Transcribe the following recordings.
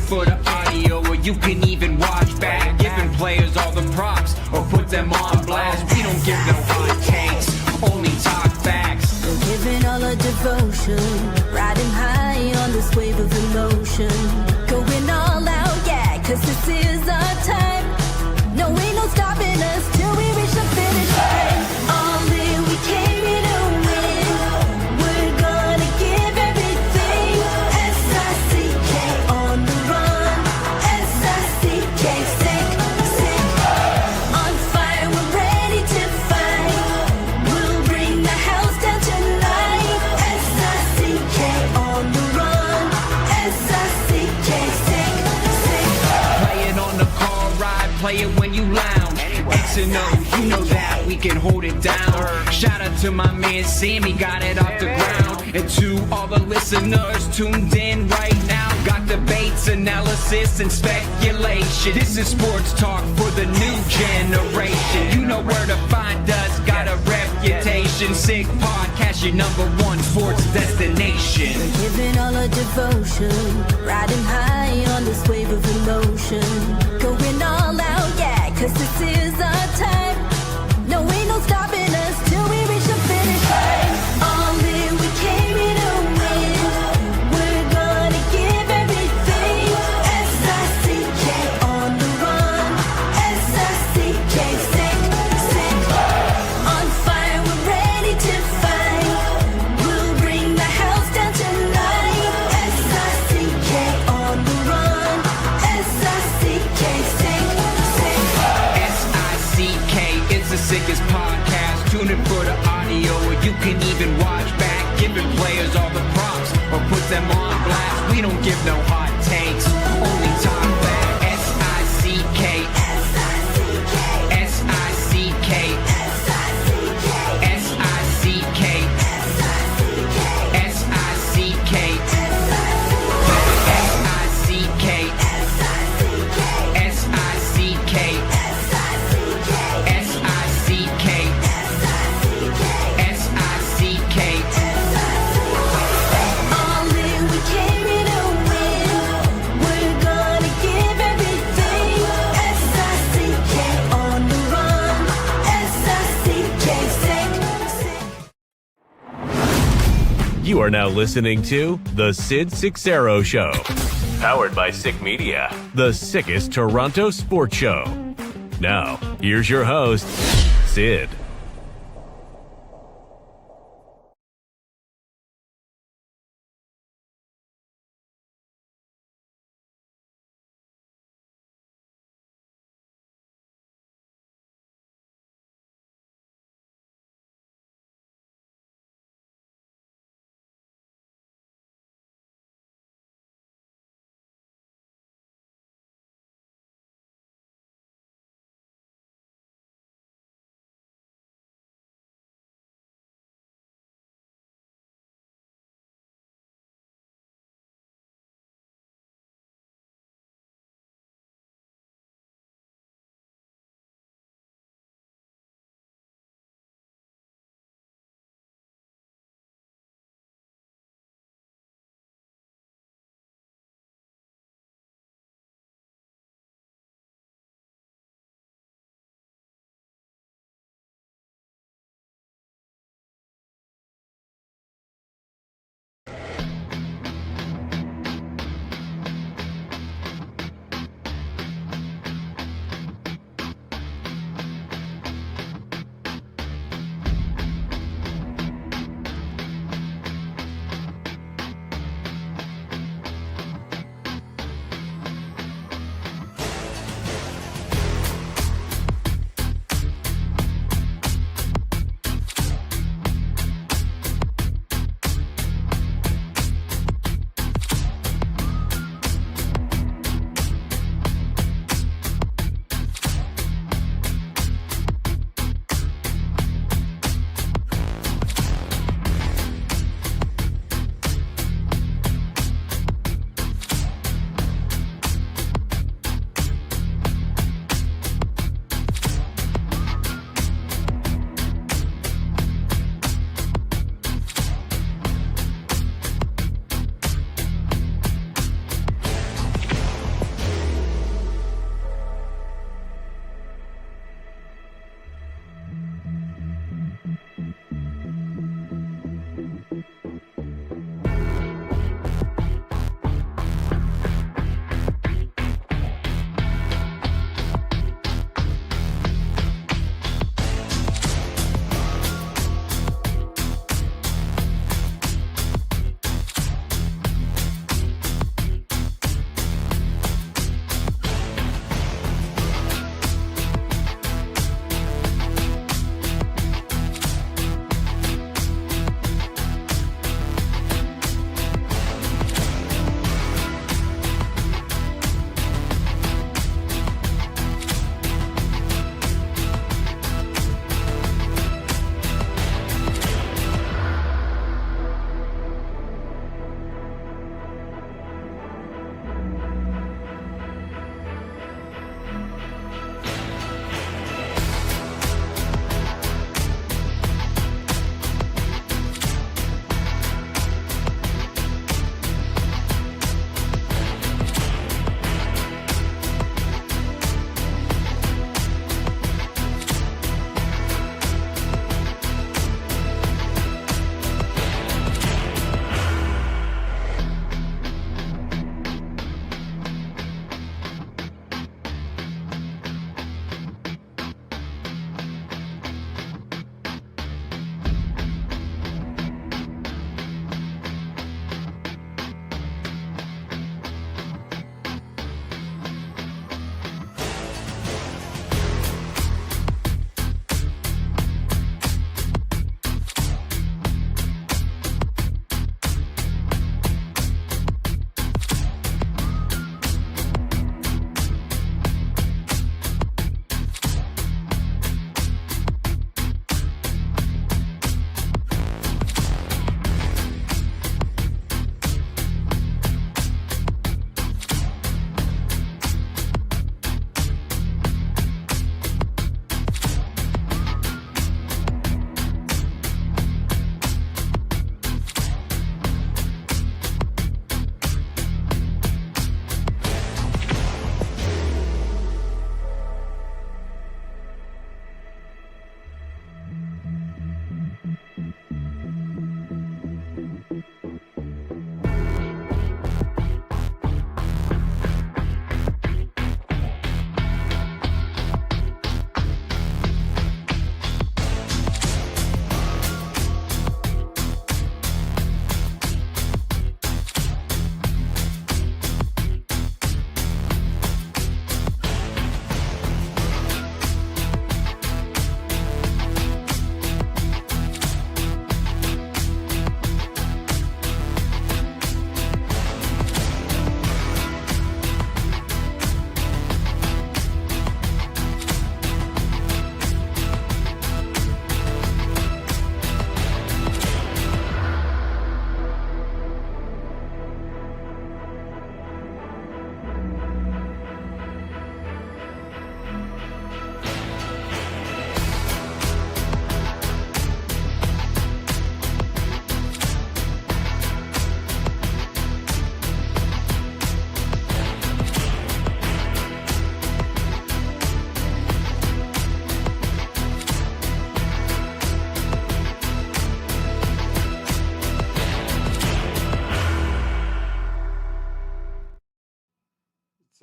for the audio, or you can even watch back. Giving players all the props, or put them on blast. We don't give no hot takes, only talk facts. We're giving all our devotion, riding high on this wave of emotion. Going all out, yeah, cause this is our time. No, ain't no stopping us till we reach the finish line. All in, we came here to win. We're gonna give everything. S-I-C-K on the run. S-I-C-K, sick, sick. On fire, we're ready to fight. We'll bring the house down tonight. S-I-C-K on the run. S-I-C-K, sick, sick. Play it on the car ride, play it when you lounge. X and O, you know that we can hold it down. Shout out to my man Sammy, got it off the ground. And to all the listeners tuned in right now, got debates, analysis, and speculation. This is sports talk for the new generation. You know where to find us, got a reputation. Sick podcast, your #1 sports destination. Giving all our devotion, riding high on this wave of emotion. Going all out, yeah, cause this is our time. No, ain't no stopping us till we reach the finish line. All in, we came here to win. We're gonna give everything. S-I-C-K on the run. S-I-C-K, sick, sick. On fire, we're ready to fight. We'll bring the house down tonight. S-I-C-K on the run. S-I-C-K, sick, sick. S-I-C-K is the sickest podcast. Tune in for the audio, or you can even watch back. Giving players all the props, or put them on blast. We don't give no hot takes, only talk back. S-I-C-K, S-I-C-K, S-I-C-K, S-I-C-K, S-I-C-K, S-I-C-K, S-I-C-K, S-I-C-K, S-I-C-K, S-I-C-K, S-I-C-K. all in, we came here to win. We're gonna give everything. S-I-C-K on the run. S-I-C-K, sick, sick. You are now listening to The Sid Seixeiro Show. Powered by Sick Media, the sickest Toronto sports show. Now, here's your host, Sid.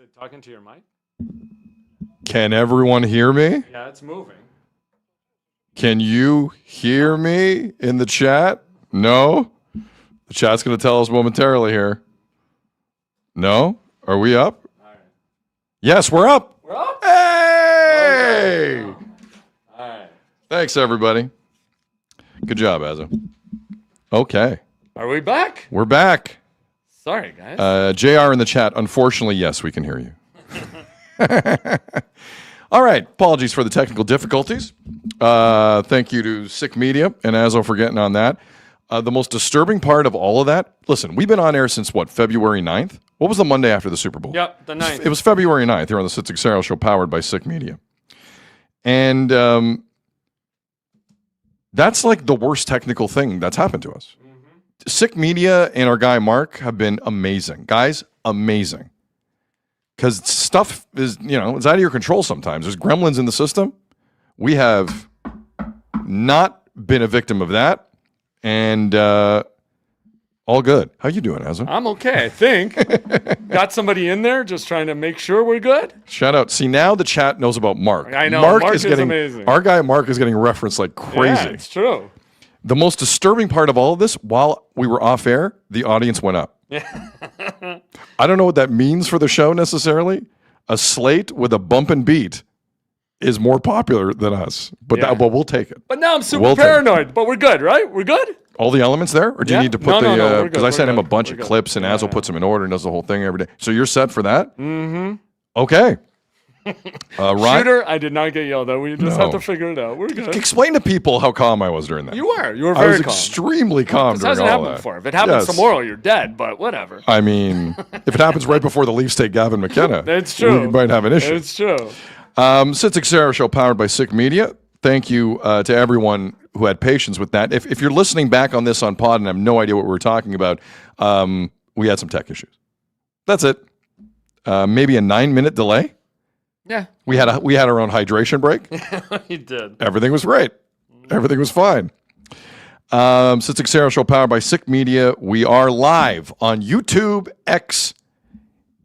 it talking to your mic? Can everyone hear me? Yeah, it's moving. Can you hear me in the chat? No? The chat's going to tell us momentarily here. No? Are we up? All right. Yes, we're up. We're up? Hey! All right. Thanks, everybody. Good job, Azo. Okay. Are we back? We're back. Sorry, guys. JR in the chat. Unfortunately, yes, we can hear you. All right. Apologies for the technical difficulties. Thank you to Sick Media and Azo for getting on that. The most disturbing part of all of that, listen, we've been on air since what, February 9th? What was the Monday after the Super Bowl? Yep, the 9th. It was February 9th here on the Sid Seixeiro Show, powered by Sick Media. And that's like the worst technical thing that's happened to us. Sick Media and our guy Mark have been amazing. Guys, amazing. Because stuff is, it's out of your control sometimes. There's gremlins in the system. We have not been a victim of that. And all good. How you doing, Azza? I'm okay, I think. Got somebody in there just trying to make sure we're good? Shout out. See, now the chat knows about Mark. I know. Mark is getting amazing. Our guy Mark is getting referenced like crazy. Yeah, it's true. The most disturbing part of all of this, while we were off air, the audience went up. I don't know what that means for the show necessarily. A slate with a bump and beat is more popular than us, but we'll take it. But now I'm super paranoid. But we're good, right? We're good? All the elements there? Or do you need to put no, because I sent him a bunch of clips and Azo puts them in order and does the whole thing every day. So you're set for that? Mm-hmm. Okay. Ryan, Shooter, I did not get yelled at. We just have to figure it out. We're good. Explain to people how calm I was during that. You were very I was calm. extremely calm This during hasn't all happened that. before. If it happens tomorrow, you're dead, but whatever. I mean, if it happens right before the Leafs take Gavin McKenna, That's true. we might have an issue. It's true. Sid Seixeiro Show, powered by Sick Media. Thank you to everyone who had patience with that. If you're listening back on this on pod and have no idea what we were talking about, we had some tech issues. That's it. Maybe a 9-minute delay. Yeah. We had our own hydration break. You did. Everything was great. Everything was fine. Sid Seixeiro Show, powered by Sick Media. We are live on YouTube, X,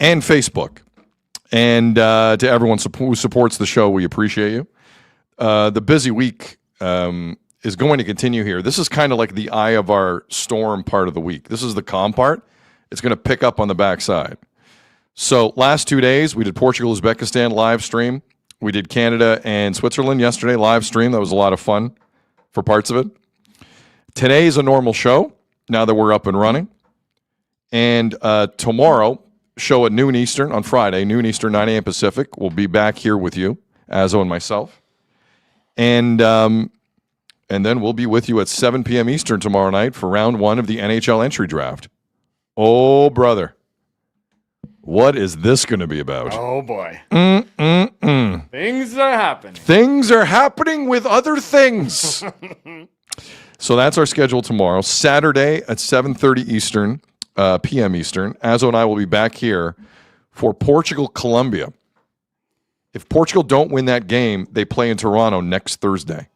and Facebook. And to everyone who supports the show, we appreciate you. The busy week is going to continue here. This is kind of like the eye of our storm part of the week. This is the calm part. It's going to pick up on the backside. So last 2 days, we did Portugal, Uzbekistan live stream. We did Canada and Switzerland yesterday live stream. That was a lot of fun for parts of it. Today is a normal show now that we're up and running. And tomorrow, show at noon Eastern on Friday, noon Eastern, 9 a.m. Pacific. We'll be back here with you, Azo and myself. And then we'll be with you at 7 p.m. Eastern tomorrow night for round 1 of the NHL entry draft. Oh, brother. What is this going to be about? Oh, boy. Things are happening. Things are happening with other things. So that's our schedule tomorrow. Saturday at 7:30 Eastern, p.m. Eastern. Azo and I will be back here for Portugal-Colombia. If Portugal don't win that game, they play in Toronto next Thursday,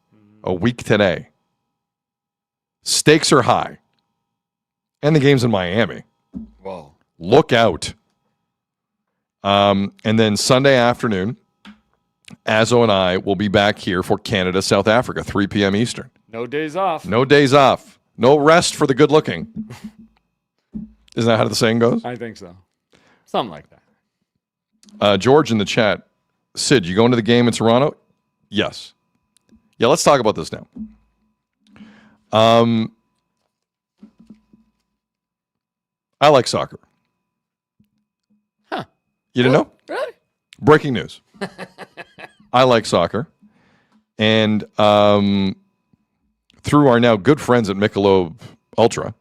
a week today. Stakes are high. And the game's in Miami. Whoa. Look out. And then Sunday afternoon, Azo and I will be back here for Canada, South Africa, 3 p.m. Eastern. No days off. No days off. No rest for the good looking. Isn't that how the saying goes? I think so. Something like that. George in the chat. Sid, you going to the game in Toronto? Yes. Yeah, let's talk about this now. I like soccer. Huh. You didn't know? Really? Breaking news. I like soccer. And through our now good friends at Michelob Ultra,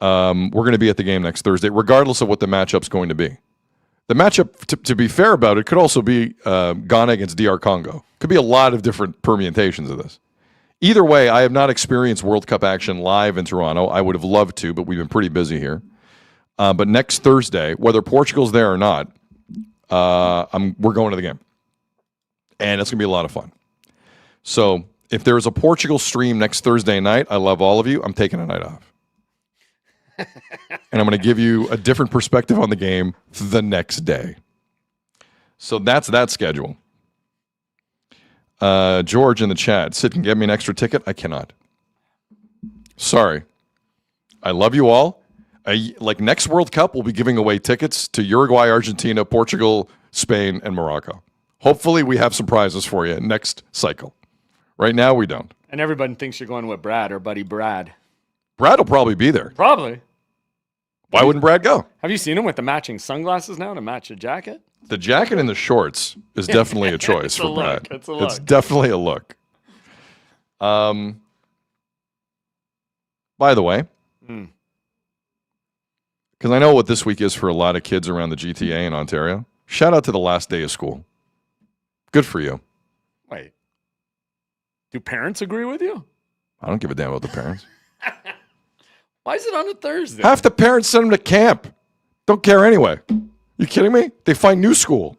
we're going to be at the game next Thursday, regardless of what the matchup's going to be. The matchup, to be fair about it, could also be Ghana against DR Congo. Could be a lot of different permutations of this. Either way, I have not experienced World Cup action live in Toronto. I would have loved to, but we've been pretty busy here. But next Thursday, whether Portugal's there or not, we're going to the game. And it's going to be a lot of fun. So if there is a Portugal stream next Thursday night, I love all of you. I'm taking a night off. And I'm going to give you a different perspective on the game the next day. So that's that schedule. George in the chat, Sid can get me an extra ticket. I cannot. Sorry. I love you all. Like next World Cup, we'll be giving away tickets to Uruguay, Argentina, Portugal, Spain, and Morocco. Hopefully we have some prizes for you next cycle. Right now, we don't. And everybody thinks you're going with Brad or buddy Brad. Brad will probably be there. Probably. Why wouldn't Brad go? Have you seen him with the matching sunglasses now to match a jacket? The jacket and the shorts is definitely a choice It's for a look. Brad. It's a look. It's definitely a look. By the way, because I know what this week is for a lot of kids around the GTA in Ontario. Shout out to the last day of school. Good for you. Wait. Do parents agree with you? I don't give a damn about the parents. Why is it on a Thursday? Half the parents send them to camp. Don't care anyway. You kidding me? They find new school.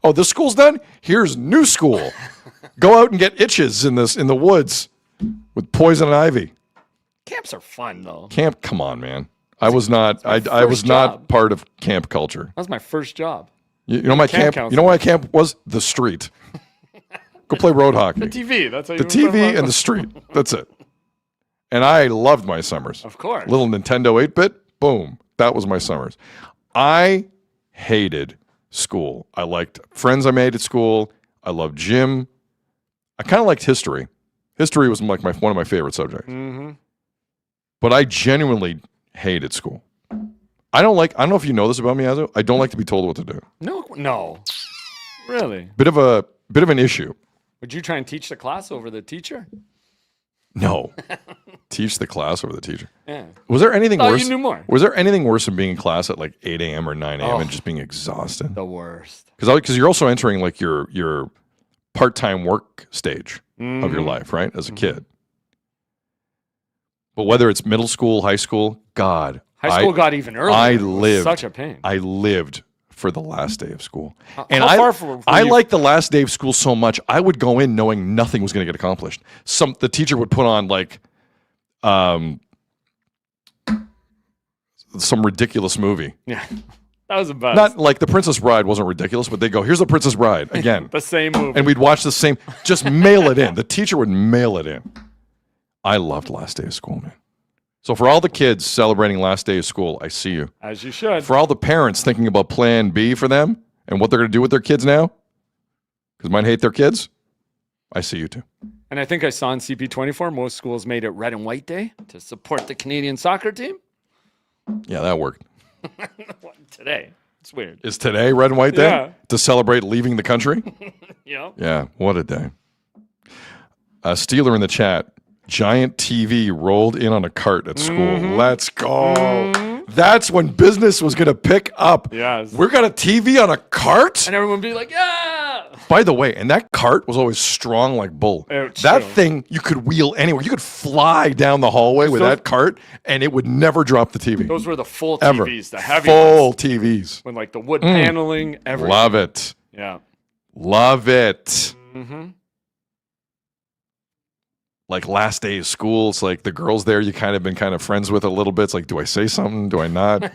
Oh, this school's done? Here's new school. Go out and get itches in the woods with poison and ivy. Camps are fun, though. Camp, come on, man. I was not first not job. part of camp culture. That was my first job. You know my camp. You know what my camp was? The street. Go play road hockey. The TV. That's how you The TV and the street. That's it. And I loved my summers. Of course. Little Nintendo 8-bit. Boom. That was my summers. I hated school. I liked friends I made at school. I loved gym. I kind of liked history. History was like one of my favorite subjects. Mm-hmm. But I genuinely hated school. I don't know if you know this about me, Azo. I don't like to be told what to do. No. Really? Bit of an issue. Would you try and teach the class over the teacher? No. Teach the class over the teacher. Yeah. Was there anything Oh, worse? you knew more. Was there anything worse than being in class at like 8 a.m. or 9 a.m. and just being exhausted? The worst. Because you're also entering like your part-time work stage of your life, right? As a kid. But whether it's middle school, high school, God. High school got even earlier. It was such a pain. I lived for the last day of school. How And far I you- liked the last day of school so much, I would go in knowing nothing was going to get accomplished. The teacher would put on like some ridiculous movie. Yeah. That was the best. Not like The Princess Bride wasn't ridiculous, but they go, here's The Princess Bride again. the same movie. And we'd watch the same, just mail it in. The teacher would mail it in. I loved last day of school, man. So for all the kids celebrating last day of school, I see you. As you should. For all the parents thinking about plan B for them and what they're going to do with their kids now, because might hate their kids, I see you too. And I think I saw in CP24, most schools made it red and white day to support the Canadian soccer team. Yeah, that worked. Today. It's weird. Is today red and white day? Yeah. To celebrate leaving the country? You know? Yeah, what a day. Steeler in the chat. Giant TV rolled in on a cart at school. Let's go. That's when business was going to pick up. Yes. We got a TV on a cart? And everyone would be like, yeah. By the way, and that cart was always strong like bull. It's That true. thing you could wheel anywhere. You could fly down the hallway with that cart and it would never drop the TV. Those were the full Ever. TVs, the heavy Full ones. TVs. With like the wood paneling, everything. Love it. Yeah. Love it. Mm-hmm. Like last day of school, it's like the girls there you been friends with a little bit. It's like, do I say something? Do I not?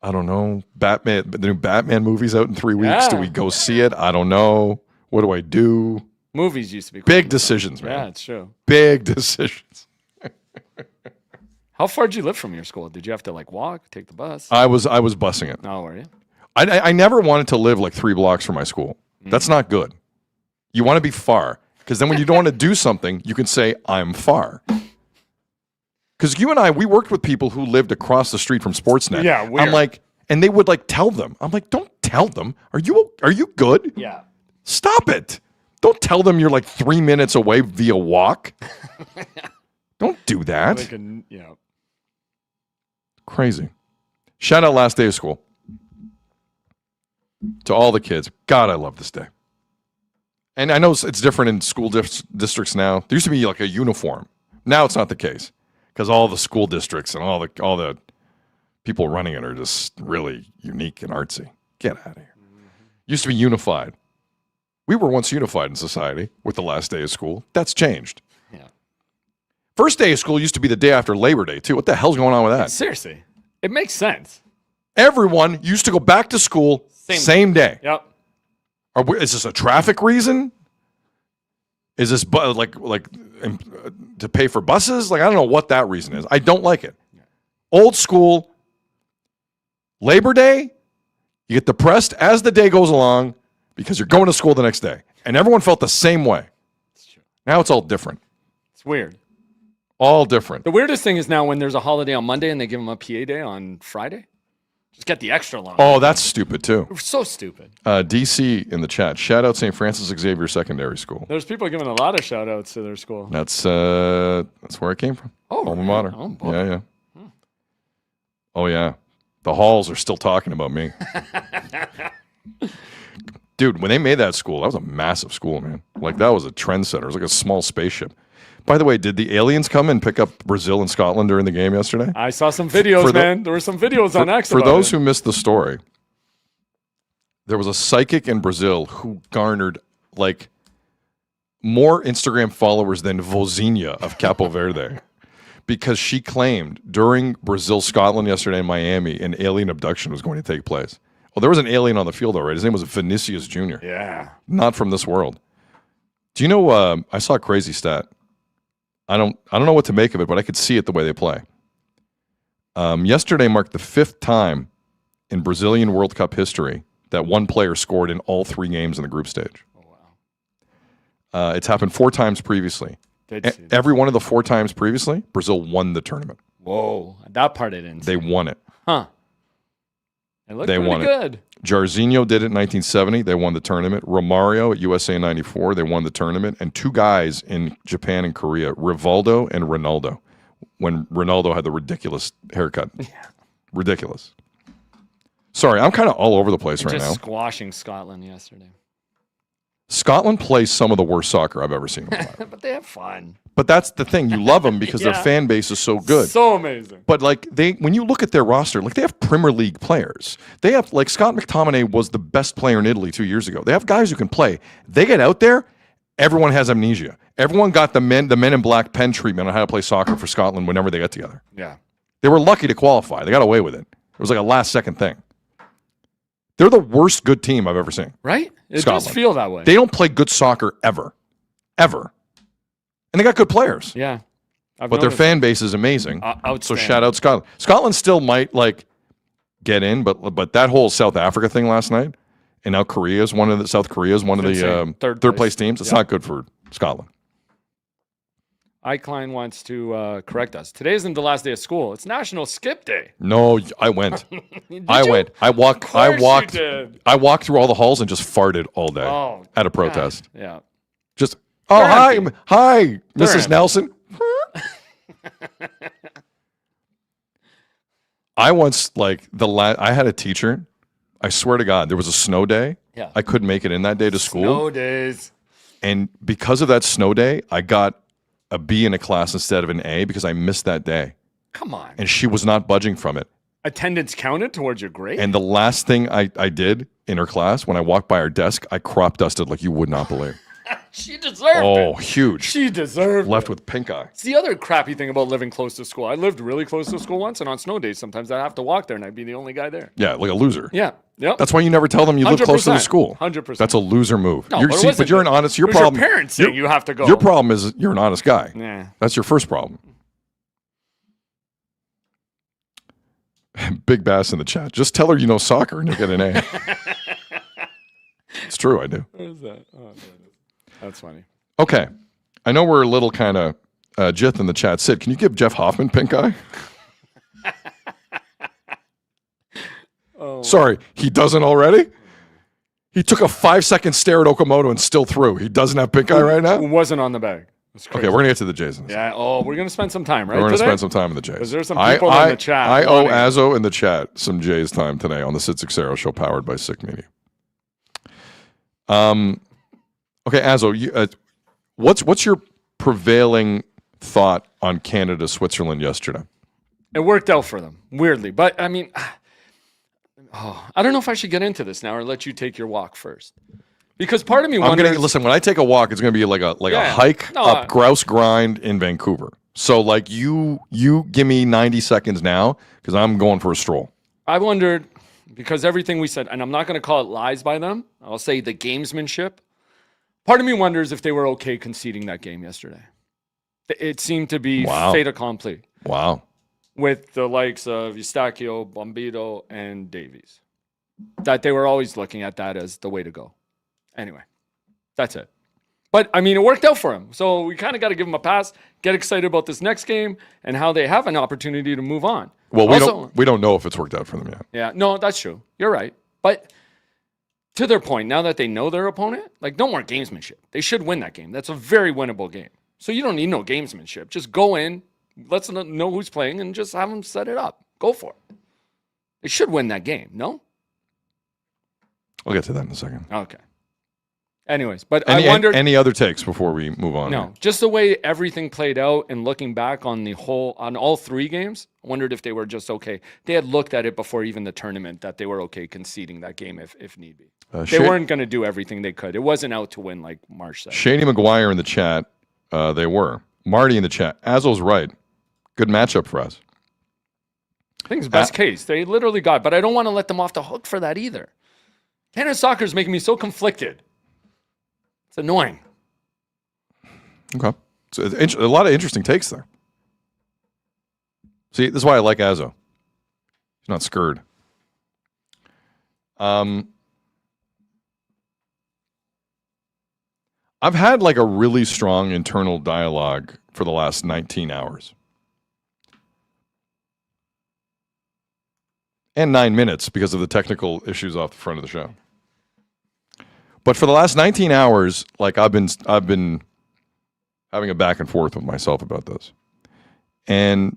I don't know. The new Batman movie's out in 3 weeks. Yeah. Do we go see it? I don't know. What do I do? Movies used to be Big decisions, man. Yeah, it's true. Big decisions. How far did you live from your school? Did you have to like walk, take the bus? I was busing it. No, were you? I never wanted to live like 3 blocks from my school. That's not good. You want to be far. Because then when you don't want to do something, you can say, I'm far. Because you and I, we worked with people who lived across the street from Sportsnet. Yeah, weird. I'm like, and they would like tell them. I'm like, don't tell them. Are you good? Yeah. Stop it. Don't tell them you're like 3 minutes away via walk. Don't do that. Like yeah. Crazy. Shout out last day of school. To all the kids. God, I love this day. And I know it's different in school districts now. There used to be like a uniform. Now it's not the case because all the school districts and all the people running it are just really unique and artsy. Get out of here. Used to be unified. We were once unified in society with the last day of school. That's changed. Yeah. First day of school used to be the day after Labor Day too. What the hell's going on with that? Seriously. It makes sense. Everyone used to go back to school Same day. Yep. Is this a traffic reason? Is this to pay for buses? Like, I don't know what that reason is. I don't like it. Old school. Labor Day, you get depressed as the day goes along because you're going to school the next day. And everyone felt the same way. It's true. Now it's all different. It's weird. All different. The weirdest thing is now when there's a holiday on Monday and they give them a PA day on Friday. Just get the extra long. Oh, that's stupid too. So stupid. DC in the chat. Shout out St. Francis Xavier Secondary School. There's people giving a lot of shout outs to their school. That's where I came from. Oh, Alma mater. Oh, boy. Yeah. Oh, yeah. The halls are still talking about me. Dude, when they made that school, that was a massive school, man. Like, that was a trendsetter. It was like a small spaceship. By the way, did the aliens come and pick up Brazil and Scotland during the game yesterday? I saw some videos, man. There were some videos on X. For those who missed the story, there was a psychic in Brazil who garnered, like, more Instagram followers than Vozinha of Capo Verde. Because she claimed during Brazil-Scotland yesterday in Miami, an alien abduction was going to take place. Well, there was an alien on the field already. His name was Vinicius Jr. Yeah. Not from this world. Do you know, I saw a crazy stat. I don't know what to make of it, but I could see it the way they play. Yesterday marked the 5th time in Brazilian World Cup history that one player scored in all 3 games in the group stage. Oh, wow. It's happened 4 times previously. Every one of the 4 times previously, Brazil won the tournament. Whoa. That part I didn't see. They won it. Huh. It looked they pretty won good. It. Jairzinho did it in 1970. They won the tournament. Romario at USA in 94. They won the tournament. And 2 guys in Japan and Korea, Rivaldo and Ronaldo, when Ronaldo had the ridiculous haircut. Yeah. Ridiculous. Sorry, I'm kind of all over the place right now. Just squashing Scotland yesterday. Scotland plays some of the worst soccer I've ever seen in my life. But they have fun. But that's the thing. You love them because their fan base is so good. So amazing. But like when you look at their roster, like they have Premier League players. They have like Scott McTominay was the best player in Italy 2 years ago. They have guys who can play. They get out there, everyone has amnesia. Everyone got the men in black pen treatment on how to play soccer for Scotland whenever they got together. Yeah. They were lucky to qualify. They got away with it. It was like a last second thing. They're the worst good team I've ever seen. Right? It Scotland. does feel that way. They don't play good soccer ever. Ever. And they got good players. Yeah. But their fan base is amazing. So shout out Scotland. Scotland still might like get in, but that whole South Africa thing last night, and now South Korea is one of the third place teams. It's not good for Scotland. Klein wants to correct us. Today isn't the last day of school. It's National Skip Day. No, I went. I went. I walked through all the halls and just farted all day at a protest. Yeah. Just hi, Mrs. Nelson. I once I had a teacher. I swear to God, there was a snow day. Yeah. I couldn't make it in that day to school. Snow days. And because of that snow day, I got a B in a class instead of an A because I missed that day. Come on. And she was not budging from it. Attendance counted towards your grade? And the last thing I did in her class, when I walked by her desk, I crop dusted like you would not believe. She deserved it. Oh, huge. She deserved Left it. with pink eye. It's the other crappy thing about living close to school. I lived really close to school once, and on snow days, sometimes I'd have to walk there, and I'd be the only guy there. Yeah, like a loser. Yeah. Yep. That's why you never tell them you live close to the school. 100%. That's a loser move. No, but you're an honest. Your it was problem. Your parents saying you have to go. Your problem is you're an honest guy. Yeah. That's your first problem. Big Bass in the chat. Just tell her you know soccer and you'll get an A. It's true, I do. What is that? Oh, that's funny. Okay. I know we're a little kind of Jith in the chat. Sid, can you give Jeff Hoffman pink eye? Sorry, he doesn't already? He took a 5-second stare at Okamoto and still threw. He doesn't have pink eye right now? Who wasn't on the bag. Okay, we're going to get to the Jays. Yeah. Oh, we're going to spend some time, right? We're going to spend some time in the Jays. Because there's some people in the chat. I owe Azzo in the chat some Jays time today on the Sid Seixeiro Show powered by Sick Media. Okay, Azzo, what's your prevailing thought on Canada, Switzerland yesterday? It worked out for them, weirdly. But, I mean, I don't know if I should get into this now or let you take your walk first. Because part of me wonders... Listen, when I take a walk, it's going to be like a hike up Grouse Grind in Vancouver. So, you give me 90 seconds now because I'm going for a stroll. I wondered, because everything we said, and I'm not going to call it lies by them, I'll say the gamesmanship. Part of me wonders if they were okay conceding that game yesterday. It seemed to be fait accompli. Wow. With the likes of Eustachio, Bombito, and Davies. That they were always looking at that as the way to go. Anyway, that's it. But, I mean, it worked out for him. So we kind of got to give him a pass, get excited about this next game, and how they have an opportunity to move on. Well, we don't know if it's worked out for them yet. Yeah, no, that's true. You're right. But to their point, now that they know their opponent, like, no more gamesmanship. They should win that game. That's a very winnable game. So you don't need no gamesmanship. Just go in, let's know who's playing, and just have them set it up. Go for it. They should win that game, no? I'll get to that in a second. Okay. Anyways, but I wondered... Any other takes before we move on? No, just the way everything played out and looking back on on all three games, I wondered if they were just okay. They had looked at it before even the tournament that they were okay conceding that game if need be. They weren't going to do everything they could. It wasn't out to win like Marsch said. Shady McGuire in the chat, they were. Marty in the chat, Azzo's right. Good matchup for us. I think it's best case. They literally got, but I don't want to let them off the hook for that either. Canada soccer is making me so conflicted. It's annoying. Okay. So a lot of interesting takes there. See, this is why I like Azzo. He's not scared. I've had like a really strong internal dialogue for the last 19 hours. And 9 minutes because of the technical issues off the front of the show. But for the last 19 hours, like I've been having a back and forth with myself about this. And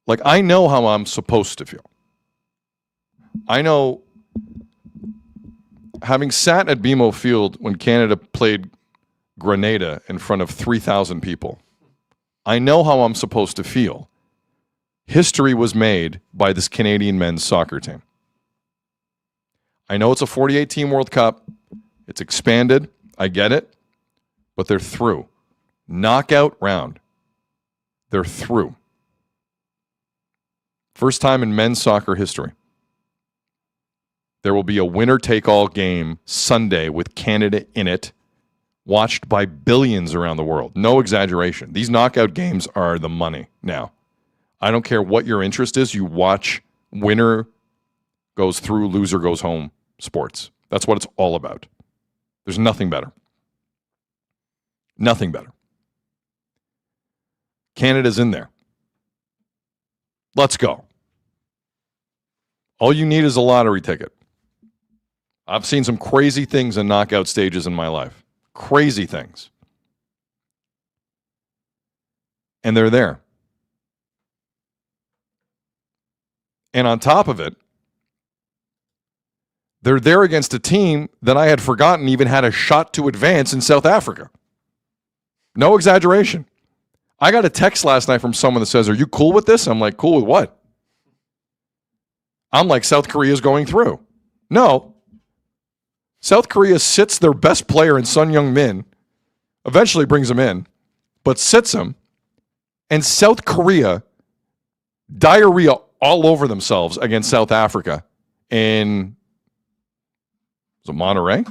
like I know how I'm supposed to feel. I know having sat at BMO Field when Canada played Grenada in front of 3,000 people, I know how I'm supposed to feel. History was made by this Canadian men's soccer team. I know it's a 48-team World Cup. It's expanded. I get it. But they're through. Knockout round. They're through. First time in men's soccer history. There will be a winner-take-all game Sunday with Canada in it, watched by billions around the world. No exaggeration. These knockout games are the money now. I don't care what your interest is. You watch winner goes through, loser goes home sports. That's what it's all about. There's nothing better. Nothing better. Canada's in there. Let's go. All you need is a lottery ticket. I've seen some crazy things in knockout stages in my life. Crazy things. And they're there. And on top of it, they're there against a team that I had forgotten even had a shot to advance in South Africa. No exaggeration. I got a text last night from someone that says, "Are you cool with this?" I'm like, "Cool with what?" I'm like, South Korea's going through. No. South Korea sits their best player in Sun Young-min, eventually brings him in, but sits him, and South Korea diarrhea all over themselves against South Africa in... Was it Monterey?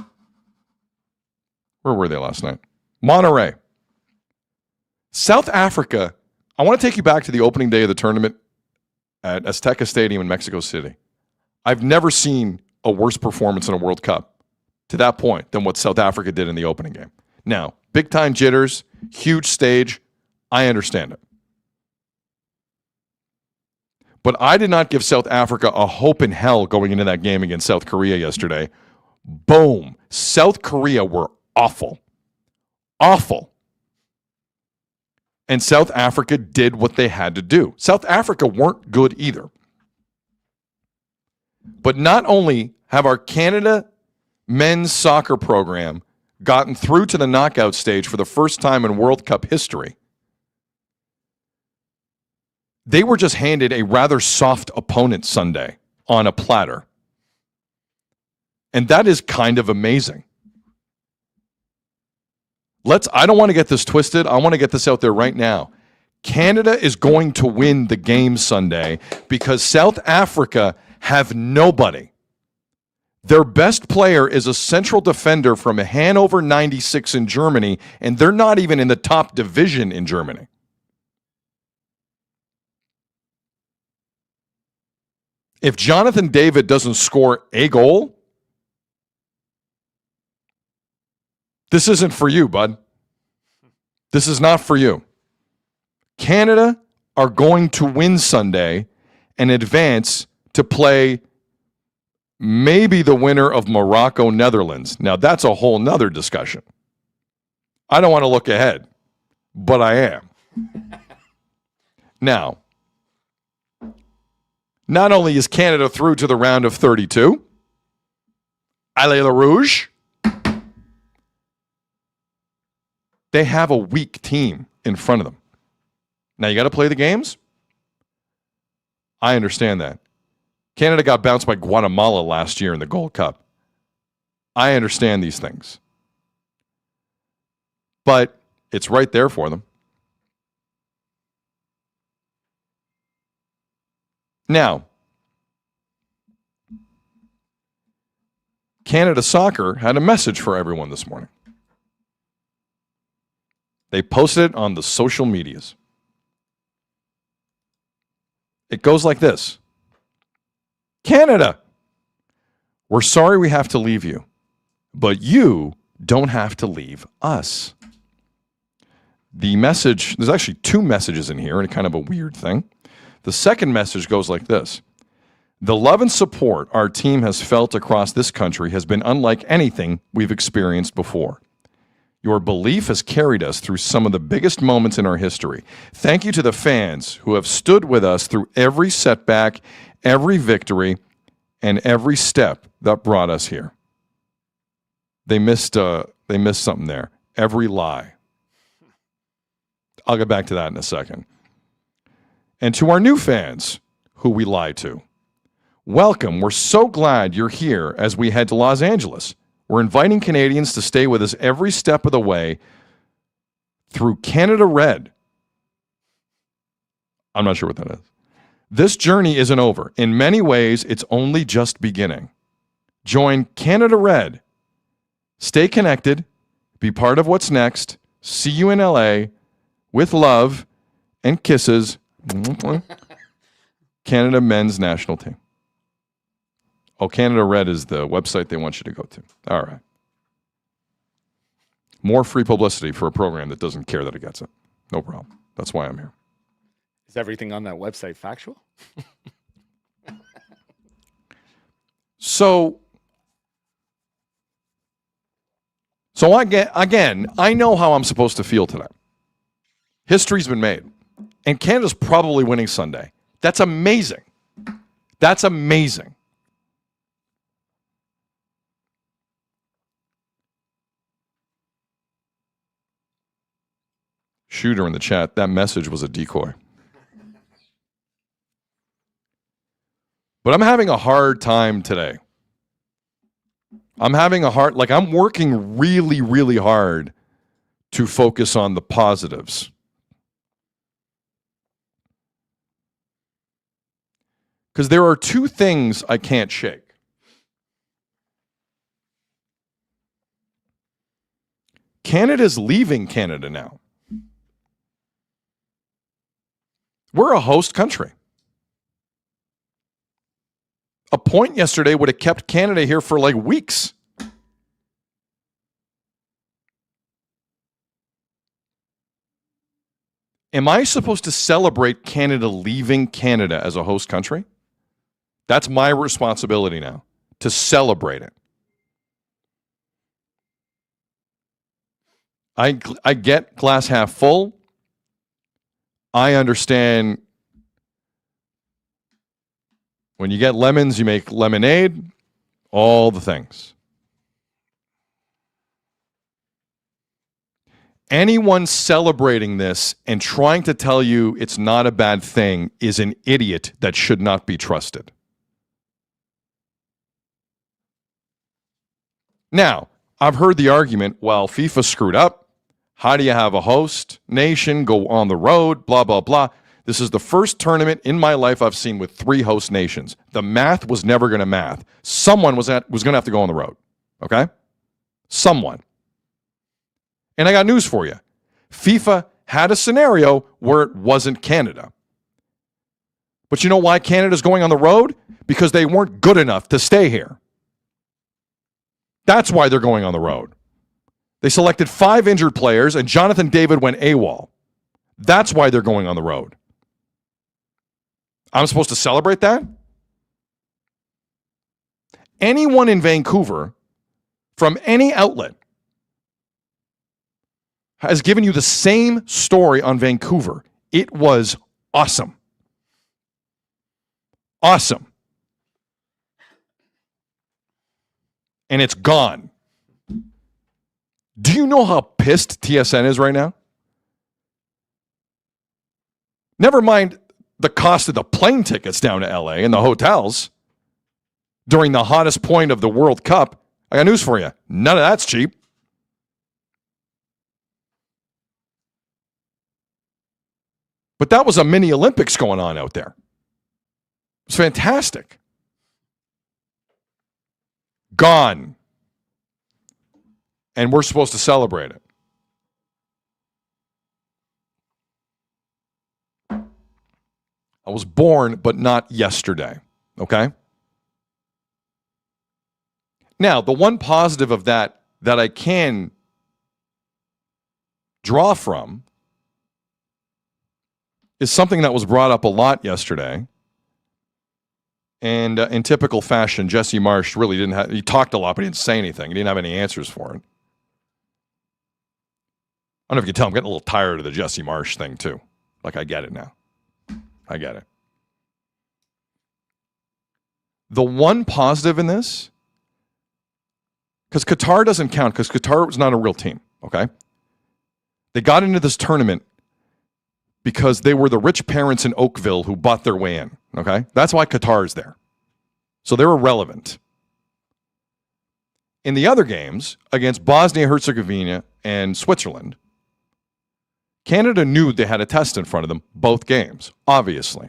Where were they last night? Monterey. South Africa. I want to take you back to the opening day of the tournament at Azteca Stadium in Mexico City. I've never seen a worse performance in a World Cup to that point than what South Africa did in the opening game. Now, big time jitters, huge stage. I understand it. But I did not give South Africa a hope in hell going into that game against South Korea yesterday. Boom. South Korea were awful. Awful. And South Africa did what they had to do. South Africa weren't good either. But not only have our Canada men's soccer program gotten through to the knockout stage for the first time in World Cup history, they were just handed a rather soft opponent Sunday on a platter. And that is kind of amazing. I don't want to get this twisted. I want to get this out there right now. Canada is going to win the game Sunday because South Africa have nobody. Their best player is a central defender from Hannover 96 in Germany, and they're not even in the top division in Germany. If Jonathan David doesn't score a goal, this isn't for you, bud. This is not for you. Canada are going to win Sunday and advance to play maybe the winner of Morocco-Netherlands. Now, that's a whole nother discussion. I don't want to look ahead, but I am. Now, not only is Canada through to the round of 32, Allez le Rouge, they have a weak team in front of them. Now, you got to play the games? I understand that. Canada got bounced by Guatemala last year in the Gold Cup. I understand these things. But it's right there for them. Now, Canada Soccer had a message for everyone this morning. They posted it on the social medias. It goes like this. Canada, we're sorry we have to leave you, but you don't have to leave us. The message, there's actually two messages in here, and kind of a weird thing. The second message goes like this. The love and support our team has felt across this country has been unlike anything we've experienced before. Your belief has carried us through some of the biggest moments in our history. Thank you to the fans who have stood with us through every setback, every victory, and every step that brought us here. They missed something there. Every lie. I'll get back to that in a second. And to our new fans who we lied to, welcome. We're so glad you're here as we head to Los Angeles. We're inviting Canadians to stay with us every step of the way through Canada Red. I'm not sure what that is. This journey isn't over. In many ways, it's only just beginning. Join Canada Red. Stay connected. Be part of what's next. See you in LA with love and kisses. Canada Men's National Team. Oh, Canada Red is the website they want you to go to. All right. More free publicity for a program that doesn't care that it gets it. No problem. That's why I'm here. Is everything on that website factual? So I know how I'm supposed to feel today. History's been made. And Canada's probably winning Sunday. That's amazing. That's amazing. Shooter in the chat, that message was a decoy. But I'm having a hard time today. I'm working really, really hard to focus on the positives. Because there are two things I can't shake. Canada's leaving Canada now. We're a host country. A point yesterday would have kept Canada here for like weeks. Am I supposed to celebrate Canada leaving Canada as a host country? That's my responsibility now, to celebrate it. I get glass half full. I understand when you get lemons, you make lemonade, all the things. Anyone celebrating this and trying to tell you it's not a bad thing is an idiot that should not be trusted. Now, I've heard the argument, well, FIFA screwed up. How do you have a host nation go on the road? Blah, blah, blah. This is the first tournament in my life I've seen with 3 host nations. The math was never going to math. Someone was going to have to go on the road. Okay? Someone. And I got news for you. FIFA had a scenario where it wasn't Canada. But you know why Canada's going on the road? Because they weren't good enough to stay here. That's why they're going on the road. They selected 5 injured players, and Jonathan David went AWOL. That's why they're going on the road. I'm supposed to celebrate that? Anyone in Vancouver, from any outlet, has given you the same story on Vancouver. It was awesome. Awesome. And it's gone. Do you know how pissed TSN is right now? Never mind the cost of the plane tickets down to LA and the hotels during the hottest point of the World Cup. I got news for you. None of that's cheap. But that was a mini Olympics going on out there. It was fantastic. Gone. And we're supposed to celebrate it. I was born, but not yesterday. Okay? Now, the one positive of that I can draw from is something that was brought up a lot yesterday. And in typical fashion, Jesse Marsch really didn't have, he talked a lot, but he didn't say anything. He didn't have any answers for it. I don't know if you can tell, I'm getting a little tired of the Jesse Marsch thing too. Like, I get it now. I get it. The one positive in this, because Qatar doesn't count, because Qatar was not a real team, okay? They got into this tournament because they were the rich parents in Oakville who bought their way in, okay? That's why Qatar is there. So they're irrelevant. In the other games, against Bosnia-Herzegovina and Switzerland, Canada knew they had a test in front of them both games, obviously.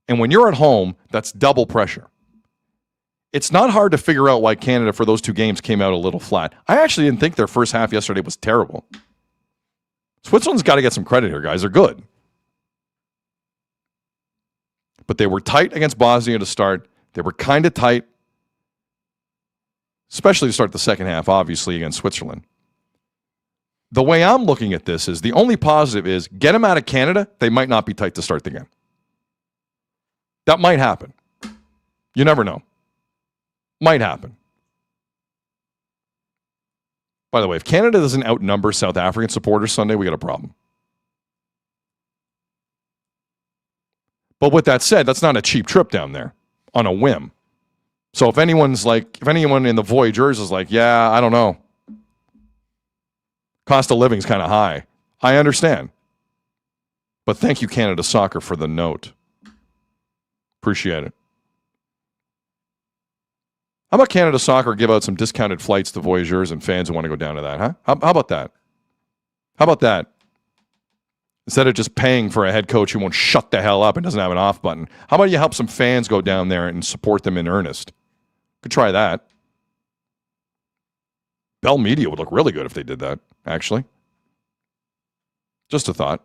And when you're at home, that's double pressure. It's not hard to figure out why Canada for those 2 games came out a little flat. I actually didn't think their first half yesterday was terrible. Switzerland's got to get some credit here, guys. They're good. But they were tight against Bosnia to start. They were kind of tight, especially to start the second half, obviously, against Switzerland. The way I'm looking at this is the only positive is get them out of Canada, they might not be tight to start the game. That might happen. You never know. Might happen. By the way, if Canada doesn't outnumber South African supporters Sunday, we got a problem. But with that said, that's not a cheap trip down there on a whim. So if anyone in the Voyageurs is like, yeah, I don't know. Cost of living is kind of high. I understand. But thank you, Canada Soccer, for the note. Appreciate it. How about Canada Soccer give out some discounted flights to Voyageurs and fans who want to go down to that, huh? How about that? How about that? Instead of just paying for a head coach who won't shut the hell up and doesn't have an off button, how about you help some fans go down there and support them in earnest? Could try that. Bell Media would look really good if they did that, actually. Just a thought.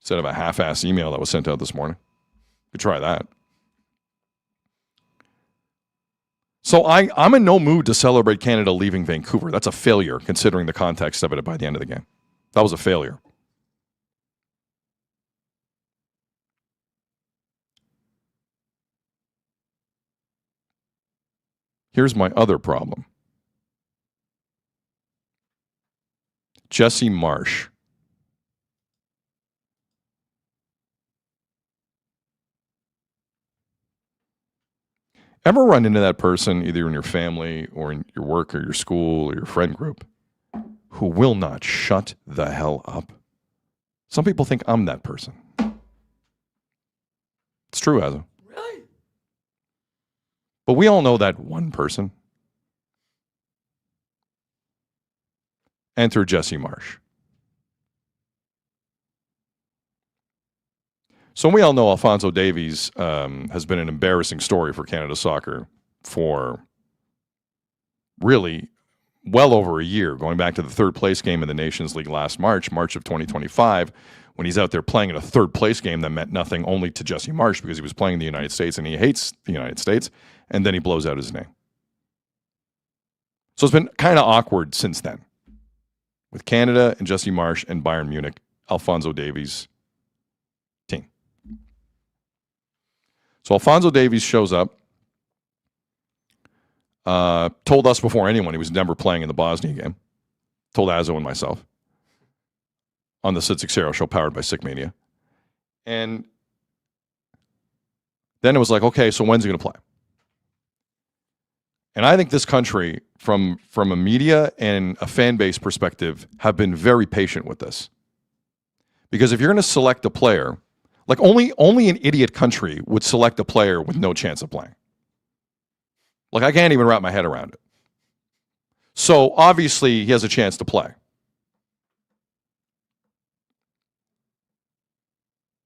Instead of a half-ass email that was sent out this morning. Could try that. So I'm in no mood to celebrate Canada leaving Vancouver. That's a failure, considering the context of it by the end of the game. That was a failure. Here's my other problem. Jesse Marsch. Ever run into that person, either in your family or in your work or your school or your friend group, who will not shut the hell up? Some people think I'm that person. It's true, Azza. Really? But we all know that one person. Enter Jesse Marsch. So we all know Alphonso Davies has been an embarrassing story for Canada soccer for really well over a year, going back to the third place game in the Nations League last March of 2025, when he's out there playing in a third place game that meant nothing only to Jesse Marsch because he was playing in the United States and he hates the United States, and then he blows out his name. So it's been kind of awkward since then with Canada and Jesse Marsch and Bayern Munich, Alphonso Davies team. So Alphonso Davies shows up, told us before anyone he was never playing in the Bosnia game, told Azo and myself on the Sid Seixeiro Show powered by Sick Media. And then it was like, okay, so when's he going to play? And I think this country, from a media and a fan base perspective, have been very patient with this. Because if you're going to select a player, like only an idiot country would select a player with no chance of playing. Like I can't even wrap my head around it. So obviously he has a chance to play.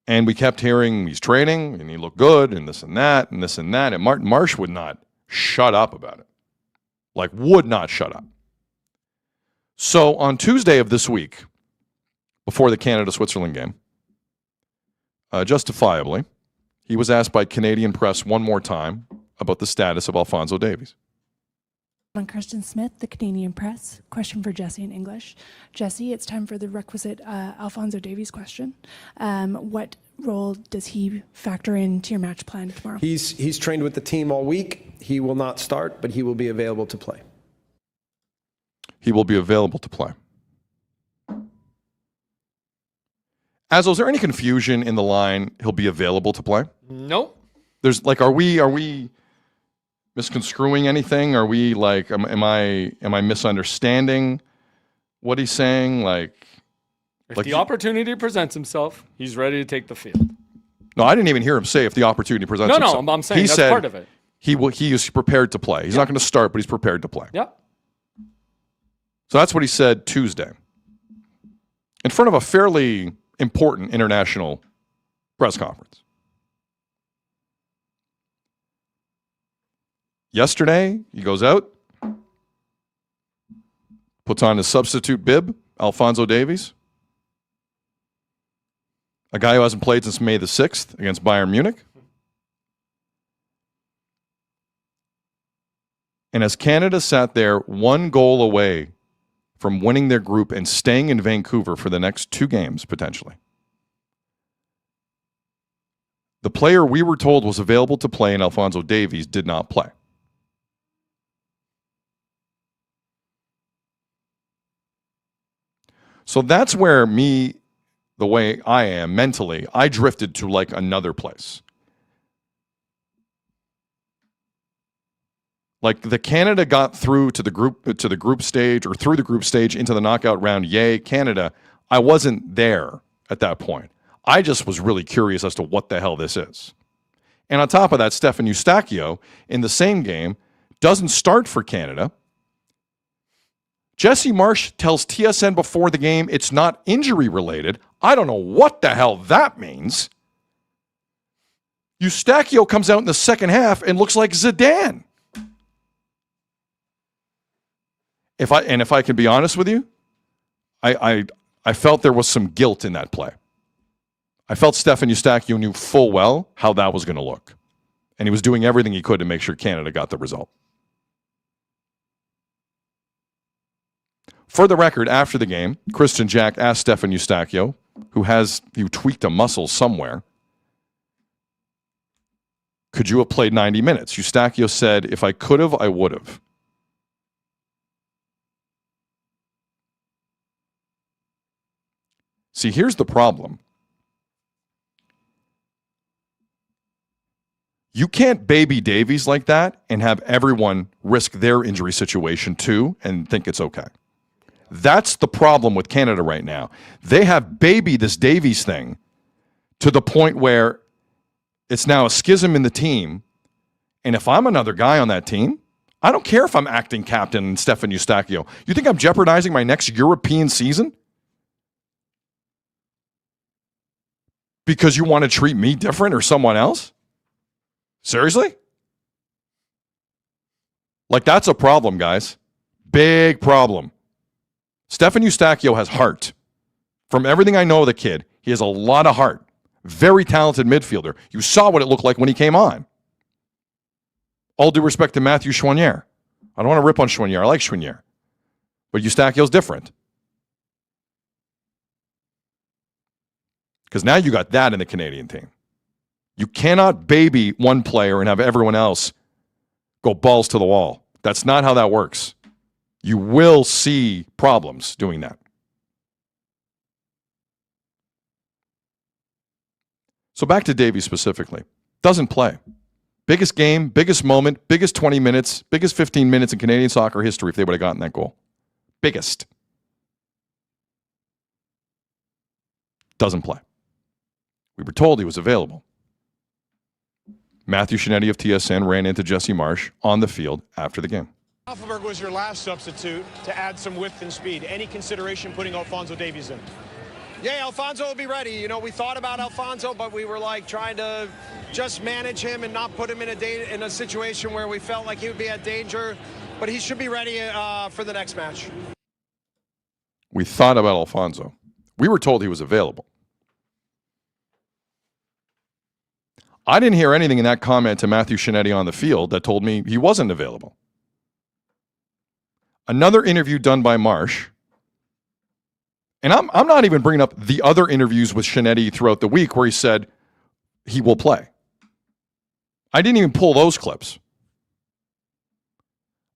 And we kept hearing he's training and he looked good and this and that and this and that. And Marsch would not shut up about it. Like would not shut up. So on Tuesday of this week, before the Canada-Switzerland game, justifiably, he was asked by Canadian press one more time about the status of Alphonso Davies. I'm Kirsten Smith, the Canadian Press. Question for Jesse in English. Jesse, it's time for the requisite Alphonso Davies question. What role does he factor into your match plan tomorrow? He's trained with the team all week. He will not start, but he will be available to play. He will be available to play. Azo, is there any confusion in the line he'll be available to play? Nope. There's like, are we misconstruing anything? Are we like, am I misunderstanding what he's saying? If the opportunity presents himself, he's ready to take the field. No, I didn't even hear him say if the opportunity presents himself. No, I'm saying that's said part of it. He is prepared to play. He's not going to start, but he's prepared to play. Yep. So that's what he said Tuesday in front of a fairly important international press conference. Yesterday, he goes out, puts on his substitute bib, Alphonso Davies, a guy who hasn't played since May the 6th against Bayern Munich. And as Canada sat there one goal away from winning their group and staying in Vancouver for the next 2 games, potentially, the player we were told was available to play in Alphonso Davies did not play. So that's where the way I am mentally, I drifted to like another place. Like the Canada got through to the group stage or through the group stage into the knockout round. Yay, Canada. I wasn't there at that point. I just was really curious as to what the hell this is. And on top of that, Stefan Eustachio in the same game doesn't start for Canada. Jesse Marsch tells TSN before the game it's not injury related. I don't know what the hell that means. Eustachio comes out in the second half and looks like Zidane. If I can be honest with you, I felt there was some guilt in that play. I felt Stefan Eustachio knew full well how that was going to look. And he was doing everything he could to make sure Canada got the result. For the record, after the game, Christian Jack asked Stefan Eustachio, who tweaked a muscle somewhere, could you have played 90 minutes? Eustachio said, if I could have, I would have. See, here's the problem. You can't baby Davies like that and have everyone risk their injury situation too and think it's okay. That's the problem with Canada right now. They have babied this Davies thing to the point where it's now a schism in the team. And if I'm another guy on that team, I don't care if I'm acting captain Stefan Eustachio. You think I'm jeopardizing my next European season? Because you want to treat me different or someone else? Seriously? Like, that's a problem, guys. Big problem. Stefan Eustachio has heart. From everything I know of the kid, he has a lot of heart. Very talented midfielder. You saw what it looked like when he came on. All due respect to Matthew Choinière. I don't want to rip on Choinière. I like Choinière. But Eustachio's different. Because now you got that in the Canadian team. You cannot baby one player and have everyone else go balls to the wall. That's not how that works. You will see problems doing that. So back to Davies specifically. Doesn't play. Biggest game, biggest moment, biggest 20 minutes, biggest 15 minutes in Canadian soccer history if they would have gotten that goal. Biggest. Doesn't play. We were told he was available. Matthew Shinetti of TSN ran into Jesse Marsch on the field after the game. Hoffenberg was your last substitute to add some width and speed. Any consideration putting Alphonso Davies in? Yeah, Alphonso will be ready. You know, we thought about Alphonso, but we were like trying to just manage him and not put him in a situation where we felt like he would be at danger. But he should be ready for the next match. We thought about Alphonso. We were told he was available. I didn't hear anything in that comment to Matthew Shinetti on the field that told me he wasn't available. Another interview done by Marsch, and I'm not even bringing up the other interviews with Shinetti throughout the week where he said he will play. I didn't even pull those clips.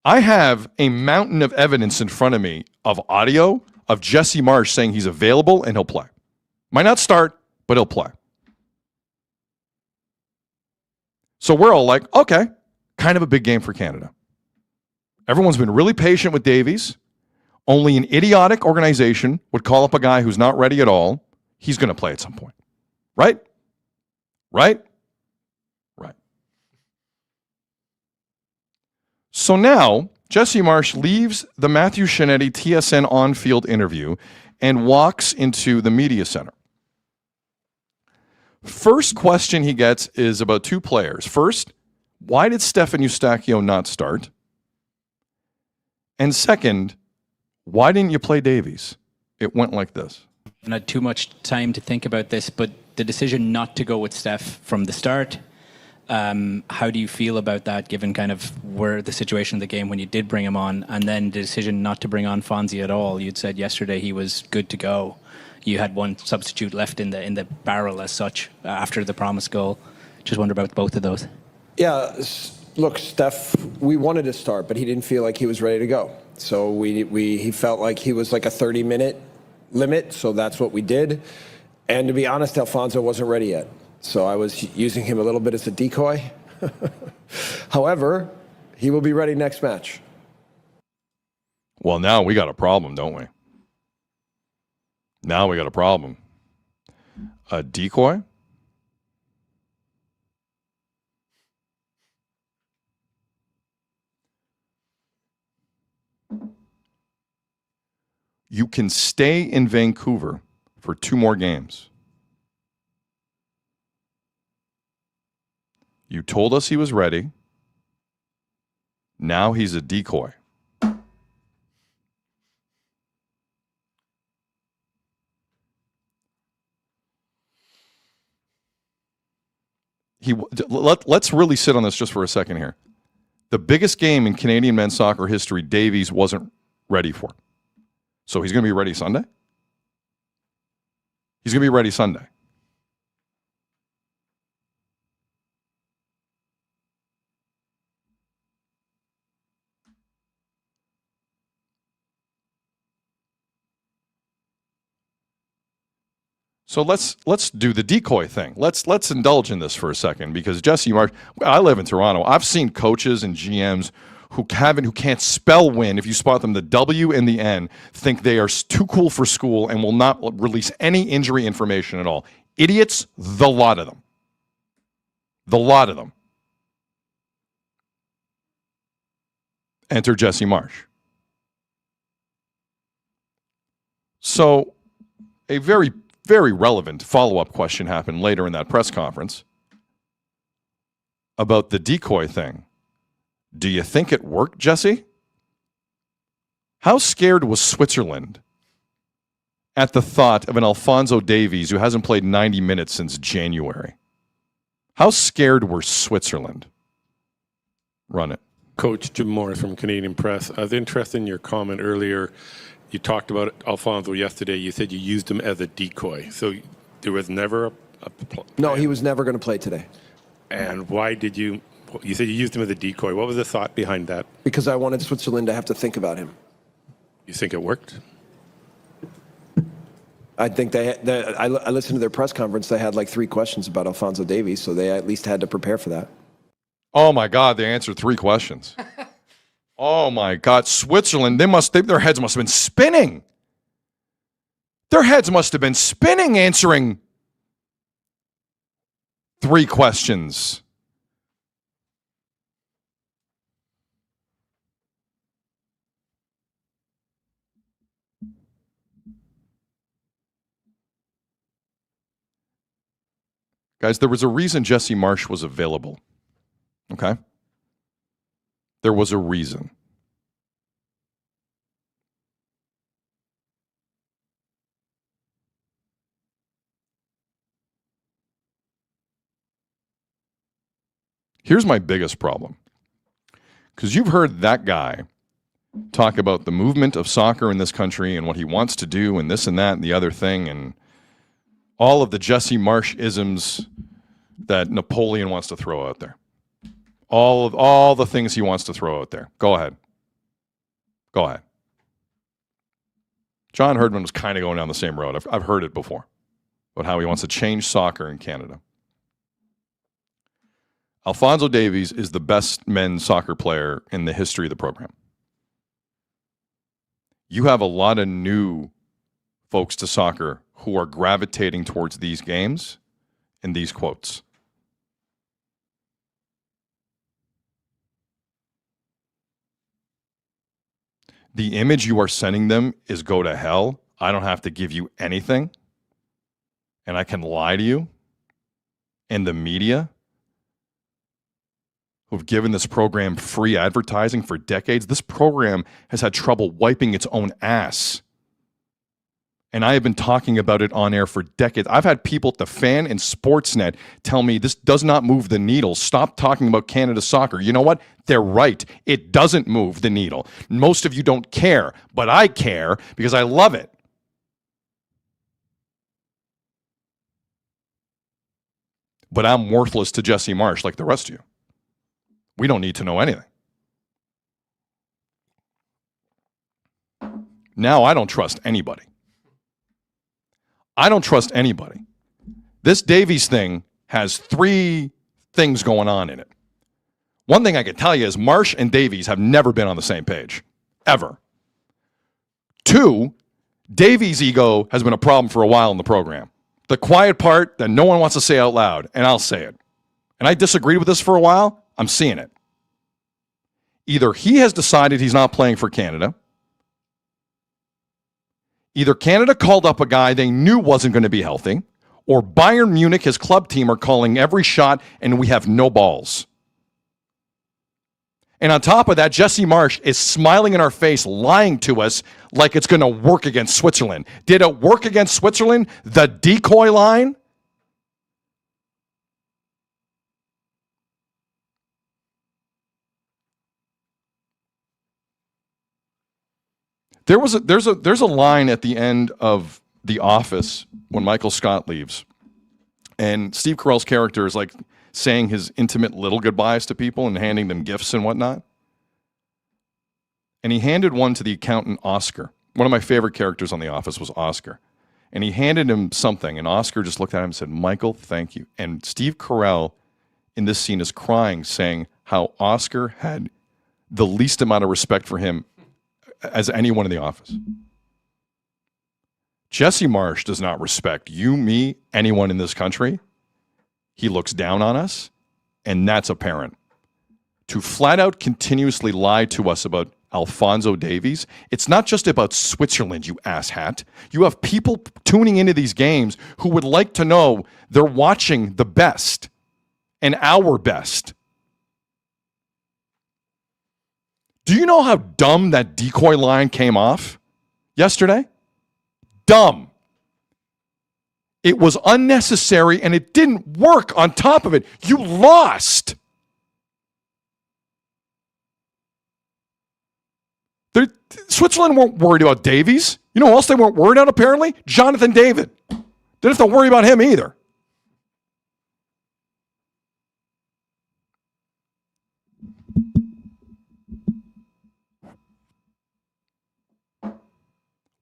I have a mountain of evidence in front of me of audio of Jesse Marsch saying he's available and he'll play. Might not start, but he'll play. So we're all like, okay, kind of a big game for Canada. Everyone's been really patient with Davies. Only an idiotic organization would call up a guy who's not ready at all. He's going to play at some point. Right? Right? Right. So now, Jesse Marsch leaves the Matthew Shinetti TSN on-field interview and walks into the media center. First question he gets is about two players. First, why did Stefan Eustachio not start? And second, why didn't you play Davies? It went like this. I haven't had too much time to think about this, but the decision not to go with Steph from the start, how do you feel about that, given kind of where the situation of the game when you did bring him on, and then the decision not to bring on Fonzie at all? You'd said yesterday he was good to go. You had one substitute left in the barrel as such after the promise goal. Just wonder about both of those. Yeah, look, Steph, we wanted to start, but he didn't feel like he was ready to go. So he felt like he was like a 30-minute limit, so that's what we did. And to be honest, Alphonso wasn't ready yet. So I was using him a little bit as a decoy. However, he will be ready next match. Well, now we got a problem, don't we? Now we got a problem. A decoy? You can stay in Vancouver for 2 more games. You told us he was ready. Now he's a decoy. Let's really sit on this just for a second here. The biggest game in Canadian men's soccer history, Davies wasn't ready for. So he's going to be ready Sunday? He's going to be ready Sunday. So let's do the decoy thing. Let's indulge in this for a second, because Jesse Marsch, I live in Toronto. I've seen coaches and GMs who can't spell win, if you spot them the W and the N, think they are too cool for school and will not release any injury information at all. Idiots, the lot of them. The lot of them. Enter Jesse Marsch. So a very, very relevant follow-up question happened later in that press conference about the decoy thing. Do you think it worked, Jesse? How scared was Switzerland at the thought of an Alphonso Davies who hasn't played 90 minutes since January? How scared were Switzerland? Run it. Coach Jim Morris from Canadian Press. I was interested in your comment earlier. You talked about Alphonso yesterday. You said you used him as a decoy. So there was never a No, he was never going to play today. And why did you said you used him as a decoy. What was the thought behind that? Because I wanted Switzerland to have to think about him. You think it worked? I think I listened to their press conference. They had like 3 questions about Alphonso Davies, so they at least had to prepare for that. Oh my God, they answered 3 questions. Oh my God, Switzerland, their heads must have been spinning. Their heads must have been spinning answering 3 questions. Guys, there was a reason Jesse Marsch was available. Okay? There was a reason. Here's my biggest problem. Because you've heard that guy talk about the movement of soccer in this country and what he wants to do and this and that and the other thing and all of the Jesse Marsch isms that Napoleon wants to throw out there. All the things he wants to throw out there. Go ahead. Go ahead. John Herdman was kind of going down the same road. I've heard it before about how he wants to change soccer in Canada. Alphonso Davies is the best men's soccer player in the history of the program. You have a lot of new folks to soccer who are gravitating towards these games and these quotes. The image you are sending them is go to hell. I don't have to give you anything. And I can lie to you. And the media, who've given this program free advertising for decades, this program has had trouble wiping its own ass. And I have been talking about it on air for decades. I've had people at the Fan and Sportsnet tell me this does not move the needle. Stop talking about Canada soccer. You know what? They're right. It doesn't move the needle. Most of you don't care, but I care because I love it. But I'm worthless to Jesse Marsch like the rest of you. We don't need to know anything. Now I don't trust anybody. I don't trust anybody. This Davies thing has 3 things going on in it. One thing I can tell you is Marsch and Davies have never been on the same page, ever. 2, Davies' ego has been a problem for a while in the program. The quiet part that no one wants to say out loud, and I'll say it. And I disagreed with this for a while. I'm seeing it. Either he has decided he's not playing for Canada. Either Canada called up a guy they knew wasn't going to be healthy, or Bayern Munich, his club team, are calling every shot, and we have no balls. And on top of that, Jesse Marsch is smiling in our face, lying to us like it's going to work against Switzerland. Did it work against Switzerland? The decoy line? There's a line at the end of The Office when Michael Scott leaves, and Steve Carell's character is like saying his intimate little goodbyes to people and handing them gifts and whatnot. And he handed one to the accountant Oscar. One of my favorite characters on The Office was Oscar. And he handed him something, and Oscar just looked at him and said, "Michael, thank you." And Steve Carell in this scene is crying, saying how Oscar had the least amount of respect for him as anyone in the office. Jesse Marsch does not respect you, me, anyone in this country. He looks down on us, and that's apparent. to flat out continuously lie to us about Alphonso Davies. It's not just about Switzerland, you asshat. You have people tuning into these games who would like to know they're watching the best and our best. Do you know how dumb that decoy line came off yesterday? Dumb. It was unnecessary and it didn't work on top of it. You lost. Switzerland weren't worried about Davies. You know who else they weren't worried about, apparently? Jonathan David. Didn't have to worry about him either.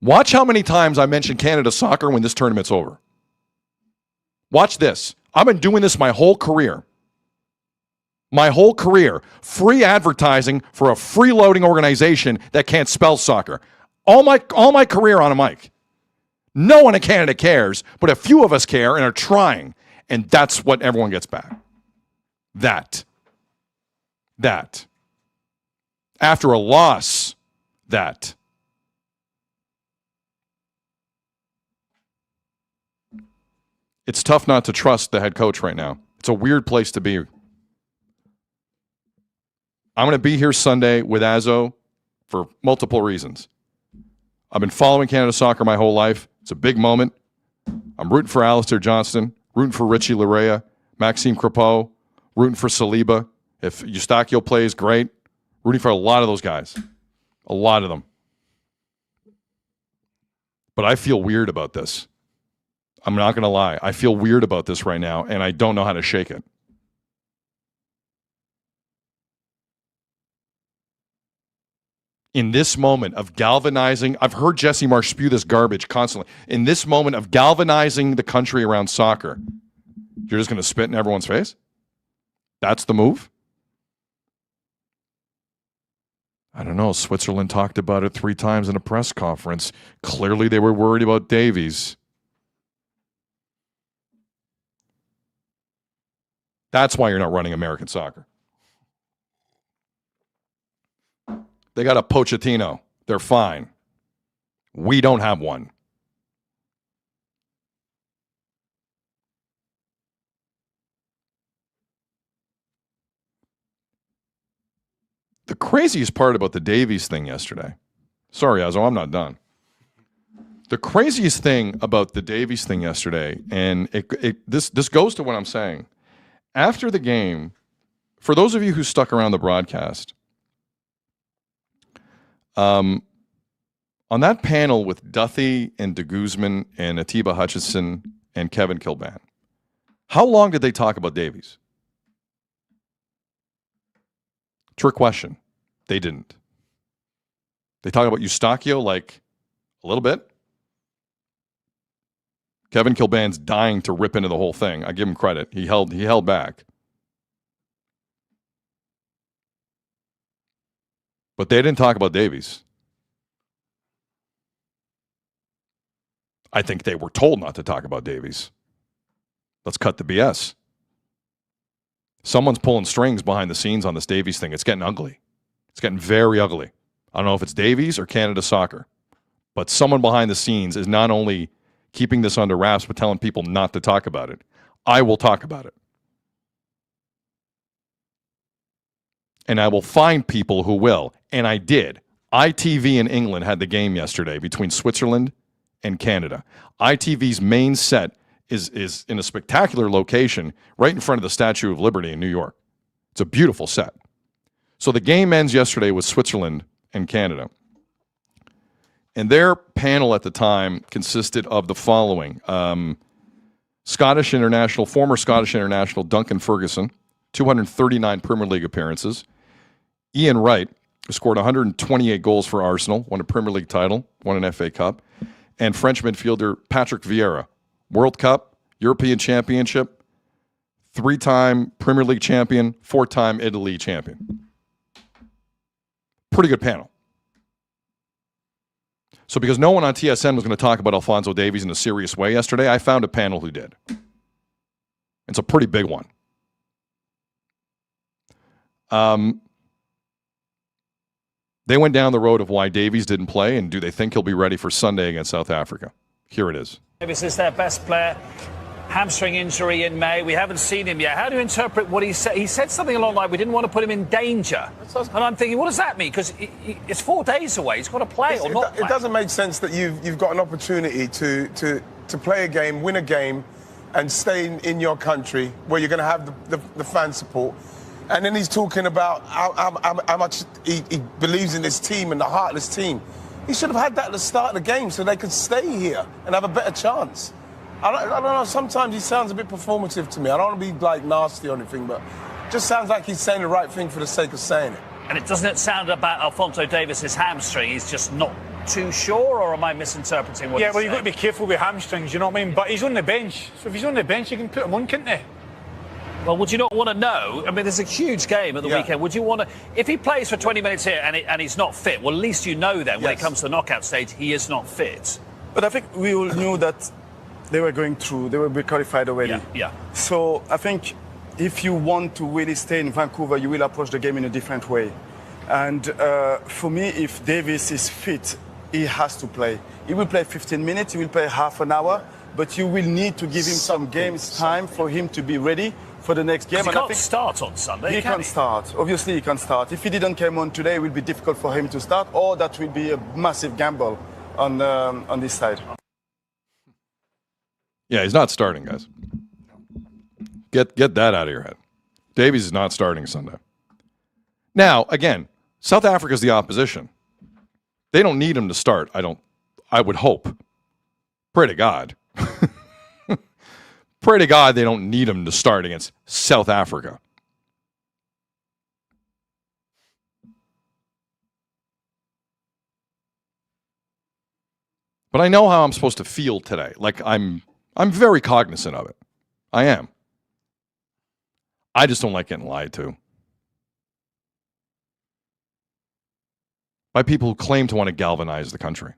Watch how many times I mention Canada soccer when this tournament's over. Watch this. I've been doing this my whole career. My whole career. Free advertising for a freeloading organization that can't spell soccer. All my career on a mic. No one in Canada cares, but a few of us care and are trying. And that's what everyone gets back. That. After a loss, that. It's tough not to trust the head coach right now. It's a weird place to be. I'm going to be here Sunday with Azo for multiple reasons. I've been following Canada soccer my whole life. It's a big moment. I'm rooting for Alistair Johnston, rooting for Richie Larea, Maxime Crepeau, rooting for Saliba. If Eustachio plays, great. Rooting for a lot of those guys. A lot of them. But I feel weird about this. I'm not going to lie. I feel weird about this right now, and I don't know how to shake it. In this moment of galvanizing, I've heard Jesse Marsch spew this garbage constantly. In this moment of galvanizing the country around soccer, you're just going to spit in everyone's face? That's the move? I don't know. Switzerland talked about it 3 times in a press conference. Clearly they were worried about Davies. That's why you're not running American soccer. They got a Pochettino. They're fine. We don't have one. The craziest part about the Davies thing yesterday, sorry, Azo, I'm not done. The craziest thing about the Davies thing yesterday, and this goes to what I'm saying. After the game, for those of you who stuck around the broadcast, on that panel with Duthie and De Guzman and Atiba Hutchinson and Kevin Kilban, how long did they talk about Davies? Trick question. They didn't. They talked about Eustachio like a little bit. Kevin Kilban's dying to rip into the whole thing. I give him credit. He held back. But they didn't talk about Davies. I think they were told not to talk about Davies. Let's cut the BS. Someone's pulling strings behind the scenes on this Davies thing. It's getting ugly. It's getting very ugly. I don't know if it's Davies or Canada Soccer, but someone behind the scenes is not only keeping this under wraps, but telling people not to talk about it. I will talk about it. And I will find people who will. And I did. ITV in England had the game yesterday between Switzerland and Canada. ITV's main set is in a spectacular location right in front of the Statue of Liberty in New York. It's a beautiful set. So the game ends yesterday with Switzerland and Canada. And their panel at the time consisted of the following. Former Scottish international Duncan Ferguson, 239 Premier League appearances. Ian Wright, who scored 128 goals for Arsenal, won a Premier League title, won an FA Cup. And French midfielder Patrick Vieira, World Cup, European Championship, 3-time Premier League champion, 4-time Italy champion. Pretty good panel. So because no one on TSN was going to talk about Alphonso Davies in a serious way yesterday, I found a panel who did. It's a pretty big one. They went down the road of why Davies didn't play, and do they think he'll be ready for Sunday against South Africa? Here it is. Davies is their best player. Hamstring injury in May. We haven't seen him yet. How do you interpret what he said? He said something along like we didn't want to put him in danger. And I'm thinking, what does that mean? Because it's 4 days away. He's got to play or not play. It doesn't make sense that you've got an opportunity to play a game, win a game, and stay in your country where you're going to have the fan support. And then he's talking about how much he believes in this team and the heart of this team. He should have had that at the start of the game so they could stay here and have a better chance. I don't know, sometimes he sounds a bit performative to me. I don't want to be like nasty or anything, but it just sounds like he's saying the right thing for the sake of saying it. And it doesn't sound about Alphonso Davies' hamstring. He's just not too sure, or am I misinterpreting what Yeah, well, you've got to be careful with hamstrings, you know what I mean? But he's on the bench. So if he's on the bench, you can put him on, can't you? Well, would you not want to know? I mean, there's a huge game at the weekend. Would you want to... If he plays for 20 minutes here and he's not fit, well, at least you know then when it comes to the knockout stage, he is not fit. But I think we all knew that they were going through, they will be qualified already. Yeah. So I think if you want to really stay in Vancouver, you will approach the game in a different way. And for me, if Davies is fit, he has to play. He will play 15 minutes, he will play half an hour, but you will need to give him some games time for him to be ready for the next game. He can't start on Sunday, He can start. Obviously, he can start. If he didn't come on today, it will be difficult for him to start, or that will be a massive gamble on this side. Yeah, he's not starting, guys. Get that out of your head. Davies is not starting Sunday. Now, again, South Africa's the opposition. They don't need him to start. I would hope. Pray to God. Pray to God they don't need him to start against South Africa. But I know how I'm supposed to feel today. Like I'm very cognizant of it. I am. I just don't like getting lied to. By people who claim to want to galvanize the country.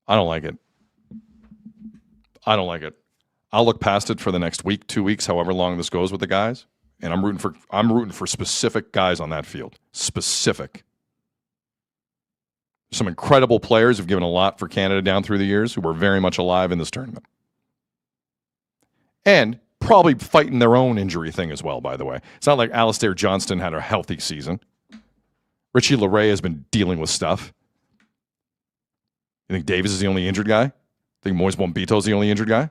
I don't like it. I don't like it. I'll look past it for the next week, 2 weeks, however long this goes with the guys, and I'm rooting for specific guys on that field. Specific. Some incredible players who've given a lot for Canada down through the years who were very much alive in this tournament. And probably fighting their own injury thing as well, by the way. It's not like Alistair Johnston had a healthy season. Richie Laryea has been dealing with stuff. You think Davies is the only injured guy? Think Moise Bombito is the only injured guy?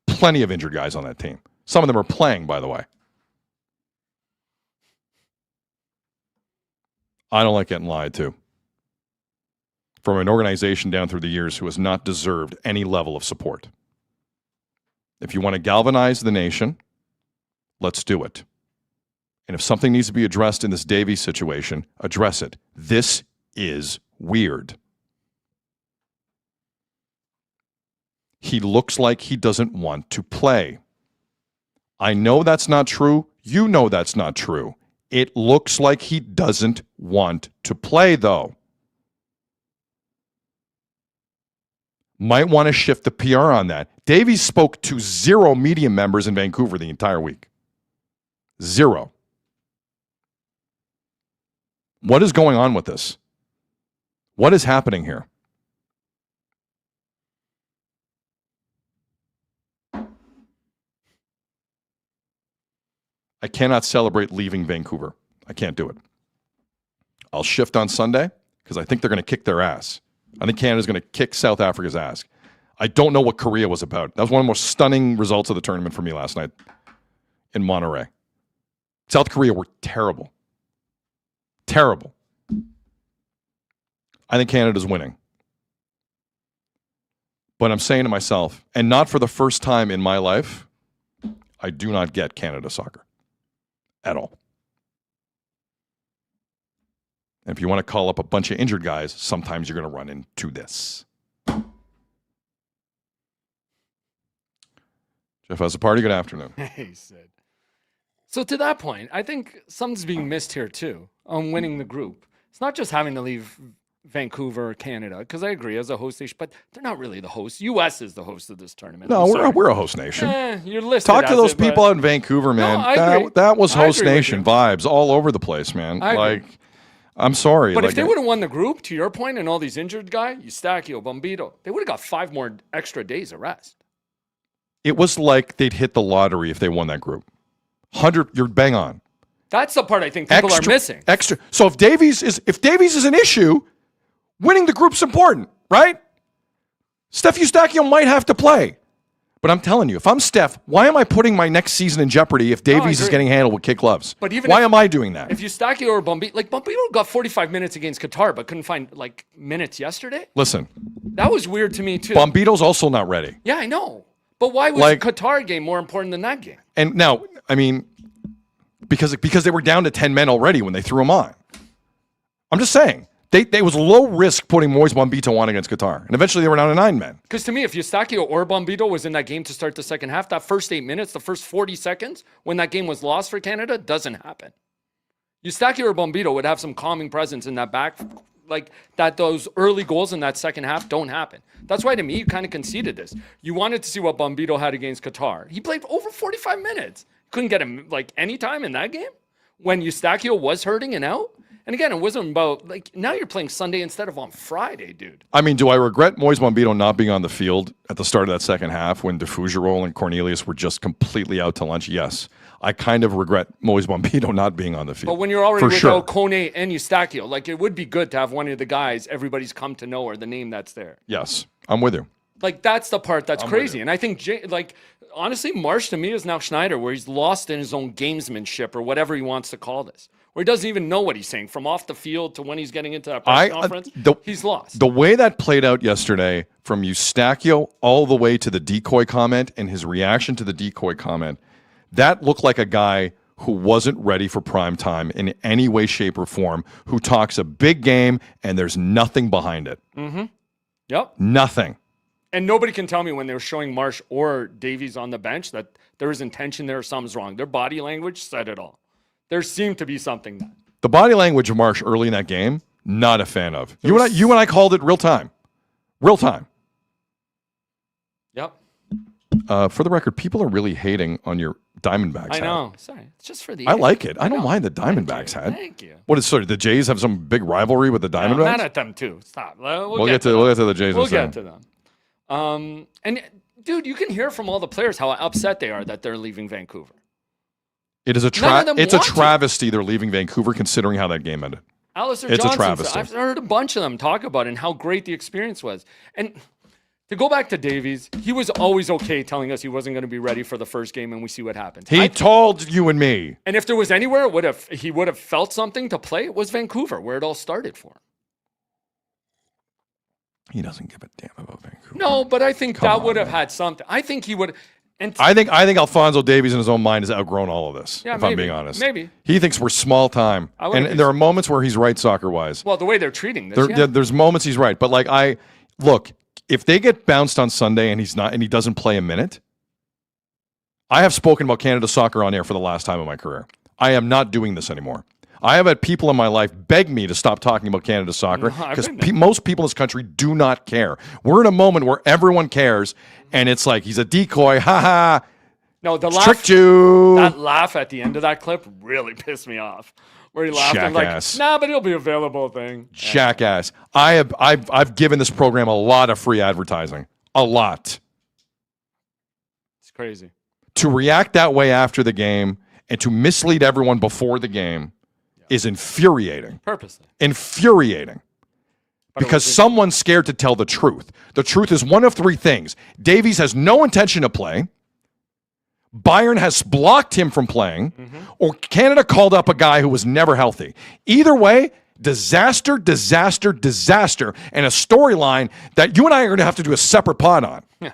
Plenty of injured guys on that team. Some of them are playing, by the way. I don't like getting lied to. From an organization down through the years who has not deserved any level of support. If you want to galvanize the nation, let's do it. And if something needs to be addressed in this Davies situation, address it. This is weird. He looks like he doesn't want to play. I know that's not true. You know that's not true. It looks like he doesn't want to play, though. Might want to shift the PR on that. Davies spoke to 0 media members in Vancouver the entire week. 0. What is going on with this? What is happening here? I cannot celebrate leaving Vancouver. I can't do it. I'll shift on Sunday because I think they're going to kick their ass. I think Canada's going to kick South Africa's ass. I don't know what Korea was about. That was one of the most stunning results of the tournament for me last night in Monterey. South Korea were terrible. Terrible. I think Canada's winning. But I'm saying to myself, and not for the first time in my life, I do not get Canada soccer. At all. And if you want to call up a bunch of injured guys, sometimes you're going to run into this. Jeff has a party. Good afternoon. Hey, Sid. So to that point, I think something's being missed here too on winning the group. It's not just having to leave Vancouver, Canada, because I agree as a host nation, but they're not really the host. U.S. is the host of this tournament. No, we're a host nation. You're listed. Talk to as those it, people but- out in Vancouver, man. No, I agree. That was I host agree with nation you. vibes all over the place, man. I agree. Like, I'm sorry. But like, if they would have won the group, to your point, and all these injured guys, Eustachio, Bombito, they would have got 5 more extra days of rest. it was like they'd hit the lottery if they won that group. 100, you're bang on. That's the part I think people are missing. Extra. So if Davies is an issue, winning the group's important, right? Steph Eustachio might have to play. But I'm telling you, if I'm Steph, why am I putting my next season in jeopardy if Davies is getting handled with kid gloves? But even why am I doing that? If Eustachio or Bombito, like Bombito got 45 minutes against Qatar, but couldn't find like minutes yesterday. Listen, That was weird to me too. Bombito's also not ready. Yeah, I know. But why was the Qatar game more important than that game? And now, I mean, because they were down to 10 men already when they threw him on. I'm just saying. They was low risk putting Moise Bombito on against Qatar. And eventually they were down to 9 men. Because to me, if Eustachio or Bombito was in that game to start the second half, that first 8 minutes, the first 40 seconds, when that game was lost for Canada, doesn't happen. Eustachio or Bombito would have some calming presence in that back, like that those early goals in that second half don't happen. That's why to me, you kind of conceded this. You wanted to see what Bombito had against Qatar. He played over 45 minutes. Couldn't get him like any time in that game when Eustachio was hurting and out. And again, it wasn't about, like, now you're playing Sunday instead of on Friday, dude. I mean, do I regret Moise Bombito not being on the field at the start of that second half when DeFougerole and Cornelius were just completely out to lunch? Yes. I kind of regret Moise Bombito not being on the field. But when you're already For without sure. Kone and Eustachio, like, it would be good to have one of the guys everybody's come to know or the name that's there. Yes, I'm with you. Like, that's the part that's I'm with crazy. And I think, like, honestly, Marsch to me is now Schneider, where he's lost in his own gamesmanship or whatever he wants to call this. Where he doesn't even know what he's saying from off the field to when he's getting into that press conference. He's lost. The way that played out yesterday, from Eustachio all the way to the decoy comment and his reaction to the decoy comment, that looked like a guy who wasn't ready for prime time in any way, shape, or form, who talks a big game and there's nothing behind it. Mm-hmm. Yep. Nothing. And nobody can tell me when they were showing Marsch or Davies on the bench that there was intention there or something's wrong. Their body language said it all. There seemed to be something that. The body language of Marsch early in that game, not a fan of. You and I called it real time. Real time. Yep. For the record, people are really hating on your Diamondbacks I hat. know. Sorry. It's just for the I like it. I don't mind the Diamondbacks hat. Thank you. What is the Jays have some big rivalry with the I'm Diamondbacks? mad at them too. Stop. We'll get to the Jays. We'll in a second. get to them. And dude, you can hear from all the players how upset they are that they're leaving Vancouver. It is None of them it's a want to. travesty they're leaving Vancouver considering how that game ended. Alistair It's a Johnson, travesty. I've heard a bunch of them talk about it and how great the experience was. And to go back to Davies, he was always okay telling us he wasn't going to be ready for the first game, and we see what happens. He told you and me. And if there was anywhere he would have felt something to play, it was Vancouver, where it all started for him. He doesn't give a damn about Vancouver. No, but I think that would have had something. I think he would. And I think Alphonso Davies in his own mind has outgrown all of this, Yeah, if I'm maybe. being honest. Maybe. He thinks we're small time. I wouldn't And be there are moments where he's right soccer-wise. Well, the way they're treating this, There's moments he's right. But like look, if they get bounced on Sunday and he doesn't play a minute, I have spoken about Canada soccer on air for the last time in my career. I am not doing this anymore. I have had people in my life beg me to stop talking about Canada soccer No, I've because been there. most people in this country do not care. We're in a moment where everyone cares, and it's like he's a decoy. Ha ha. No, the Tricked you. That laugh at the end of that clip really pissed me off. Where he laughed and Jackass. like, nah, but he'll be available thing. Jackass. I've given this program a lot of free advertising. A lot. It's crazy. To react that way after the game and to mislead everyone before the game is infuriating. Purposely. Infuriating. Because someone's scared to tell the truth. The truth is one of 3 things. Davies has no intention to play. Bayern has blocked him from playing. Or Canada called up a guy who was never healthy. Either way, disaster, disaster, disaster, and a storyline that you and I are going to have to do a separate pod on. Yeah.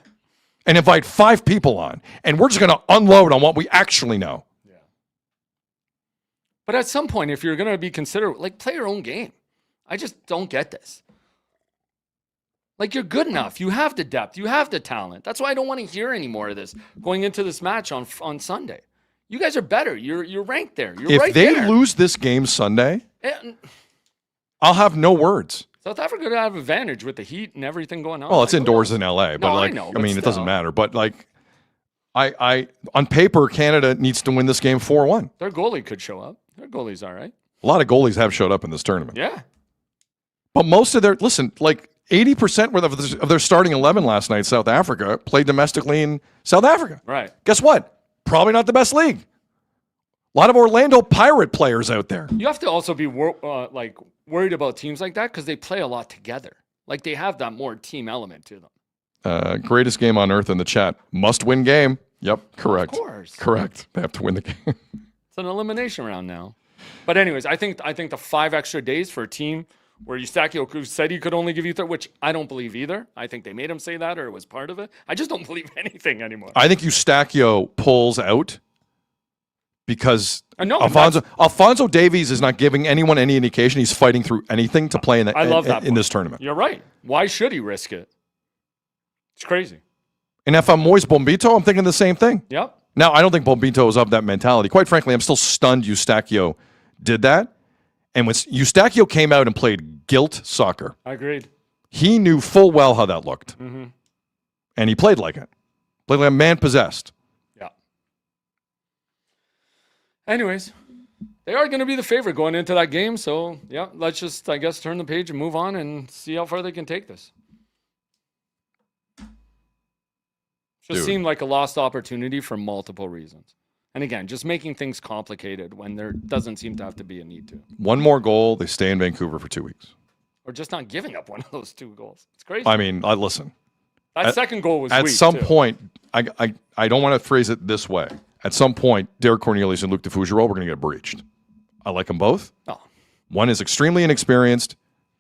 And invite 5 people on. And we're just going to unload on what we actually know. But at some point, if you're going to be considered, like, play your own game. I just don't get this. Like, you're good enough. You have the depth. You have the talent. That's why I don't want to hear any more of this going into this match on Sunday. You guys are better. You're ranked there. You're If right they there. lose this game Sunday, And I'll have no words. South Africa would have advantage with the heat and everything going on. Well, it's indoors in LA, but No, like, I know, I but mean, it doesn't still. matter. But like, I on paper, Canada needs to win this game 4-1. Their goalie could show up. Their goalie's all right. A lot of goalies have showed up in this tournament. Yeah. But most of their, listen, like 80% of their starting 11 last night, South Africa, played domestically in South Africa. Right. Guess what? Probably not the best league. A lot of Orlando Pirate players out there. You have to also be worried about teams like that because they play a lot together. Like they have that more team element to them. Greatest game on earth in the chat. Must win game. Yep, correct. Of course. Correct. They have to win the game. It's an elimination round now. But anyways, I think the 5 extra days for a team where Eustachio said he could only give you which I don't believe either. I think they made him say that or it was part of it. I just don't believe anything anymore. I think Eustachio pulls out because know, Alphonso Davies is not giving anyone any indication he's fighting through anything to play in this tournament. You're right. Why should he risk it? It's crazy. And if I'm Moise Bombito, I'm thinking the same thing. Yep. Now, I don't think Bombito is of that mentality. Quite frankly, I'm still stunned Eustachio did that. And when Eustachio came out and played guilt soccer, I agreed. He knew full well how that looked. Mm-hmm. And he played like it. Played like a man possessed. Yeah. Anyways, they are going to be the favorite going into that game. So, yeah, let's just, I guess, turn the page and move on and see how far they can take this. Just seemed like a lost opportunity for multiple reasons. And again, just making things complicated when there doesn't seem to have to be a need to. One more goal, they stay in Vancouver for 2 weeks. Or just not giving up one of those 2 goals. It's crazy. I mean, listen. That second goal was at weak, some too. point. I don't want to phrase it this way. At some point, Derek Cornelius and Luc de Fougereau were going to get breached. I like them both. Oh. One is extremely inexperienced.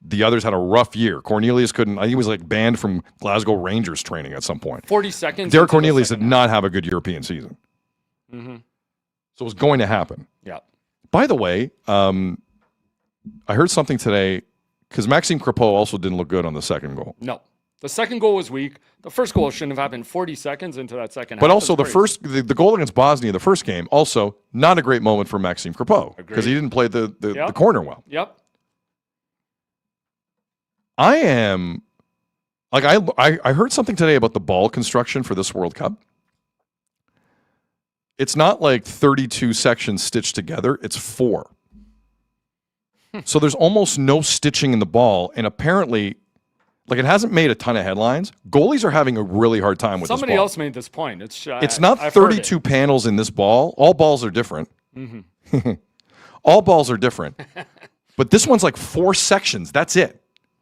The others had a rough year. Cornelius couldn't. I think he was like banned from Glasgow Rangers training at some point. 40 seconds. Derek Cornelius did not have a good European season. Mm-hmm. So it was going to happen. Yeah. By the way, I heard something today because Maxime Crepeau also didn't look good on the second goal. No. The second goal was weak. The first goal shouldn't have happened 40 seconds into that second half. But also the goal against Bosnia, the first game, also not a great moment for Maxime Crepeau because he didn't play the corner well. Yep. I am like I heard something today about the ball construction for this World Cup. It's not like 32 sections stitched together. It's 4. So there's almost no stitching in the ball. And apparently, like it hasn't made a ton of headlines. Goalies are having a really hard time with Somebody this ball. else made this point. It's not 32 panels in this ball. All balls are different. Mm-hmm. All balls are different. But this one's like 4 sections. That's it.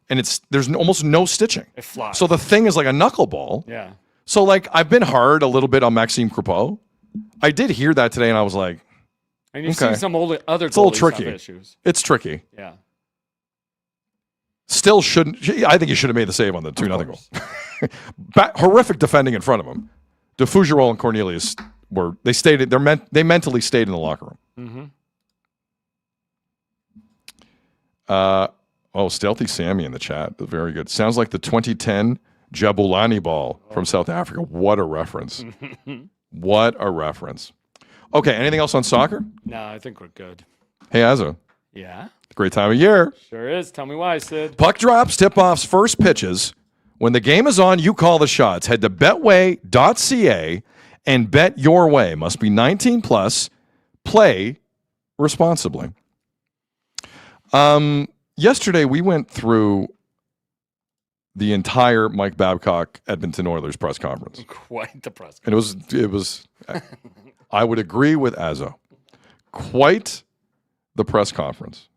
And there's almost no stitching. It flies. So the thing is like a knuckleball. Yeah. So like I've been hard a little bit on Maxime Crepeau. I did hear that today, and I was like, and you've okay. seen some other it's a little goalies tricky. have issues. It's tricky. Yeah. Still shouldn't. I think he should have made the save on the 2-0 goal. Horrific defending in front of him. De Fougereau and Cornelius they mentally stayed in the locker room. Mm-hmm. Stealthy Sammy in the chat. Very good. Sounds like the 2010 Jabulani ball from South Africa. What a reference. What a reference. Okay, anything else on soccer? No, I think we're good. Hey, Azzo. Yeah? Great time of year. Sure is. Tell me why, Sid. Puck drops, tip-offs, first pitches. When the game is on, you call the shots. Head to betway.ca and bet your way. Must be 19 plus. Play responsibly. Yesterday, we went through the entire Mike Babcock Edmonton Oilers press conference. Quite the press conference. And it was I would agree with Azzo. Quite the press conference.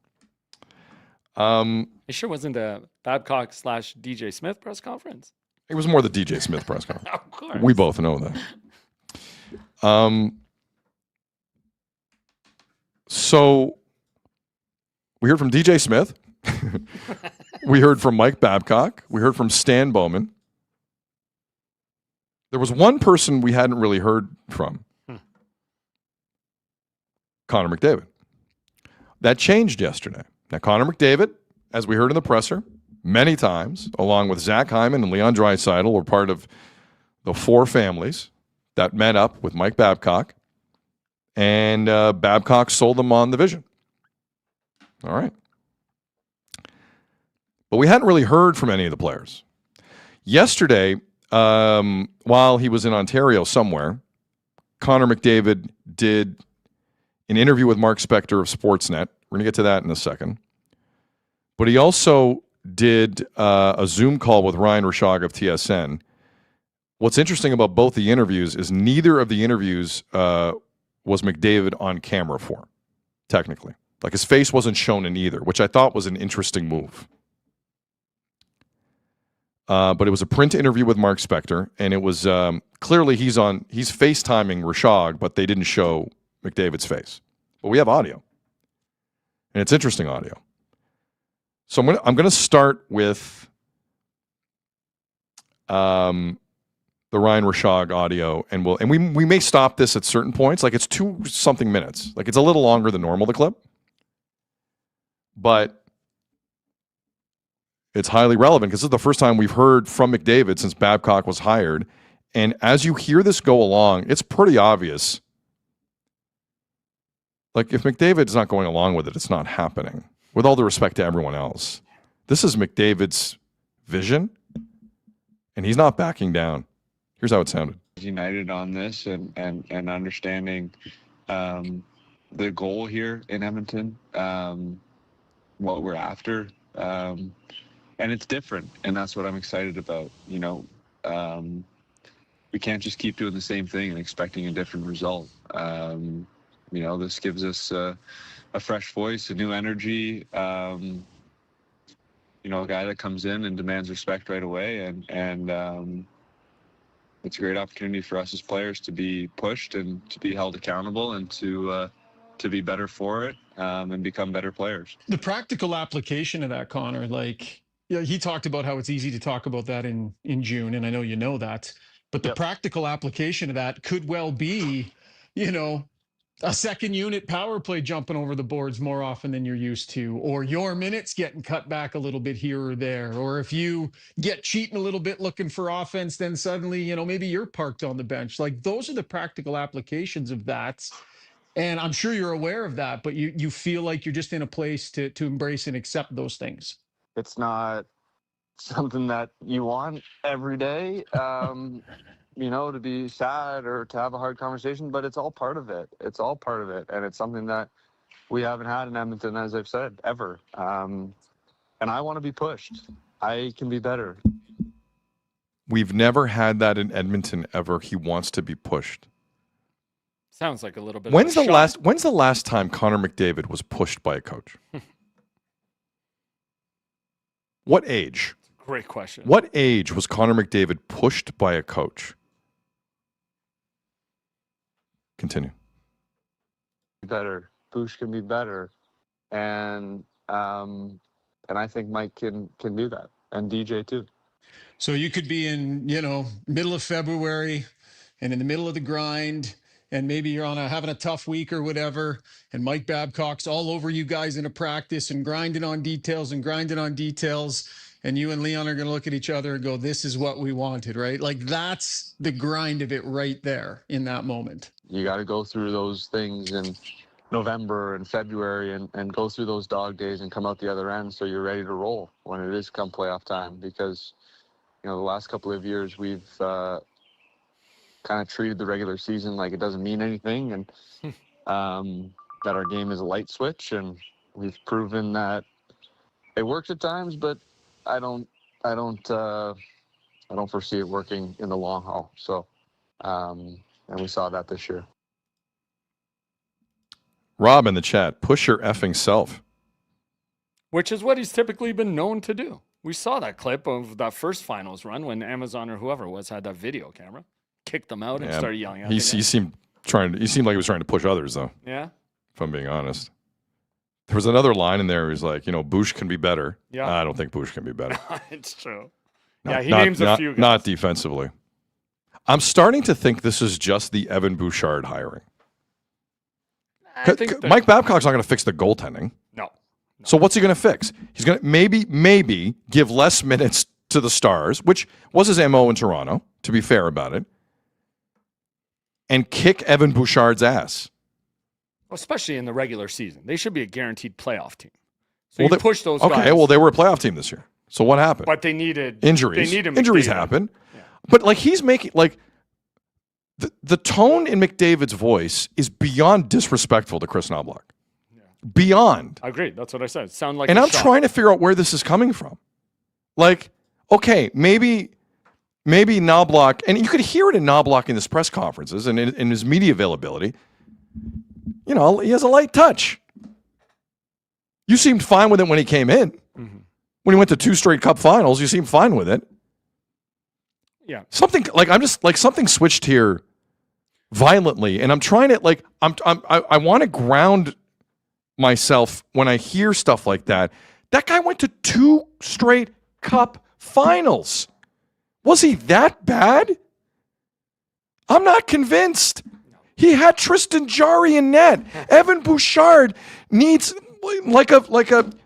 It sure wasn't a Babcock / DJ Smith press conference. It was more the DJ Smith press conference. Of course. We both know that. So we heard from DJ Smith. We heard from Mike Babcock. We heard from Stan Bowman. There was one person we hadn't really heard from. Connor McDavid. That changed yesterday. Now, Connor McDavid, as we heard in the presser many times, along with Zach Hyman and Leon Draisaitl, were part of the 4 families that met up with Mike Babcock, and Babcock sold them on the vision. All right. But we hadn't really heard from any of the players. Yesterday, while he was in Ontario somewhere, Connor McDavid did an interview with Mark Spector of Sportsnet. We're going to get to that in a second. But he also did a Zoom call with Ryan Rishaug of TSN. What's interesting about both the interviews is neither of the interviews was McDavid on camera for, technically. Like his face wasn't shown in either, which I thought was an interesting move. But it was a print interview with Mark Spector, and it was clearly he's FaceTiming Rishaug, but they didn't show McDavid's face. But we have audio, and it's interesting audio. So I'm going to start with the Ryan Rishaug audio, and we may stop this at certain points. Like it's 2-something minutes. Like it's a little longer than normal, the clip, but it's highly relevant because this is the first time we've heard from McDavid since Babcock was hired. And as you hear this go along, it's pretty obvious. Like if McDavid's not going along with it, it's not happening. With all due respect to everyone else, this is McDavid's vision, and he's not backing down. Here's how it sounded. United on this and understanding the goal here in Edmonton, what we're after. And it's different, and that's what I'm excited about. You know, we can't just keep doing the same thing and expecting a different result. You know, this gives us a fresh voice, a new energy. You know, a guy that comes in and demands respect right away, and it's a great opportunity for us as players to be pushed and to be held accountable and to be better for it and become better players. The practical application of that, Connor, like. Yeah, he talked about how it's easy to talk about that in June, and I know you know that. But the practical application of that could well be, you know, a second unit power play jumping over the boards more often than you're used to, or your minutes getting cut back a little bit here or there, or if you get cheating a little bit looking for offense, then suddenly, you know, maybe you're parked on the bench. Like those are the practical applications of that. And I'm sure you're aware of that, but you feel like you're just in a place to embrace and accept those things. It's not something that you want every day, you know, to be sad or to have a hard conversation, but it's all part of it. It's all part of it. And it's something that we haven't had in Edmonton, as I've said, ever. And I want to be pushed. I can be better. We've never had that in Edmonton ever. He wants to be pushed. Sounds like a little bit. When's the last time Connor McDavid was pushed by a coach? What age? Great question. What age was Connor McDavid pushed by a coach? Continue. Better. Bush can be better. And I think Mike can do that. And DJ too. So you could be in, you know, middle of February and in the middle of the grind, and maybe you're having a tough week or whatever, and Mike Babcock's all over you guys in a practice and grinding on details, and you and Leon are going to look at each other and go, this is what we wanted, right? Like that's the grind of it right there in that moment. You got to go through those things in November and February and go through those dog days and come out the other end so you're ready to roll when it is come playoff time. Because, you know, the last couple of years we've kind of treated the regular season like it doesn't mean anything, and that our game is a light switch, and we've proven that it works at times, but I don't foresee it working in the long haul. So, and we saw that this year. Rob in the chat, push your effing self. Which is what he's typically been known to do. We saw that clip of that first finals run when Amazon or whoever was had that video camera. Kicked them out and started yelling at them. He seemed like he was trying to push others, though. Yeah. If I'm being honest. There was another line in there. He was like, you know, Bush can be better. Yeah. I don't think Bush can be better. It's true. He names a few guys. Not defensively. I'm starting to think this is just the Evan Bouchard hiring. Mike Babcock's not going to fix the goaltending. No. So what's he going to fix? He's going to maybe give less minutes to the Stars, which was his MO in Toronto, to be fair about it, and kick Evan Bouchard's ass. Especially in the regular season. They should be a guaranteed playoff team. So you push those guys. Okay, well, they were a playoff team this year. So what happened? But they needed injuries. They needed Injuries McDavid. happen. Yeah. But like he's making like the tone in McDavid's voice is beyond disrespectful to Chris Knobloch. Yeah. Beyond. I agree. That's what I said. Sound like and I'm shot. trying to figure out where this is coming from. Like, okay, maybe Knobloch, and you could hear it in Knobloch in his press conferences and in his media availability. You know, he has a light touch. You seemed fine with it when he came in. Mm-hmm. When he went to 2 straight Cup finals, you seemed fine with it. Yeah. Something like something switched here violently, and I'm trying to like I want to ground myself when I hear stuff like that. That guy went to 2 straight Cup finals. Was he that bad? I'm not convinced. He had Tristan Jarry in net. Evan Bouchard needs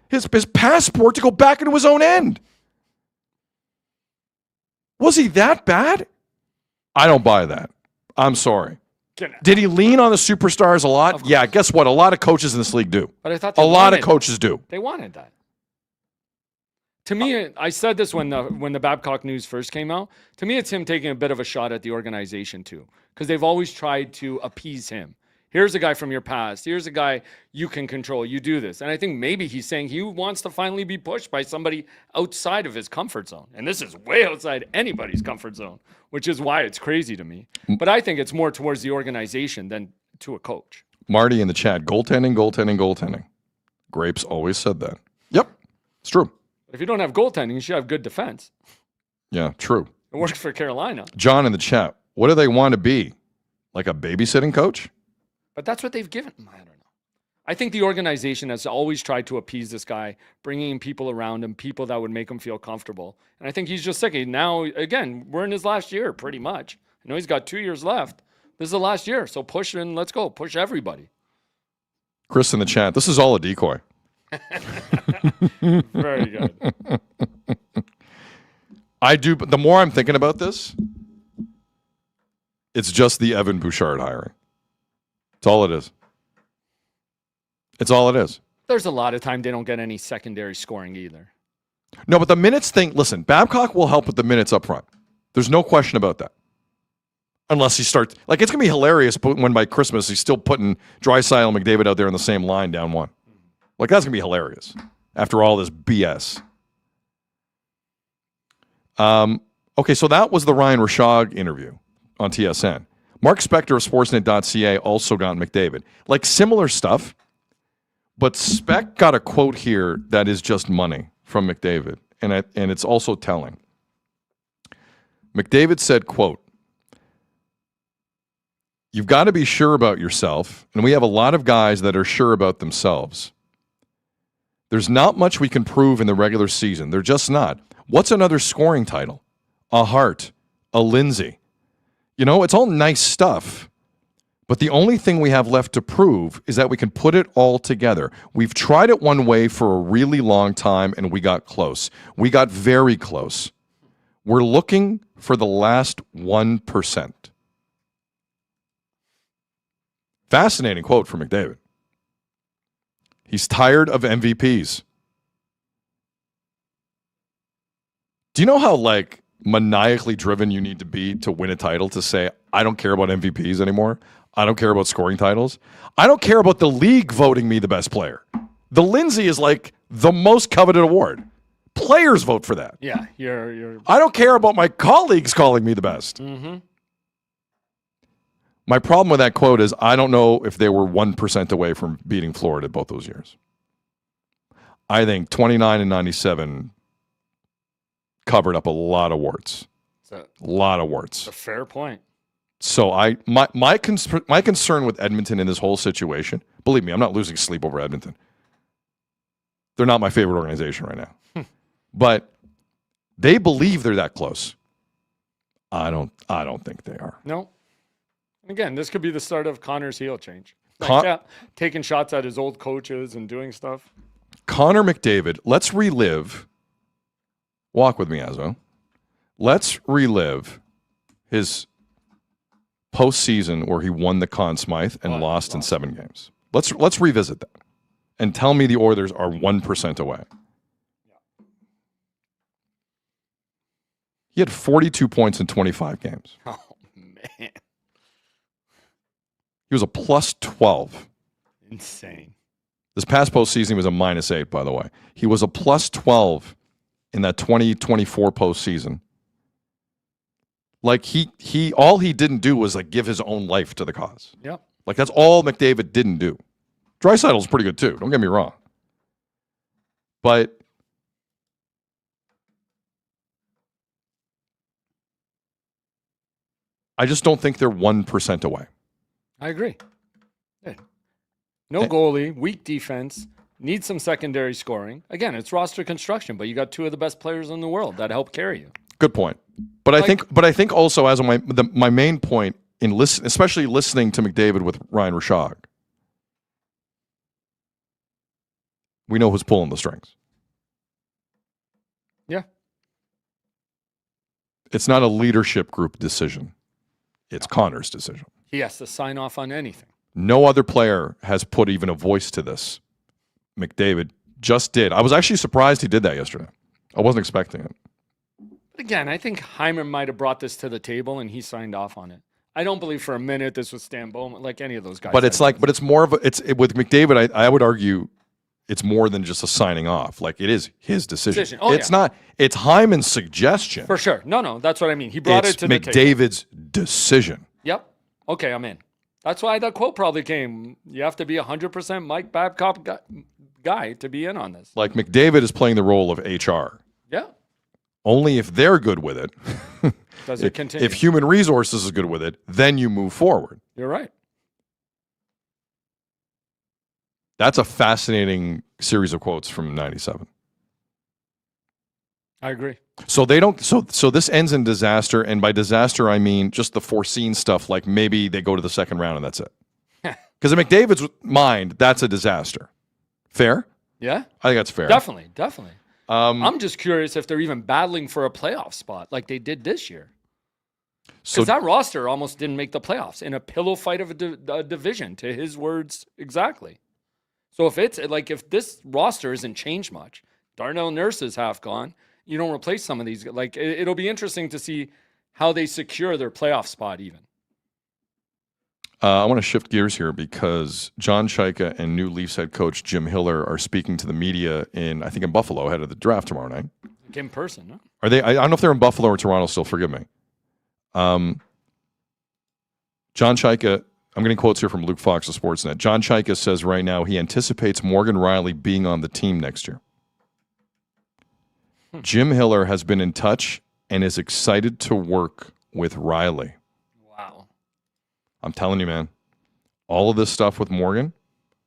his passport to go back into his own end. Was he that bad? I don't buy that. I'm sorry. Did he lean on the superstars a lot? Yeah, guess what? A lot of coaches in this league do. But I thought a lot of coaches do. They wanted that. To me, I said this when the Babcock news first came out. To me, it's him taking a bit of a shot at the organization too, because they've always tried to appease him. Here's a guy from your past. Here's a guy you can control. You do this. And I think maybe he's saying he wants to finally be pushed by somebody outside of his comfort zone. And this is way outside anybody's comfort zone, which is why it's crazy to me. But I think it's more towards the organization than to a coach. Marty in the chat, goaltending. Grapes always said that. Yep, it's true. If you don't have goaltending, you should have good defense. Yeah, true. It works for Carolina. John in the chat, what do they want to be? Like a babysitting coach? But that's what they've given him. I don't know. I think the organization has always tried to appease this guy, bringing in people around him, people that would make him feel comfortable. And I think he's just sick. Now, again, we're in his last year, pretty much. I know he's got 2 years left. This is the last year. So push and let's go. Push everybody. Chris in the chat, this is all a decoy. Very good. I do, but the more I'm thinking about this, it's just the Evan Bouchard hiring. It's all it is. It's all it is. There's a lot of time they don't get any secondary scoring either. No, but the minutes thing, listen, Babcock will help with the minutes up front. There's no question about that. Unless he starts, like it's going to be hilarious when by Christmas he's still putting Draisaitl and McDavid out there in the same line down 1. Like that's going to be hilarious after all this BS. Okay, so that was the Ryan Rishaug interview on TSN. Mark Spector of Sportsnet.ca also got McDavid. Like similar stuff, but Spec got a quote here that is just money from McDavid, and it's also telling. McDavid said, quote, "You've got to be sure about yourself, and we have a lot of guys that are sure about themselves. There's not much we can prove in the regular season. They're just not. What's another scoring title? A Hart, a Lindsay. You know, it's all nice stuff, but the only thing we have left to prove is that we can put it all together. We've tried it one way for a really long time, and we got close. We got very close. We're looking for the last 1%. Fascinating quote from McDavid. He's tired of MVPs. Do you know how, like, maniacally driven you need to be to win a title to say, I don't care about MVPs anymore. I don't care about scoring titles. I don't care about the league voting me the best player. The Lindsay is like the most coveted award. Players vote for that. Yeah, you're. I don't care about my colleagues calling me the best. Mm-hmm. My problem with that quote is I don't know if they were 1% away from beating Florida both those years. I think 29 and 97 covered up a lot of warts. A lot of warts. It's a fair point. So my concern with Edmonton in this whole situation, believe me, I'm not losing sleep over Edmonton. They're not my favorite organization right now. But they believe they're that close. I don't think they are. No. Again, this could be the start of Connor's heel change. Taking shots at his old coaches and doing stuff. Connor McDavid, let's relive. Walk with me, Azo. Let's relive his postseason where he won the Conn Smythe and lost in 7 games. Let's revisit that and tell me the Oilers are 1% away. He had 42 points in 25 games. Oh, man. He was a plus 12. Insane. This past postseason, he was a minus 8, by the way. He was a plus 12 in that 2024 postseason. Like, he all he didn't do was, like, give his own life to the cause. Yep. Like, that's all McDavid didn't do. Draisaitl's pretty good, too. Don't get me wrong. But I just don't think they're 1% away. I agree. Yeah. No goalie, weak defense, need some secondary scoring. Again, it's roster construction, but you got two of the best players in the world that help carry you. Good point. But I think also as my main point in especially listening to McDavid with Ryan Rishaug, we know who's pulling the strings. Yeah. It's not a leadership group decision. It's Connor's decision. He has to sign off on anything. No other player has put even a voice to this. McDavid just did. I was actually surprised he did that yesterday. I wasn't expecting it. But again, I think Heimer might have brought this to the table and he signed off on it. I don't believe for a minute this was Stan Bowman, like any of those guys. But it's more of with McDavid. I would argue it's more than just a signing off. Like, it is his decision. Oh, it's not. It's Hyman's suggestion. For sure. No, that's what I mean. He brought it to the table. McDavid's decision. Yep. Okay, I'm in. That's why that quote probably came. You have to be 100% Mike Babcock guy to be in on this. Like, McDavid is playing the role of HR. Yeah. Only if they're good with it. Does it continue? If human resources is good with it, then you move forward. You're right. That's a fascinating series of quotes from 97. I agree. So they don't. So this ends in disaster, and by disaster I mean just the foreseen stuff. Like, maybe they go to the second round and that's it. Because in McDavid's mind, that's a disaster. Fair? Yeah, I think that's fair. Definitely. I'm just curious if they're even battling for a playoff spot like they did this year. Because that roster almost didn't make the playoffs in a pillow fight of a division, to his words exactly. So if this roster isn't changed much, Darnell Nurse is half gone. You don't replace some of these. Like, it'll be interesting to see how they secure their playoff spot even. I want to shift gears here because John Chaika and new Leafs head coach Jim Hiller are speaking to the media in Buffalo ahead of the draft tomorrow night. Like in person, no? Are they? I don't know if they're in Buffalo or Toronto still. Forgive me. John Chaika, I'm getting quotes here from Luke Fox of Sportsnet. John Chaika says right now he anticipates Morgan Rielly being on the team next year. Jim Hiller has been in touch and is excited to work with Rielly. Wow. I'm telling you, man, all of this stuff with Morgan,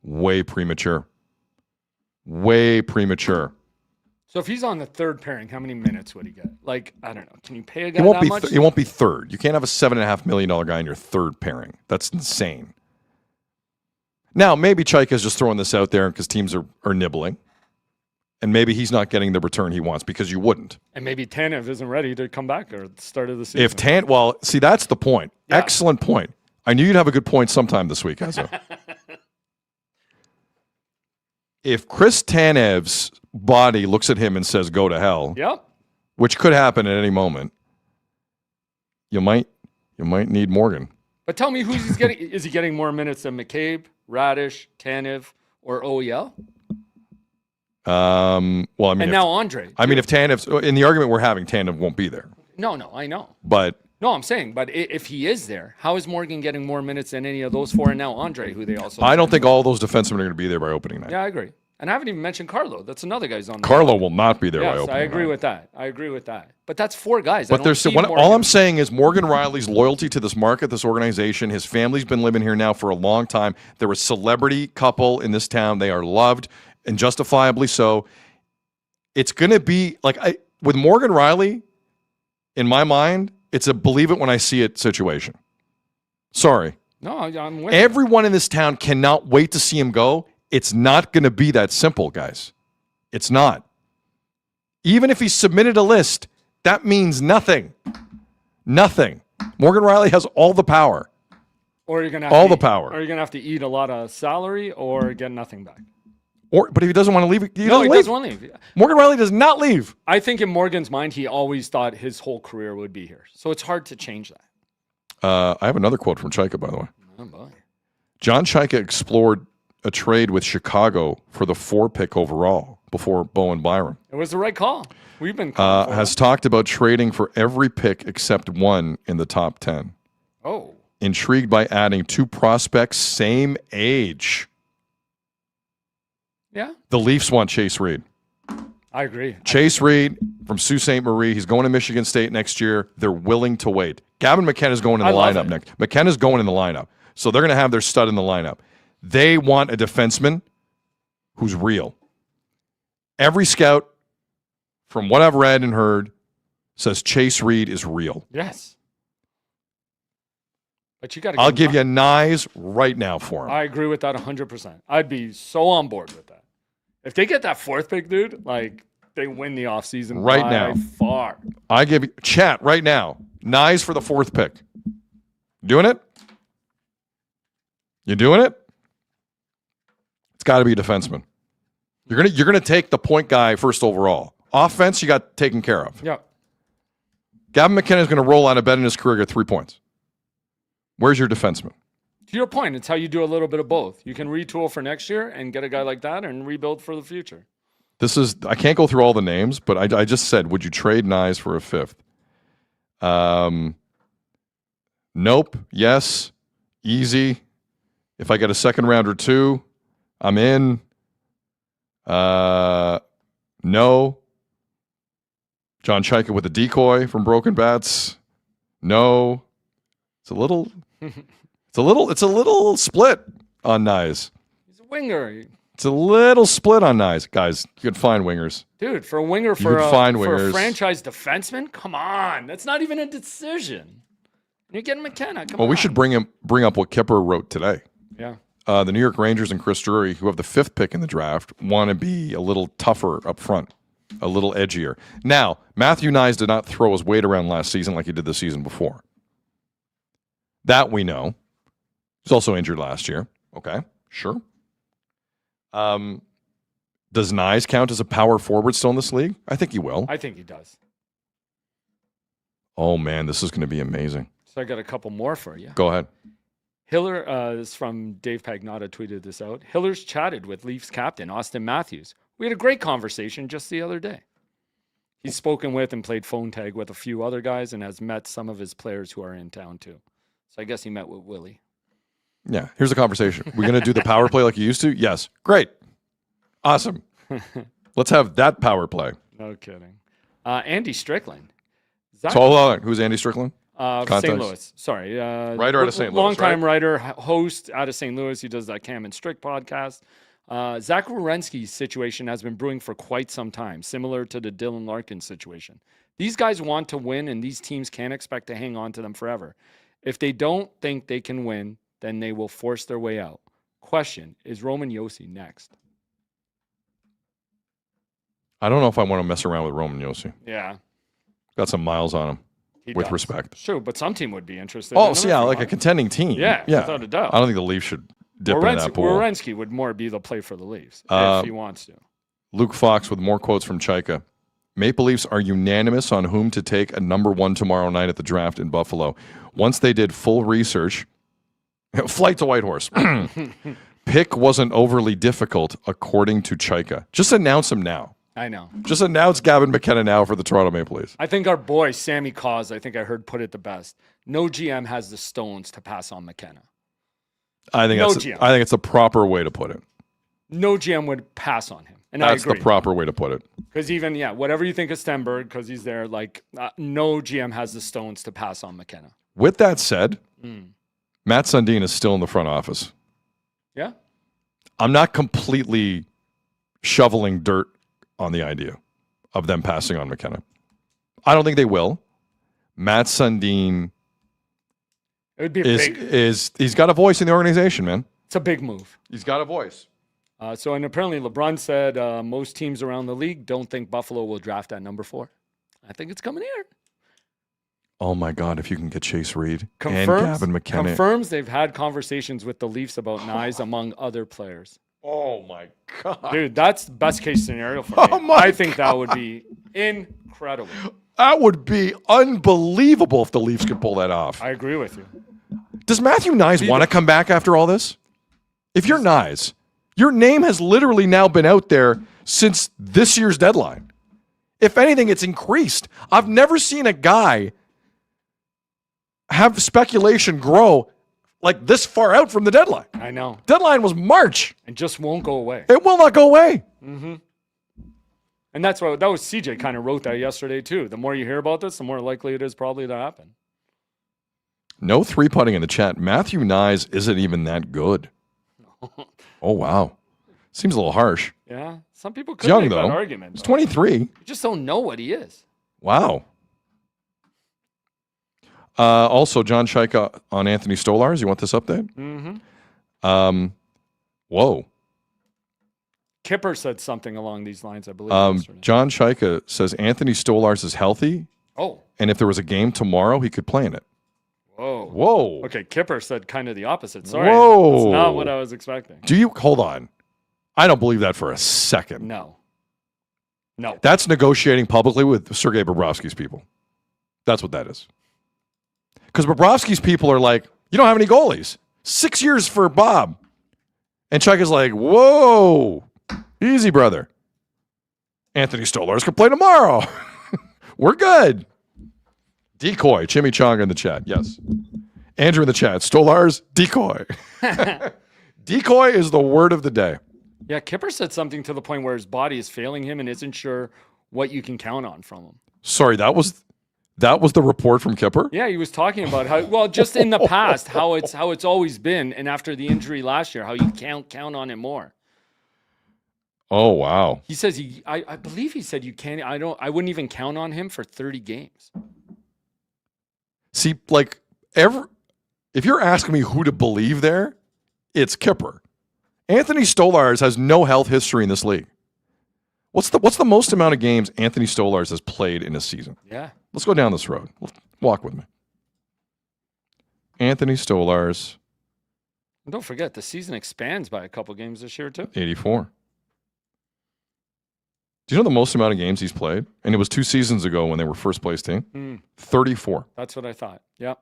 way premature. Way premature. So if he's on the third pairing, how many minutes would he get? Like, I don't know. Can you pay a guy that much? He won't be third. You can't have a $7.5 million guy in your third pairing. That's insane. Now, maybe Chaika's just throwing this out there because teams are nibbling. And maybe he's not getting the return he wants because you wouldn't. And maybe Tanev isn't ready to come back at the start of the season. See, that's the point. Yeah. Excellent point. I knew you'd have a good point sometime this week, Ezra. If Chris Tanev's body looks at him and says, go to hell, yep, which could happen at any moment, you might need Morgan. But tell me who's he's getting. Is he getting more minutes than McCabe, Radish, Tanev, or OEL? Well, I mean, and now Andre. If Tanev's in the argument we're having, Tanev won't be there. No, I know. But I'm saying, but if he is there, how is Morgan getting more minutes than any of those four? And now Andre, who they also. I don't think all those defensemen are going to be there by opening night. Yeah, I agree. And I haven't even mentioned Carlo. That's another guy's on. Carlo will not be there by opening night. I agree with that. But that's four guys. But all I'm saying is Morgan Rielly's loyalty to this market, this organization. His family's been living here now for a long time. They're a celebrity couple in this town. They are loved and justifiably so. It's going to be with Morgan Rielly, in my mind, it's a believe it when I see it situation. Sorry. No, I'm with you. Everyone in this town cannot wait to see him go. It's not going to be that simple, guys. It's not. Even if he submitted a list, that means nothing. Nothing. Morgan Rielly has all the power. Or you're going to have the power. Or you're going to have to eat a lot of salary or get nothing back. But if he doesn't want to leave, he doesn't leave. want to leave. Morgan Rielly does not leave. I think in Morgan's mind, he always thought his whole career would be here. So it's hard to change that. I have another quote from Chaika, by the way. Oh, boy. John Chaika explored a trade with Chicago for the 4 pick overall before Bowen Byram. It was the right call. We've been calling for has talked about trading for every pick except one in the top 10. Oh. Intrigued by adding 2 prospects same age. Yeah. The Leafs want Chase Reed. I agree. Chase Reed from Sault Ste. Marie. He's going to Michigan State next year. They're willing to wait. Gavin McKenna's going in the lineup next. McKenna's going in the lineup. So they're going to have their stud in the lineup. They want a defenseman who's real. Every scout, from what I've read and heard, says Chase Reed is real. Yes. But you got to. I'll give you Nyes right now for him. I agree with that 100%. I'd be so on board with that. If they get that 4th pick, dude, like they win the offseason right by now. Far. I give you chat right now. Nyes for the 4th pick. Doing it? You doing it? It's got to be a defenseman. You're gonna take the point guy first overall. Offense, you got taken care of. Yeah. Gavin McKenna is going to roll out of bed in his career, get 3 points. Where's your defenseman? To your point, it's how you do a little bit of both. You can retool for next year and get a guy like that and rebuild for the future. I can't go through all the names, but I just said, would you trade Nyes for a 5th? Nope. Yes. Easy. If I get a 2nd round or 2, I'm in. No. John Chaika with a decoy from Broken Bats. No. It's a little split on Nyes. He's a winger. It's a little split on Nyes. Guys, you can find wingers. Dude, for a winger, for a franchise defenseman? Come on. That's not even a decision. You're getting McKenna. Come on. We should bring up what Kipper wrote today. Yeah. The New York Rangers and Chris Drury, who have the 5th pick in the draft, want to be a little tougher up front, a little edgier. Now, Matthew Nyes did not throw his weight around last season like he did the season before. That we know. He's also injured last year. Okay, sure. Does Nyes count as a power forward still in this league? I think he will. I think he does. Oh, man, this is going to be amazing. So I got a couple more for you. Go ahead. Hiller, this is from Dave Pagnotta, tweeted this out. Hiller's chatted with Leafs captain Austin Matthews. We had a great conversation just the other day. He's spoken with and played phone tag with a few other guys and has met some of his players who are in town too. So I guess he met with Willie. Yeah, here's the conversation. We're going to do the power play like you used to? Yes. Great. Awesome. Let's have that power play. No kidding. Andy Strickland. So hold on. Who's Andy Strickland? St. Louis. Sorry. Writer out of St. Louis. Longtime writer, host out of St. Louis. He does that Cam and Strick podcast. Zach Werenski's situation has been brewing for quite some time, similar to the Dylan Larkin situation. These guys want to win, and these teams can't expect to hang on to them forever. If they don't think they can win, then they will force their way out. Question, is Roman Josi next? I don't know if I want to mess around with Roman Josi. Yeah. Got some miles on him, with does. respect. Sure, but some team would be interested. Oh, so yeah, like a contending team. Yeah, without a doubt. I don't think the Leafs should dip in that pool. Werenski would more be the play for the Leafs if he wants to. Luke Fox with more quotes from Chaika. Maple Leafs are unanimous on whom to take a number 1 tomorrow night at the draft in Buffalo. Once they did full research, flight to Whitehorse. Pick wasn't overly difficult, according to Chaika. Just announce him now. I know. Just announce Gavin McKenna now for the Toronto Maple Leafs. I think our boy, Sammy Cause, I think I heard put it the best. No GM has the stones to pass on McKenna. I think it's the proper way to put it. No GM would pass on him. And that's I agree. the proper way to put it. Because even, whatever you think of Stenberg, because he's there, no GM has the stones to pass on McKenna. With that said, Matt Sundin is still in the front office. Yeah. I'm not completely shoveling dirt on the idea of them passing on McKenna. I don't think they will. Matt Sundin it would be he's got a voice in the organization, man. It's a big move. He's got a voice. And apparently LeBron said most teams around the league don't think Buffalo will draft at number 4. I think it's coming here. Oh my God, if you can get Chase Reed and Gavin McKenna. Confirms they've had conversations with the Leafs about Nyes among other players. Oh my God. Dude, that's best case scenario for me. I think that would be incredible. That would be unbelievable if the Leafs could pull that off. I agree with you. Does Matthew Nyes want to come back after all this? If you're Nyes, your name has literally now been out there since this year's deadline. If anything, it's increased. I've never seen a guy have speculation grow like this far out from the deadline. I know. Deadline was March. And just won't go away. It will not go away. Mm-hmm. And that was CJ kind of wrote that yesterday too. The more you hear about this, the more likely it is probably to happen. No 3-putting in the chat. Matthew Nyes isn't even that good. Oh, wow. Seems a little harsh. Yeah. Some people He's could young, make though. that argument. He's 23. You just don't know what he is. Wow. Also, John Shaika on Anthony Stolarz. You want this update? Mm-hmm. Whoa. Kipper said something along these lines, I believe. Yesterday. John Shaika says Anthony Stolarz is healthy. Oh. And if there was a game tomorrow, he could play in it. Whoa. Whoa. Okay, Kipper said kind of the opposite. Sorry. Whoa. That's not what I was expecting. Do you? Hold on. I don't believe that for a second. No. That's negotiating publicly with Sergei Bobrovsky's people. That's what that is. Because Bobrovsky's people are like, you don't have any goalies. 6 years for Bob. And Chuck is like, whoa, easy, brother. Anthony Stolarz could play tomorrow. We're good. Decoy, Chimichanga in the chat. Yes. Andrew in the chat. Stolarz, decoy. Decoy is the word of the day. Yeah, Kipper said something to the point where his body is failing him and isn't sure what you can count on from him. Sorry, that was the report from Kipper? Yeah, he was talking about how, well, just in the past, how it's always been, and after the injury last year, how you can't count on it more. Oh, wow. He says I believe he said you can't. I wouldn't even count on him for 30 games. See, like if you're asking me who to believe there, it's Kipper. Anthony Stolarz has no health history in this league. What's the most amount of games Anthony Stolarz has played in a season? Yeah. Let's go down this road. Walk with me. Anthony Stolarz. And don't forget, the season expands by a couple games this year, too. 84. Do you know the most amount of games he's played? And it was 2 seasons ago when they were first place team. 34. That's what I thought. Yep.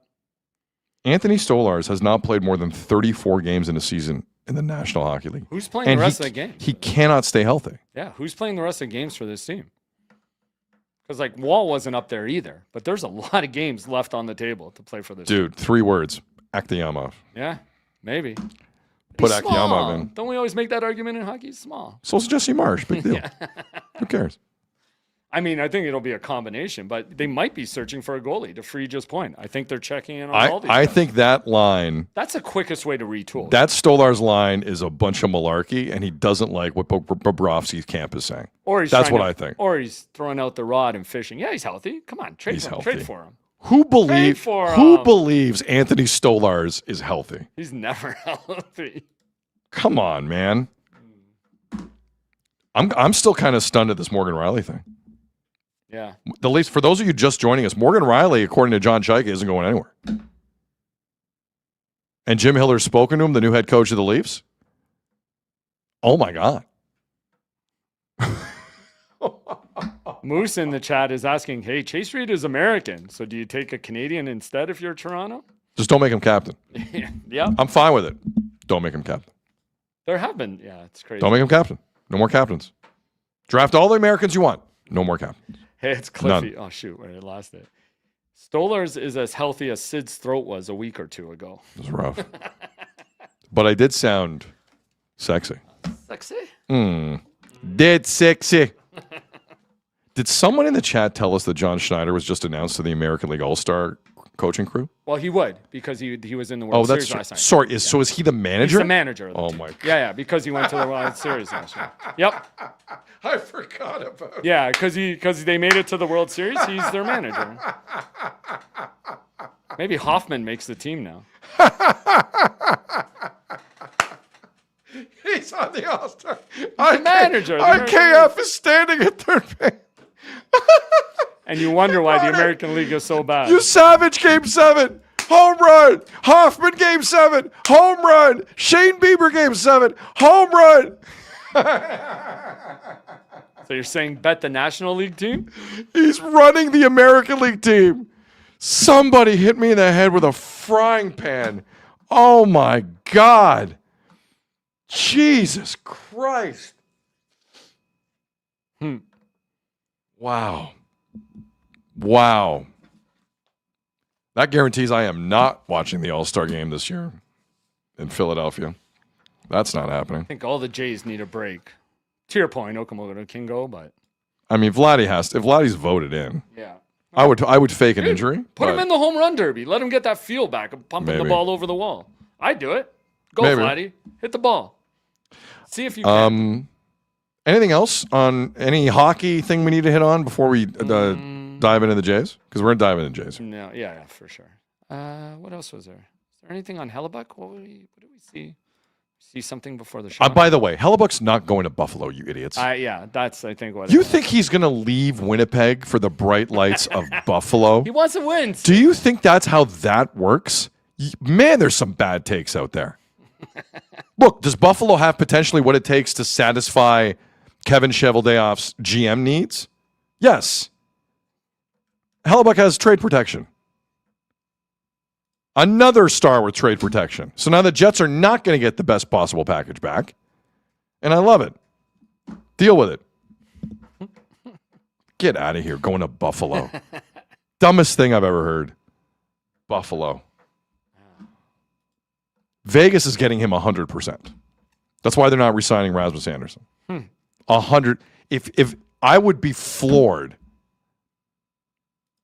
Anthony Stolarz has not played more than 34 games in a season in the National Hockey League. Who's playing the rest of the games? He cannot stay healthy. Yeah, who's playing the rest of the games for this team? Because, like, Wall wasn't up there either. But there's a lot of games left on the table to play for this Dude, 3 words. Akhtiyamov. Yeah, maybe. Put He's Akhtiyamov small. in. Don't we always make that argument in hockey? He's small. So is Jesse Marsch. Big deal. Who cares? I mean, I think it'll be a combination, but they might be searching for a goalie to free just point. I think they're checking in on all these I guys. think that line, That's the quickest way to retool. that Stolarz line is a bunch of malarkey, and he doesn't like what Bobrovsky's camp is saying. Or he's That's trying what to- I think. Or he's throwing out the rod and fishing. Yeah, he's healthy. Come on, trade He's for him. healthy. Trade for him. Who him. believes Anthony Stolarz is healthy? He's never healthy. Come on, man. I'm still kind of stunned at this Morgan Riley thing. Yeah. The Leafs, for those of you just joining us, Morgan Riley, according to John Shaika, isn't going anywhere. And Jim Hiller's spoken to him, the new head coach of the Leafs. Oh my God. Moose in the chat is asking, hey, Chase Reed is American, so do you take a Canadian instead if you're Toronto? Just don't make him captain. Yeah. I'm fine with it. Don't make him captain. There have been, yeah, it's crazy. Don't make him captain. No more captains. Draft all the Americans you want. No more captains. Hey, it's Cliffy. None. Oh, shoot, where did I lost it? Stolarz is as healthy as Sid's throat was a week or two ago. It was rough. But I did sound sexy. Sexy? Did sexy. Did someone in the chat tell us that John Schneider was just announced to the American League All-Star coaching crew? Well, he would because he was in the World Series last night. Sorry. So is he the manager? He's the manager. Of the Oh team. my God. Yeah, because he went to the World Series last year. Yep. I forgot about it. Yeah, because they made it to the World Series. He's their manager. Maybe Hoffman makes the team now. He's on the All-Star. The manager. The IKF is standing at third base. And you wonder why the American League is so bad. You savage, Game 7. home run. Hoffman, game 7, home run. Shane Bieber, game 7, home run. So you're saying bet the National League team? He's running the American League team. Somebody hit me in the head with a frying pan. Oh my God. Jesus Christ. Wow. Wow. That guarantees I am not watching the All-Star game this year in Philadelphia. That's not happening. I think all the Jays need a break. To your point, Okamoto can go, but I mean, Vladdy has to. If Vladdy's voted in, yeah. I would fake an injury. Put him in the home run derby. Let him get that feel back of pumping the ball over the wall. I'd do it. Go, Vladdy. Hit the ball. See if you can. Anything else on any hockey thing we need to hit on before we dive into the Jays? Because we're going to dive into the Jays. No, yeah, for sure. What else was there? Is there anything on Hellebuck? What did we see? See something before the show? By the way, Hellebuck's not going to Buffalo, you idiots. Yeah, that's, I think, what You think he's going to leave Winnipeg for the bright lights of Buffalo? He wants to win. Do you think that's how that works? Man, there's some bad takes out there. Look, does Buffalo have potentially what it takes to satisfy Kevin Cheveldayoff's GM needs? Yes. Hellebuck has trade protection. Another star with trade protection. So now the Jets are not going to get the best possible package back. And I love it. Deal with it. Get out of here. Going to Buffalo. Dumbest thing I've ever heard. Buffalo. Vegas is getting him 100%. That's why they're not re-signing Rasmus Anderson. 100. If I would be floored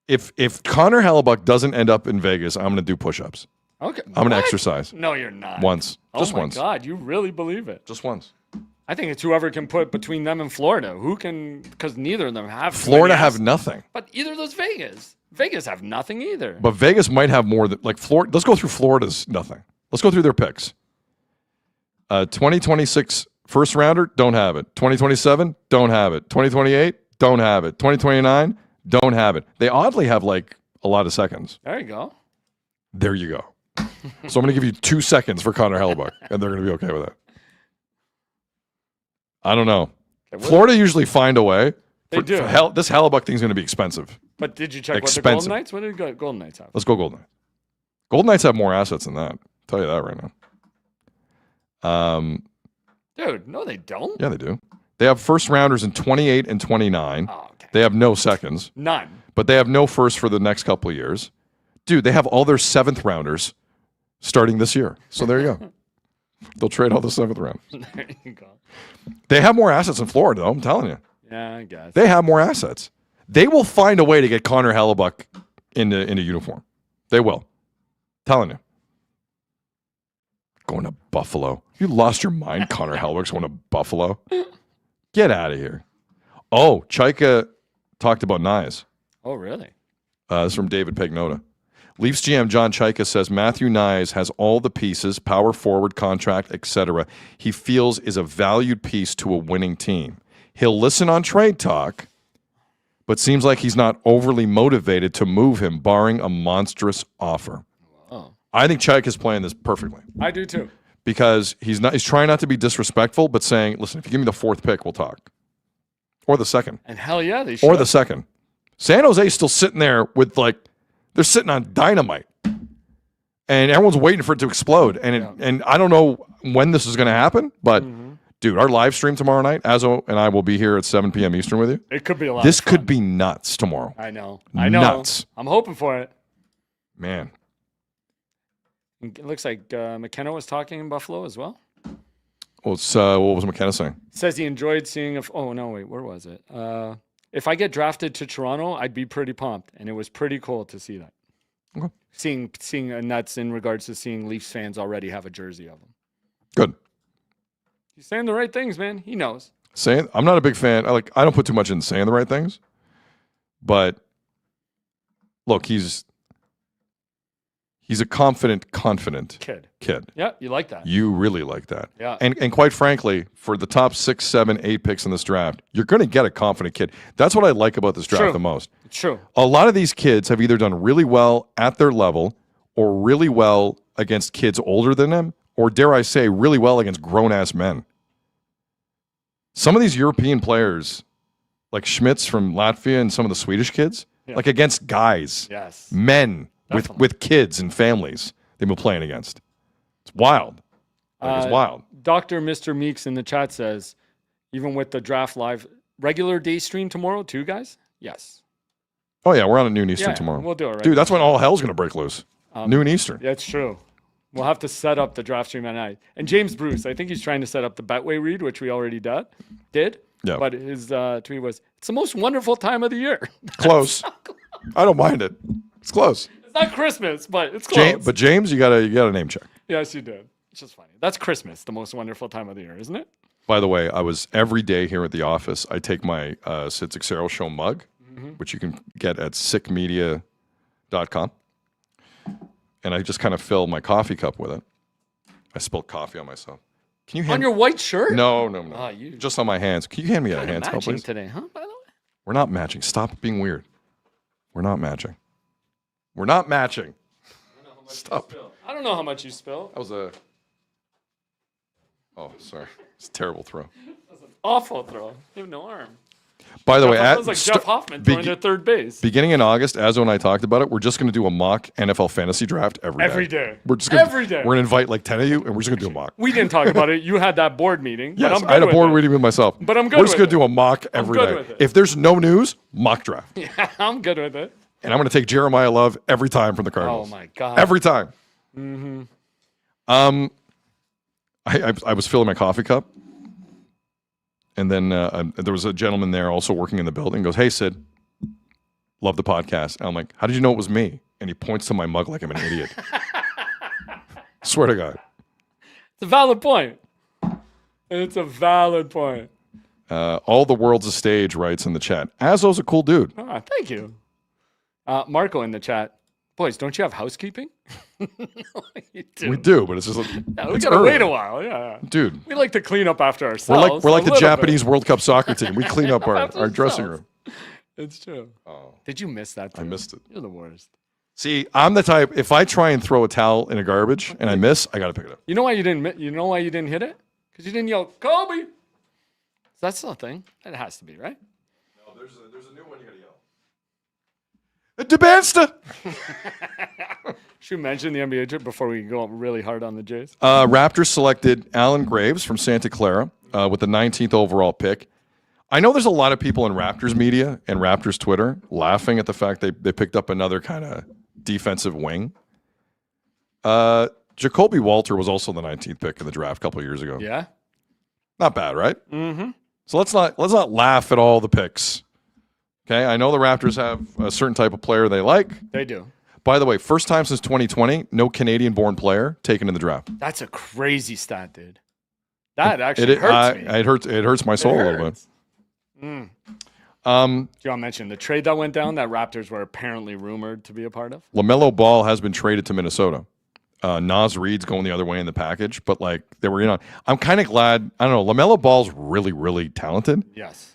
if Connor Hellebuck doesn't end up in Vegas, I'm going to do push-ups. Okay. I'm going to exercise. No, you're not. Once. Just once. Oh, my God. You really believe it? Just once. I think it's whoever can put between them and Florida. Who can, because neither of them have. Florida have nothing. But either of those Vegas. Vegas have nothing either. But Vegas might have more than, like, Florida. Let's go through Florida's nothing. Let's go through their picks. 2026 first rounder, don't have it. 2027, don't have it. 2028, don't have it. 2029, don't have it. They oddly have like a lot of seconds. There you go. There you go. So I'm going to give you 2 seconds for Connor Hellebuck, and they're going to be okay with that. I don't know. Florida usually find a way. They do. This Hellebuck thing's going to be expensive. But did you check Expensive. what the Golden Knights? What did Golden Knights have? Let's go Golden Knights. Golden Knights have more assets than that. I'll tell you that right now. Dude, no, they don't. Yeah, they do. They have first rounders in 28 and 29. Oh, okay. They have no seconds. None. But they have no first for the next couple of years. Dude, they have all their 7th rounders starting this year. So there you go. They'll trade all the 7th rounders. There you go. They have more assets in Florida, though. I'm telling you. Yeah, I guess. They have more assets. They will find a way to get Connor Hellebuck into uniform. They will. Telling you. Going to Buffalo. You lost your mind, Connor Hellebuck's going to Buffalo. Get out of here. Oh, Chaika talked about Nyes. Oh, really? This is from David Pagnota. Leafs GM John Chaika says Matthew Nyes has all the pieces, power forward, contract, etc. He feels is a valued piece to a winning team. He'll listen on trade talk, but seems like he's not overly motivated to move him, barring a monstrous offer. Oh. I think Chaika's playing this perfectly. I do too. Because he's trying not to be disrespectful, but saying, listen, if you give me the 4th pick, we'll talk. Or the 2nd. And hell yeah, they should. Or the 2nd. San Jose's still sitting there with they're sitting on dynamite. And everyone's waiting for it to explode. And I don't know when this is going to happen, but dude, our live stream tomorrow night, Azo and I will be here at 7 p.m. Eastern with you. It could be a lot. This could be nuts tomorrow. I know. Nuts. I'm hoping for it. Man. It looks like McKenna was talking in Buffalo as well. Well, what was McKenna saying? Says he enjoyed seeing oh no, wait, where was it? If I get drafted to Toronto, I'd be pretty pumped, and it was pretty cool to see that. Okay. Seeing, and that's in regards to seeing Leafs fans already have a jersey of him. Good. He's saying the right things, man. He knows. I'm not a big fan. I don't put too much in saying the right things, but look, he's a confident kid. Yeah, you like that. You really like that. Yeah. And quite frankly, for the top 6, 7, 8 picks in this draft, you're going to get a confident kid. That's what I like about this draft the most. It's true. A lot of these kids have either done really well at their level or really well against kids older than them, or dare I say, really well against grown-ass men. Some of these European players, like Schmitz from Latvia and some of the Swedish kids, like against guys, men with kids and families they've been playing against. It's wild. It's wild. Dr. Mr. Meeks in the chat says, even with the draft live, regular day stream tomorrow too, guys? Yes. Oh, yeah, we're on at noon Eastern tomorrow. We'll do it right. Dude, that's when all hell's going to break loose. Noon Eastern. That's true. We'll have to set up the draft stream at night. And James Bruce, I think he's trying to set up the Betway read, which we already did. Yeah. But his tweet was, it's the most wonderful time of the year. Close. I don't mind it. It's close. It's not Christmas, but it's close. But James, you got a name check. Yes, you did. It's just funny. That's Christmas, the most wonderful time of the year, isn't it? By the way, I was every day here at the office. I take my Sid Seixeiro Show mug, which you can get at sickmedia.com. And I just kind of fill my coffee cup with it. I spilled coffee on myself. Can you hand on your white shirt? No. Oh, just on my hands. Can you hand me a hand towel, please? Today, huh? By the way, we're not matching. Stop being weird. We're not matching. We're not matching. Stop. I don't know how much you spill. That was a. Oh, sorry. It's a terrible throw. That was an awful throw. You have no arm. By the way, that was like Jeff Hoffman throwing to third base. Beginning in August, Azo and I talked about it. We're just going to do a mock NFL fantasy draft every day. We're just every day. We're going to invite like 10 of you, and we're just going to do a mock. We didn't talk about it. You had that board meeting. Yes, I had a board meeting with myself. But I'm good. We're just going to do a mock every day. If there's no news, mock draft. Yeah, I'm good with it. And I'm going to take Jeremiah Love every time from the Cardinals. Oh my God! Every time. Mm-hmm. I was filling my coffee cup. And then there was a gentleman there also working in the building. Goes, hey, Sid, love the podcast. And I'm like, how did you know it was me? And he points to my mug like I'm an idiot. Swear to God. It's a valid point. It's a valid point. All the world's a stage, writes in the chat. Azo's a cool dude. Ah, thank you. Marco in the chat. Boys, don't you have housekeeping? We do, but it's just we gotta wait a while. Yeah, dude. We like to clean up after ourselves. We're like the Japanese World Cup soccer team. We clean up our dressing room. It's true. Oh, did you miss that? Too? I missed it. You're the worst. See, I'm the type. If I try and throw a towel in a garbage and I miss, I gotta pick it up. You know why you didn't? You know why you didn't hit it? Because you didn't yell Kobe. That's the thing. It has to be right. No, there's a new one you gotta yell. DeBansta. Should we mention the NBA trip before we go really hard on the Jays? Raptors selected Alan Graves from Santa Clara with the 19th overall pick. I know there's a lot of people in Raptors media and Raptors Twitter laughing at the fact they picked up another kind of defensive wing. Jacoby Walter was also the 19th pick in the draft a couple of years ago. Yeah. Not bad, right? Mm-hmm. So let's not laugh at all the picks. Okay, I know the Raptors have a certain type of player they like. They do. By the way, first time since 2020, no Canadian-born player taken in the draft. That's a crazy stat, dude. That actually hurts me. It hurts my soul a little bit. Do you want to mention the trade that went down that Raptors were apparently rumored to be a part of? LaMelo Ball has been traded to Minnesota. Naz Reid's going the other way in the package, but like they were in on. I'm kind of glad. I don't know. LaMelo Ball's really, really talented. Yes.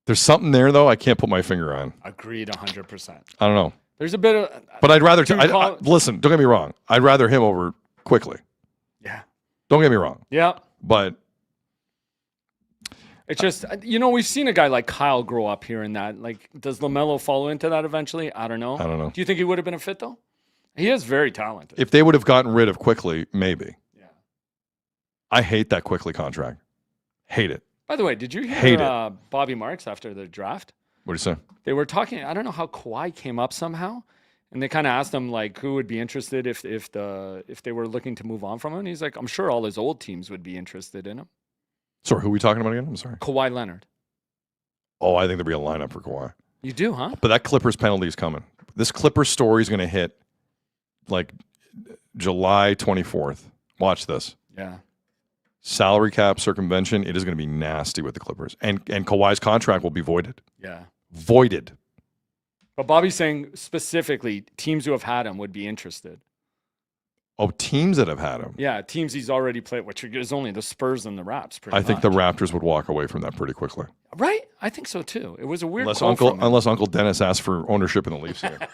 There's something there though I can't put my finger on. Agreed, 100%. I don't know. There's a bit of. But I'd rather. Listen, don't get me wrong. I'd rather him over quickly. Yeah. Don't get me wrong. Yeah. But it's just, we've seen a guy like Kyle grow up here and that. Like, does LaMelo follow into that eventually? I don't know. I don't know. Do you think he would have been a fit though? He is very talented. If they would have gotten rid of Quickly, maybe. Yeah. I hate that Quickly contract. Hate it. By the way, did you hear Bobby Marks after the draft? What did you say? They were talking. I don't know how Kawhi came up somehow, and they kind of asked him like who would be interested if they were looking to move on from him. And he's like, I'm sure all his old teams would be interested in him. Sorry, who are we talking about again? I'm sorry. Kawhi Leonard. Oh, I think there'll be a lineup for Kawhi. You do, huh? But that Clippers penalty is coming. This Clippers story is going to hit like July 24th. Watch this. Yeah. Salary cap circumvention. It is going to be nasty with the Clippers, and Kawhi's contract will be voided. Yeah. Voided. But Bobby's saying specifically teams who have had him would be interested. Oh, teams that have had him. Yeah, teams he's already played, which is only the Spurs and the Raps. I think the Raptors would walk away from that pretty quickly. Right? I think so too. It was a weird unless Uncle Dennis asked for ownership in the Leafs again.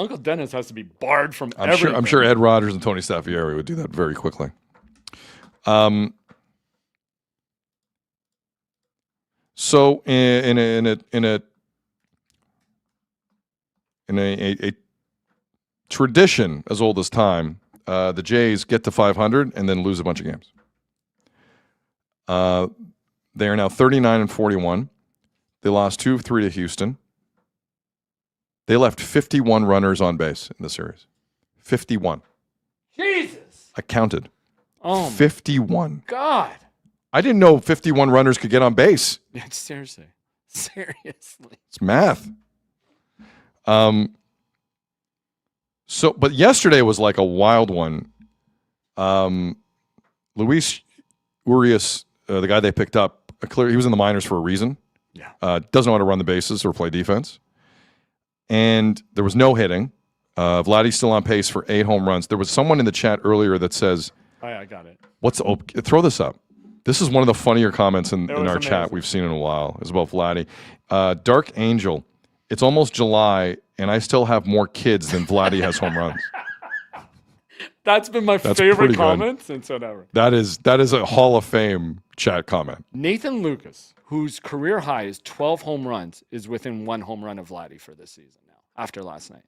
Uncle Dennis has to be barred from I'm everything. I'm sure Ed Rogers and Tony Staffieri would do that very quickly. So in a tradition as old as time, the Jays get to 500 and then lose a bunch of games. They are now 39-41. They lost 2-3 to Houston. They left 51 runners on base in the series. 51. Jesus. I counted. Oh, 51. God. I didn't know 51 runners could get on base. Yeah, seriously. It's math. So, but yesterday was like a wild one. Luis Urias, the guy they picked up, he was in the minors for a reason. Yeah. Doesn't know how to run the bases or play defense. And there was no hitting. Vladdy's still on pace for 8 home runs. There was someone in the chat earlier that says, I got it. Throw this up. This is one of the funnier comments in our amazing. chat we've seen in a while. It's about Vladdy. Dark Angel, it's almost July, and I still have more kids than Vladdy has home runs. That's been my That's favorite pretty good. comment since ever. That is a Hall of Fame chat comment. Nathan Lucas, whose career high is 12 home runs, is within 1 home run of Vladdy for this season now, after last night.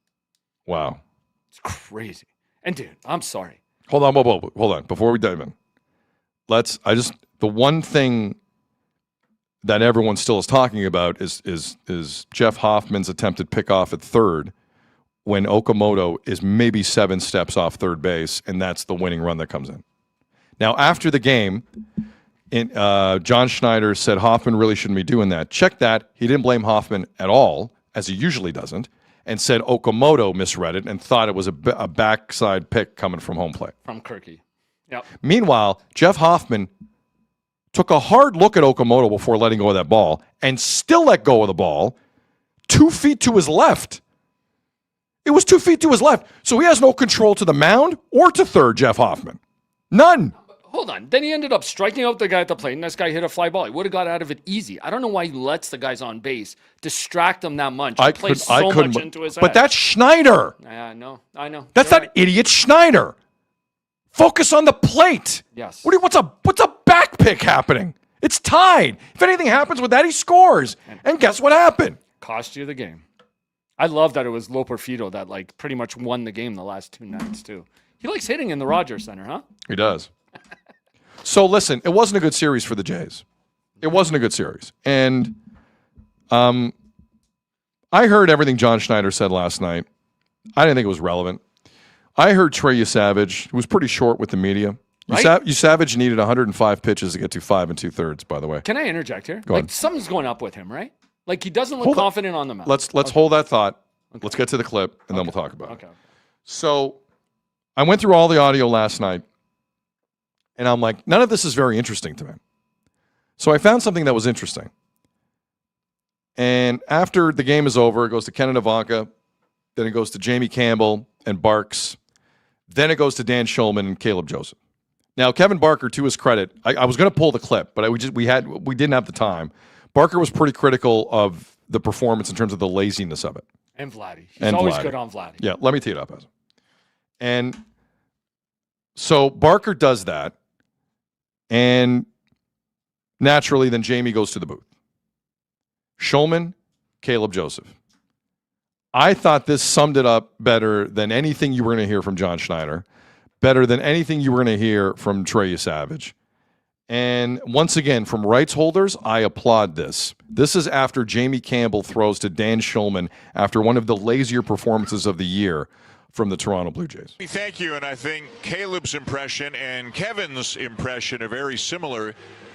Wow. It's crazy. And dude, I'm sorry. Hold on. Before we dive in, the one thing that everyone still is talking about is Jeff Hoffman's attempted pickoff at third when Okamoto is maybe 7 steps off third base, and that's the winning run that comes in. Now, after the game, John Schneider said Hoffman really shouldn't be doing that. Check that. He didn't blame Hoffman at all, as he usually doesn't, and said Okamoto misread it and thought it was a backside pick coming from home plate. From Kirky. Yep. Meanwhile, Jeff Hoffman took a hard look at Okamoto before letting go of that ball and still let go of the ball 2 feet to his left. It was 2 feet to his left. So he has no control to the mound or to third, Jeff Hoffman. None. Hold on. Then he ended up striking out the guy at the plate, and this guy hit a fly ball. He would have got out of it easy. I don't know why he lets the guys on base distract them that much. He plays so much into his head. But that's Schneider. I know. That's that idiot Schneider. Focus on the plate. Yes. What's a back pick happening? It's tied. If anything happens with that, he scores. And guess what happened? Cost you the game. I love that it was Loper Fido that like pretty much won the game the last 2 nights too. He likes hitting in the Rogers Center, huh? He does. So listen, it wasn't a good series for the Jays. It wasn't a good series. And I heard everything John Schneider said last night. I didn't think it was relevant. I heard Trey Yusavage, who was pretty short with the media. Right? Yusavage needed 105 pitches to get to 5 2/3, by the way. Can I interject here? Go ahead. Something's going up with him, right? Like he doesn't look confident on the mound. Let's hold that thought. Okay. Let's get to the clip, and then we'll talk about it. Okay. So I went through all the audio last night, and I'm like, none of this is very interesting to me. So I found something that was interesting. And after the game is over, it goes to Kenan Ivanka, then it goes to Jamie Campbell and Barks, then it goes to Dan Shulman and Caleb Joseph. Now, Kevin Barker, to his credit, I was going to pull the clip, but we didn't have the time. Barker was pretty critical of the performance in terms of the laziness of it. And Vladdy. He's always good on Vladdy. Yeah, let me tee it up. And so Barker does that, and naturally then Jamie goes to the booth. Shulman, Caleb Joseph. I thought this summed it up better than anything you were going to hear from John Schneider, better than anything you were going to hear from Trey Yusavage. And once again, from rights holders, I applaud this. This is after Jamie Campbell throws to Dan Shulman after one of the lazier performances of the year from the Toronto Blue Jays. Thank you, and I think Caleb's impression and Kevin's impression are very similar.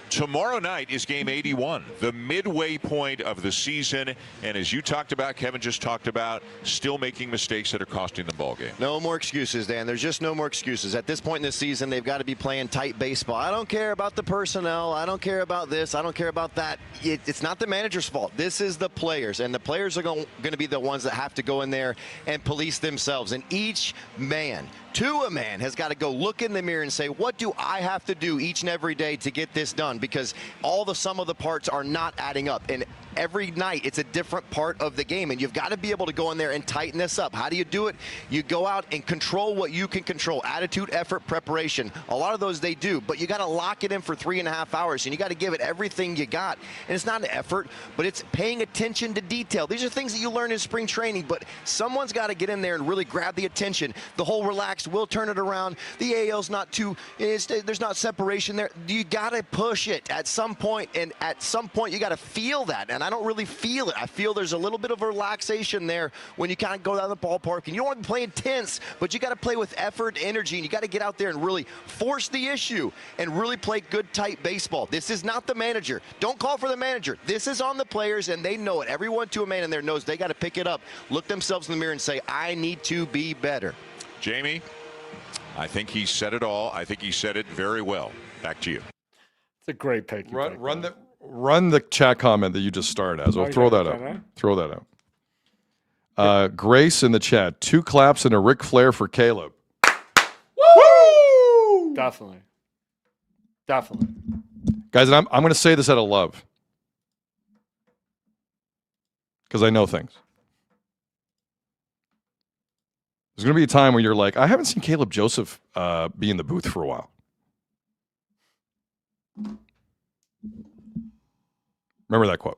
Tomorrow night is game 81, the midway point of the season. And as you talked about, Kevin just talked about, still making mistakes that are costing the ball game. No more excuses, Dan. There's just no more excuses. At this point in the season, they've got to be playing tight baseball. I don't care about the personnel. I don't care about this. I don't care about that. It's not the manager's fault. This is the players. And the players are going to be the ones that have to go in there and police themselves. And each man, to a man, has got to go look in the mirror and say, what do I have to do each and every day to get this done? Because all the sum of the parts are not adding up. And every night it's a different part of the game, and you've got to be able to go in there and tighten this up. How do you do it? You go out and control what you can control. Attitude, effort, preparation. A lot of those they do, but you got to lock it in for 3.5 hours, and you got to give it everything you got. And it's not an effort, but it's paying attention to detail. These are things that you learn in spring training, but someone's got to get in there and really grab the attention. The whole relaxed, we'll turn it around. The AL's not too, there's not separation there. You got to push it at some point, and at some point you got to feel that, and I don't really feel it. I feel there's a little bit of relaxation there when you kind of go down the ballpark, and you don't want to be playing tense, but you got to play with effort, energy, and you got to get out there and really force the issue and really play good, tight baseball. This is not the manager. Don't call for the manager. This is on the players, and they know it. Everyone to a man in there knows they got to pick it up, look themselves in the mirror, and say, I need to be better. Jamie, I think he said it all. I think he said it very well. Back to you. It's a great pick. Run the chat comment that you just started as. Well, throw that out. Throw that out. Grace in the chat. 2 claps and a Ric Flair for Caleb. Woo! Definitely. Guys, and I'm going to say this out of love because I know things. There's going to be a time where you're like, I haven't seen Caleb Joseph be in the booth for a while. Remember that quote.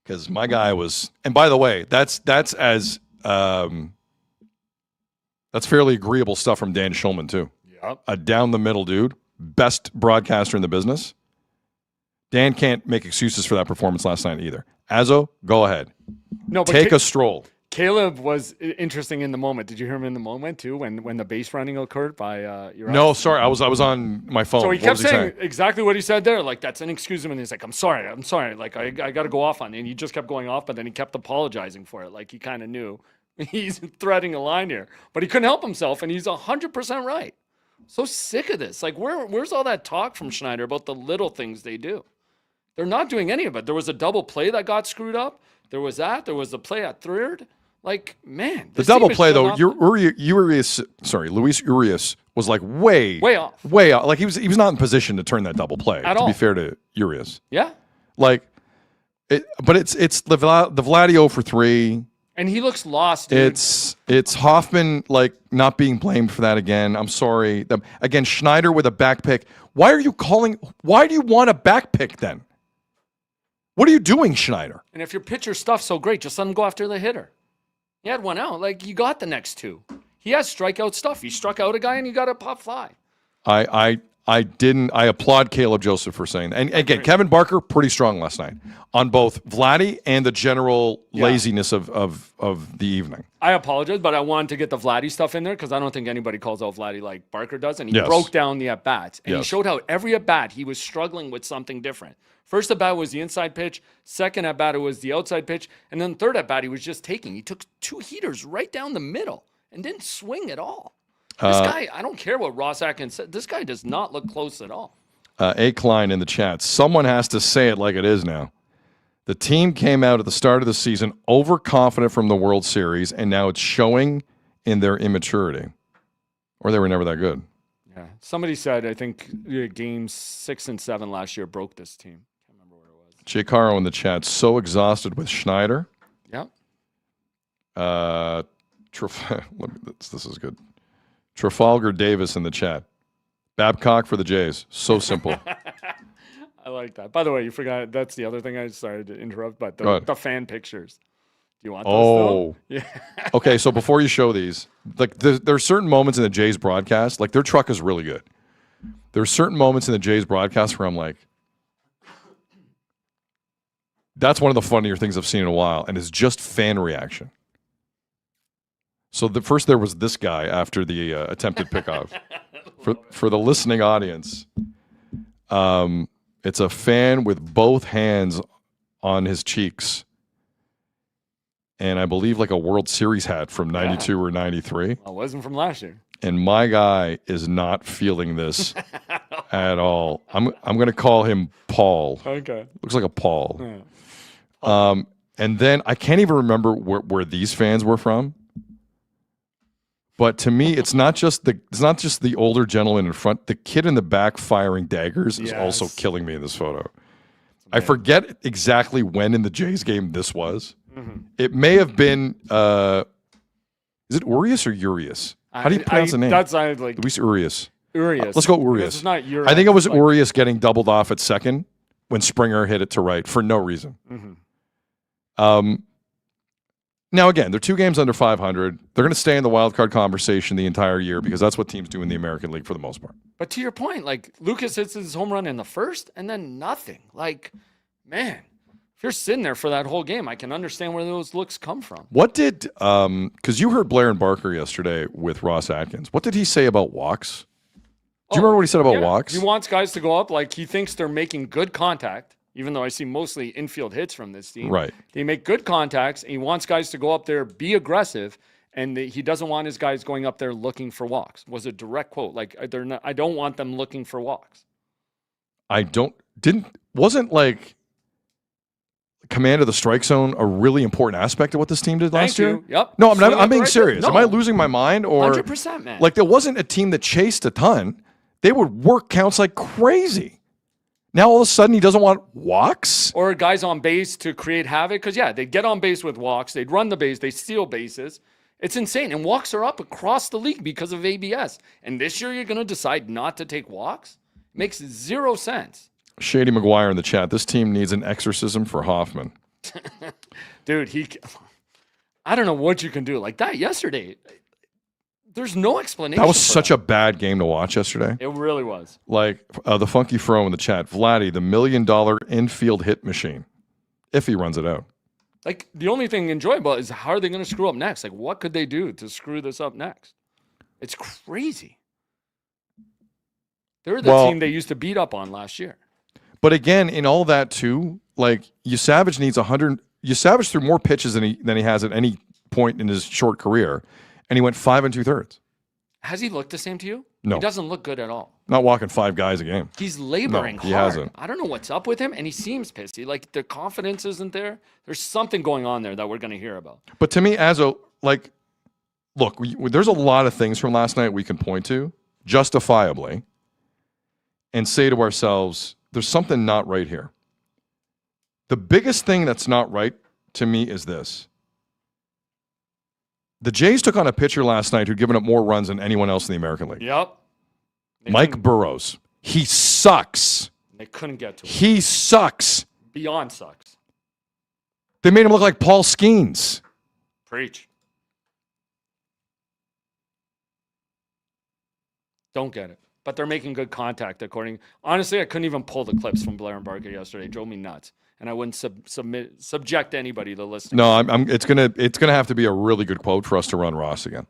Because my guy was, and by the way, that's fairly agreeable stuff from Dan Schulman too. Yep. A down the middle dude, best broadcaster in the business. Dan can't make excuses for that performance last night either. Azzo, go ahead. No, but take a stroll. Caleb was interesting in the moment. Did you hear him in the moment too when the base running occurred by your? No, sorry, I was on my phone. So he kept saying exactly what he said there. Like, that's an excuse him, and he's like, I'm sorry. Like, I got to go off on it. And he just kept going off, but then he kept apologizing for it. Like, he kind of knew he's threading a line here, but he couldn't help himself, and he's 100% right. So sick of this. Like, where's all that talk from Schneider about the little things they do? They're not doing any of it. There was a double play that got screwed up. There was that. There was a play at third. Like, man. The double play, though, Luis Urias was like way off. Like, he was not in position to turn that double play, to be fair to Urias. Yeah. Like, but it's the Vladio for 3. And he looks lost, dude. It's Hoffman, like, not being blamed for that again. I'm sorry. Again, Schneider with a back pick. Why do you want a back pick then? What are you doing, Schneider? And if your pitcher stuff's so great, just let him go after the hitter. He had one out. Like, you got the next 2. He has strikeout stuff. He struck out a guy and he got a pop fly. I applaud Caleb Joseph for saying that. And again, Kevin Barker, pretty strong last night on both Vladdy and the general laziness of the evening. I apologize, but I wanted to get the Vladdy stuff in there because I don't think anybody calls out Vladdy like Barker does. And he broke down the at-bats. And he showed how every at-bat he was struggling with something different. First at-bat was the inside pitch. Second at-bat was the outside pitch. And then third at-bat he was just taking. He took 2 heaters right down the middle and didn't swing at all. This guy, I don't care what Ross Atkins said. This guy does not look close at all. A. Klein in the chat. Someone has to say it like it is now. The team came out at the start of the season overconfident from the World Series, and now it's showing in their immaturity. Or they were never that good. Yeah. Somebody said, I think games 6 and 7 last year broke this team. Can't remember where it was. Jay Caro in the chat. So exhausted with Schneider. Yep. This is good. Trafalgar Davis in the chat. Babcock for the Jays. So simple. I like that. By the way, you forgot, that's the other thing I started to interrupt, but the fan pictures. Do you want those? Oh. Yeah. Okay, so before you show these, like there are certain moments in the Jays broadcast, like their truck is really good. There are certain moments in the Jays broadcast where I'm like, that's one of the funnier things I've seen in a while, and it's just fan reaction. So first there was this guy after the attempted pickoff. For the listening audience, it's a fan with both hands on his cheeks, and I believe like a World Series hat from 92 or 93. It wasn't from last year. And my guy is not feeling this at all. I'm going to call him Paul. Okay. Looks like a Paul. Yeah. And then I can't even remember where these fans were from. But to me, it's not just the older gentleman in front. The kid in the back firing daggers is also killing me in this photo. I forget exactly when in the Jays game this was. Mm-hmm. It may have been, is it Urias or Urias? How do you pronounce the name? That sounded like Luis Urias. Urias. Let's go Because Urias. it's not Urias, I think it was it's like- Urias getting doubled off at second when Springer hit it to right for no reason. Mhm. Now, again, they're 2 games under 500. They're going to stay in the wild card conversation the entire year because that's what teams do in the American League for the most part. But to your point, like Lucas hits his home run in the first and then nothing. Like, man, if you're sitting there for that whole game, I can understand where those looks come from. What did, because you heard Blair and Barker yesterday with Ross Atkins. What did he say about walks? Do you remember what he said about walks? He wants guys to go up. Like, he thinks they're making good contact, even though I see mostly infield hits from this team. Right. They make good contacts, and he wants guys to go up there, be aggressive, and he doesn't want his guys going up there looking for walks. Was a direct quote. Like, I don't want them looking for walks. Wasn't like command of the strike zone a really important aspect of what this team did last year? Yep. No, I'm Swing up being right serious. there. Am I No. losing my mind? Or 100%, man. Like, there wasn't a team that chased a ton. They would work counts like crazy. Now all of a sudden he doesn't want walks? Or guys on base to create havoc. Because, yeah, they'd get on base with walks. They'd run the base. They steal bases. It's insane. And walks are up across the league because of ABS. And this year you're going to decide not to take walks? Makes 0 sense. Shady McGuire in the chat. This team needs an exorcism for Hoffman. Dude, I don't know what you can do. Like that yesterday, there's no explanation. That was such a bad game to watch yesterday. It really was. Like the Funky Fro in the chat. Vladdy, the $1 million infield hit machine. If he runs it out. Like, the only thing enjoyable is how are they going to screw up next? Like, what could they do to screw this up next? It's crazy. They're the team they used to beat up on last year. But again, in all that too, like Savage needs 100. Savage threw more pitches than he has at any point in his short career, and he went 5 2/3. Has he looked the same to you? No. He doesn't look good at all. Not walking 5 guys a game. He's laboring No, he hard. hasn't. I don't know what's up with him, and he seems pissy. Like, the confidence isn't there. There's something going on there that we're going to hear about. But to me, look, there's a lot of things from last night we can point to justifiably and say to ourselves, there's something not right here. The biggest thing that's not right to me is this. The Jays took on a pitcher last night who'd given up more runs than anyone else in the American League. Yep. Mike Burrows. He sucks. They couldn't get to him. He sucks. Beyond sucks. They made him look like Paul Skeens. Preach. Don't get it. But they're making good contact, honestly, I couldn't even pull the clips from Blair and Barker yesterday. It drove me nuts. And I wouldn't subject anybody to listening. No, it's gonna have to be a really good quote for us to run Ross again.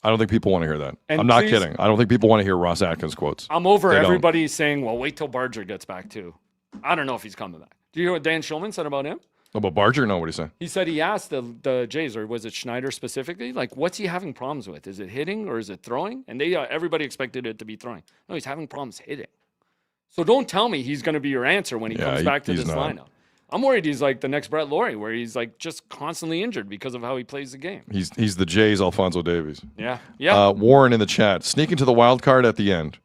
I don't think people want to hear that. And I'm not please- kidding. I don't think people want to hear Ross Atkins quotes. I'm over They don't. everybody saying, well, wait till Barger gets back, too. I don't know if he's coming back. Do you hear what Dan Schulman said about him? About Barger? No, what did he say? He said he asked the Jays, or was it Schneider specifically, like, what's he having problems with? Is it hitting or is it throwing? And everybody expected it to be throwing. No, he's having problems hitting. So don't tell me he's going to be your answer when he comes back to he's this not. lineup. I'm worried he's like the next Brett Laurie, where he's like just constantly injured because of how he plays the game. He's the Jays' Alfonso Davies. Yeah. Yeah. Warren in the chat. Sneak into the wild card at the end.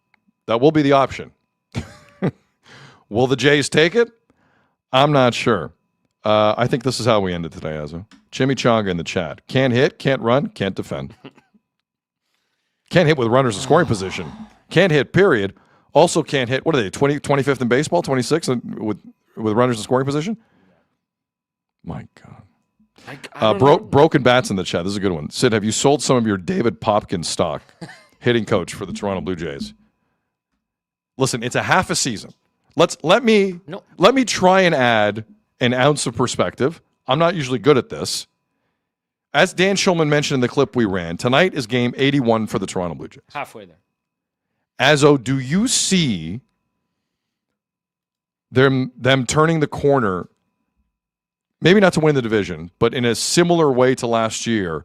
That will be the option. Will the Jays take it? I'm not sure. I think this is how we ended today, Azo. Chimichanga in the chat. Can't hit, can't run, can't defend. Can't hit with runners in scoring position. Can't hit, period. Also can't hit, what are they, 25th in baseball, 26th with runners in scoring position? My God. Broken Bats in the chat. This is a good one. Sid, have you sold some of your David Popkin stock, hitting coach for the Toronto Blue Jays? Listen, it's a half a season. Let me try and add an ounce of perspective. I'm not usually good at this. As Dan Schulman mentioned in the clip we ran, tonight is game 81 for the Toronto Blue Jays. Halfway there. Azo, do you see them turning the corner, maybe not to win the division, but in a similar way to last year,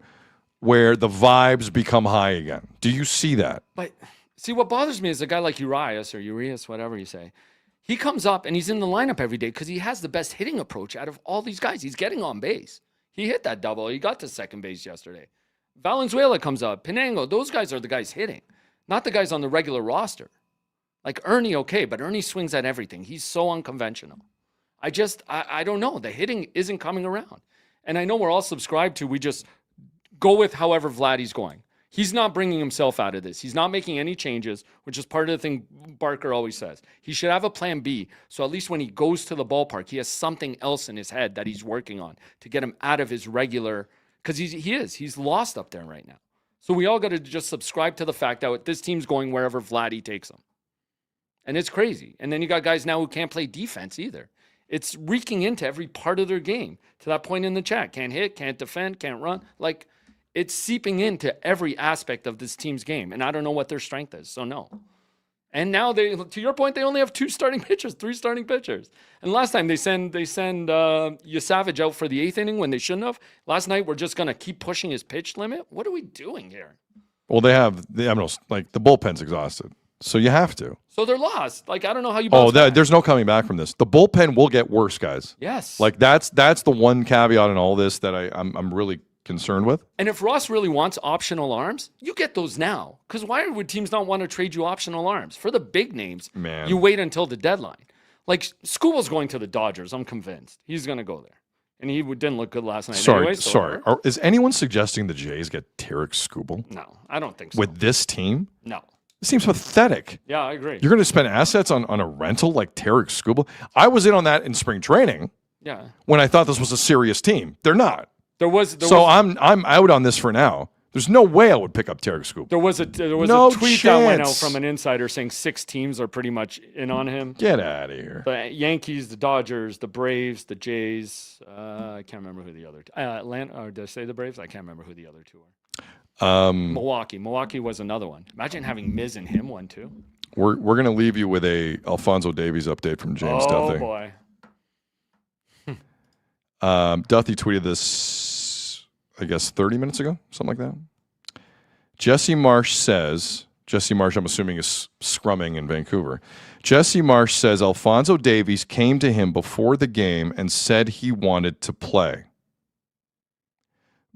where the vibes become high again? Do you see that? But see, what bothers me is a guy like Urias, whatever you say. He comes up and he's in the lineup every day because he has the best hitting approach out of all these guys. He's getting on base. He hit that double. He got to second base yesterday. Valenzuela comes up. Pinango. Those guys are the guys hitting, not the guys on the regular roster. Like Ernie, okay, but Ernie swings at everything. He's so unconventional. I don't know. The hitting isn't coming around. And I know we're all subscribed to, we just go with however Vladdy's going. He's not bringing himself out of this. He's not making any changes, which is part of the thing Barker always says. He should have a plan B. So at least when he goes to the ballpark, he has something else in his head that he's working on to get him out of his regular, because he's lost up there right now. So we all got to just subscribe to the fact that this team's going wherever Vladdy takes them. And it's crazy. And then you got guys now who can't play defense either. It's reeking into every part of their game to that point in the chat. Can't hit, can't defend, can't run. Like, it's seeping into every aspect of this team's game. And I don't know what their strength is. So no. And now to your point, they only have 3 starting pitchers. And last time they send Yasavage out for the 8th inning when they shouldn't have. Last night, we're just going to keep pushing his pitch limit. What are we doing here? Well, the bullpen's exhausted. So you have to. So they're lost. Like, I don't know how you bounce back. There's no coming back from this. The bullpen will get worse, guys. Yes. Like, that's the one caveat in all this that I'm really concerned with. And if Ross really wants optional arms, you get those now. Because why would teams not want to trade you optional arms? For the big names, Man. You wait until the deadline. Like, Skubal's going to the Dodgers. I'm convinced. He's going to go there. And he didn't look good last night. Sorry. Anyway, Is anyone suggesting the Jays get Tarek Skubal? No, I don't think so. With this team? No. It seems pathetic. Yeah, I agree. You're going to spend assets on a rental like Tarek Skubal? I was in on that in spring training. Yeah. When I thought this was a serious team. They're not. I'm out on this for now. There's no way I would pick up Tarek Skubal. There was a tweet that went out from an insider saying 6 teams are pretty much in on him. Get out of here. The Yankees, the Dodgers, the Braves, the Jays. I can't remember who the other Atlanta, or did I say the Braves? I can't remember who the other 2 are. Milwaukee. Milwaukee was another one. Imagine having Miz and him one too. We're going to leave you with a Alfonso Davies update from James Duthie. Oh boy. Duthie tweeted this, I guess, 30 minutes ago, something like that. Jesse Marsch, I'm assuming is scrumming in Vancouver. Jesse Marsch says Alfonso Davies came to him before the game and said he wanted to play,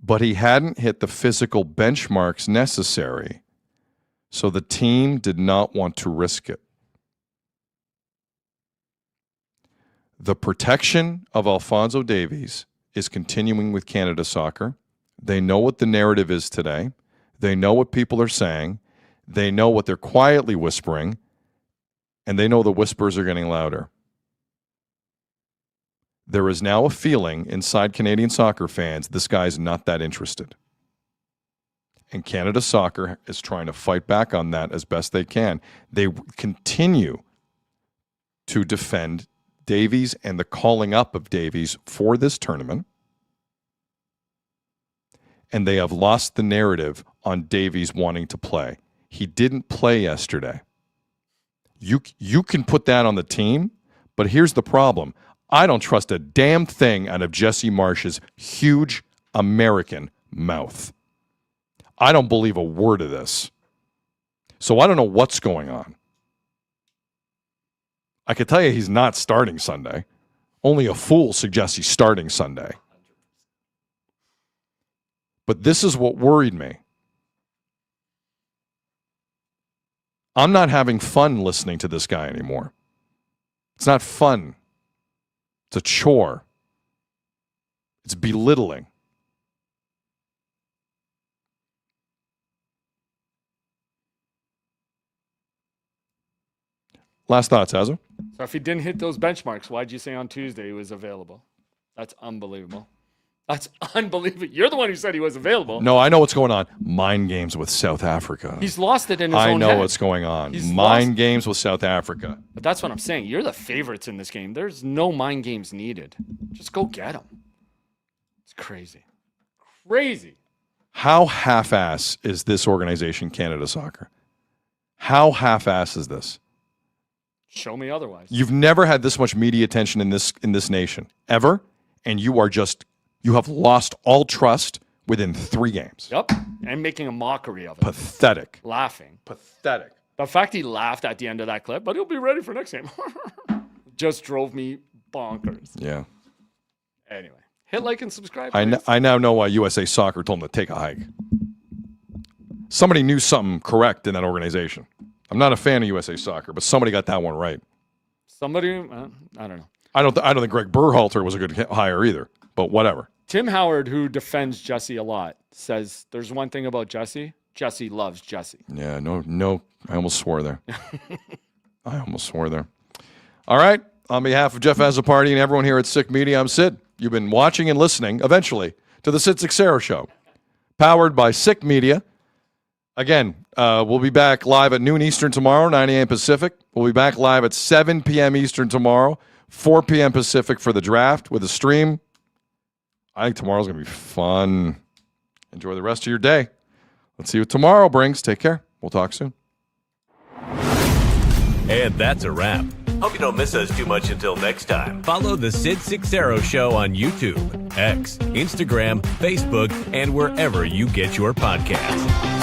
but he hadn't hit the physical benchmarks necessary, so the team did not want to risk it. The protection of Alfonso Davies is continuing with Canada Soccer. They know what the narrative is today. They know what people are saying. They know what they're quietly whispering. And they know the whispers are getting louder. There is now a feeling inside Canadian soccer fans this guy's not that interested. And Canada Soccer is trying to fight back on that as best they can. They continue to defend Davies and the calling up of Davies for this tournament. And they have lost the narrative on Davies wanting to play. He didn't play yesterday. You can put that on the team, but here's the problem. I don't trust a damn thing out of Jesse Marsch's huge American mouth. I don't believe a word of this. So I don't know what's going on. I could tell you he's not starting Sunday. Only a fool suggests he's starting Sunday. But this is what worried me. I'm not having fun listening to this guy anymore. It's not fun. It's a chore. It's belittling. Last thoughts, Hazo? So if he didn't hit those benchmarks, why'd you say on Tuesday he was available? That's unbelievable. That's unbelievable. You're the one who said he was available. No, I know what's going on. Mind games with South Africa. He's lost it in his I own know head. what's going on. He's Mind lost- games with South Africa. But that's what I'm saying. You're the favorites in this game. There's no mind games needed. Just go get them. It's crazy. Crazy. How half-ass is this organization, Canada Soccer? How half-ass is this? Show me otherwise. You've never had this much media attention in this nation, ever, and you have lost all trust within 3 games. Yep. And making a mockery of it. Pathetic. Laughing. Pathetic. The fact he laughed at the end of that clip, but he'll be ready for next game. Just drove me bonkers. Yeah. Anyway, hit like and subscribe. I now know why USA Soccer told him to take a hike. Somebody knew something correct in that organization. I'm not a fan of USA Soccer, but somebody got that one right. Somebody, I don't know. I don't think Greg Berhalter was a good hire either, but whatever. Tim Howard, who defends Jesse a lot, says there's one thing about Jesse. Jesse loves Jesse. Yeah, no. I almost swore there. All right. On behalf of Jeff Azzopardi and everyone here at Sick Media, I'm Sid. You've been watching and listening, eventually, to the Sid Seixeiro Show, powered by Sick Media. Again, we'll be back live at noon Eastern tomorrow, 9 a.m. Pacific. We'll be back live at 7 p.m. Eastern tomorrow, 4 p.m. Pacific for the draft with a stream. I think tomorrow's going to be fun. Enjoy the rest of your day. Let's see what tomorrow brings. Take care. We'll talk soon. And that's a wrap. Hope you don't miss us too much until next time. Follow the Sid Seixeiro Show on YouTube, X, Instagram, Facebook, and wherever you get your podcasts.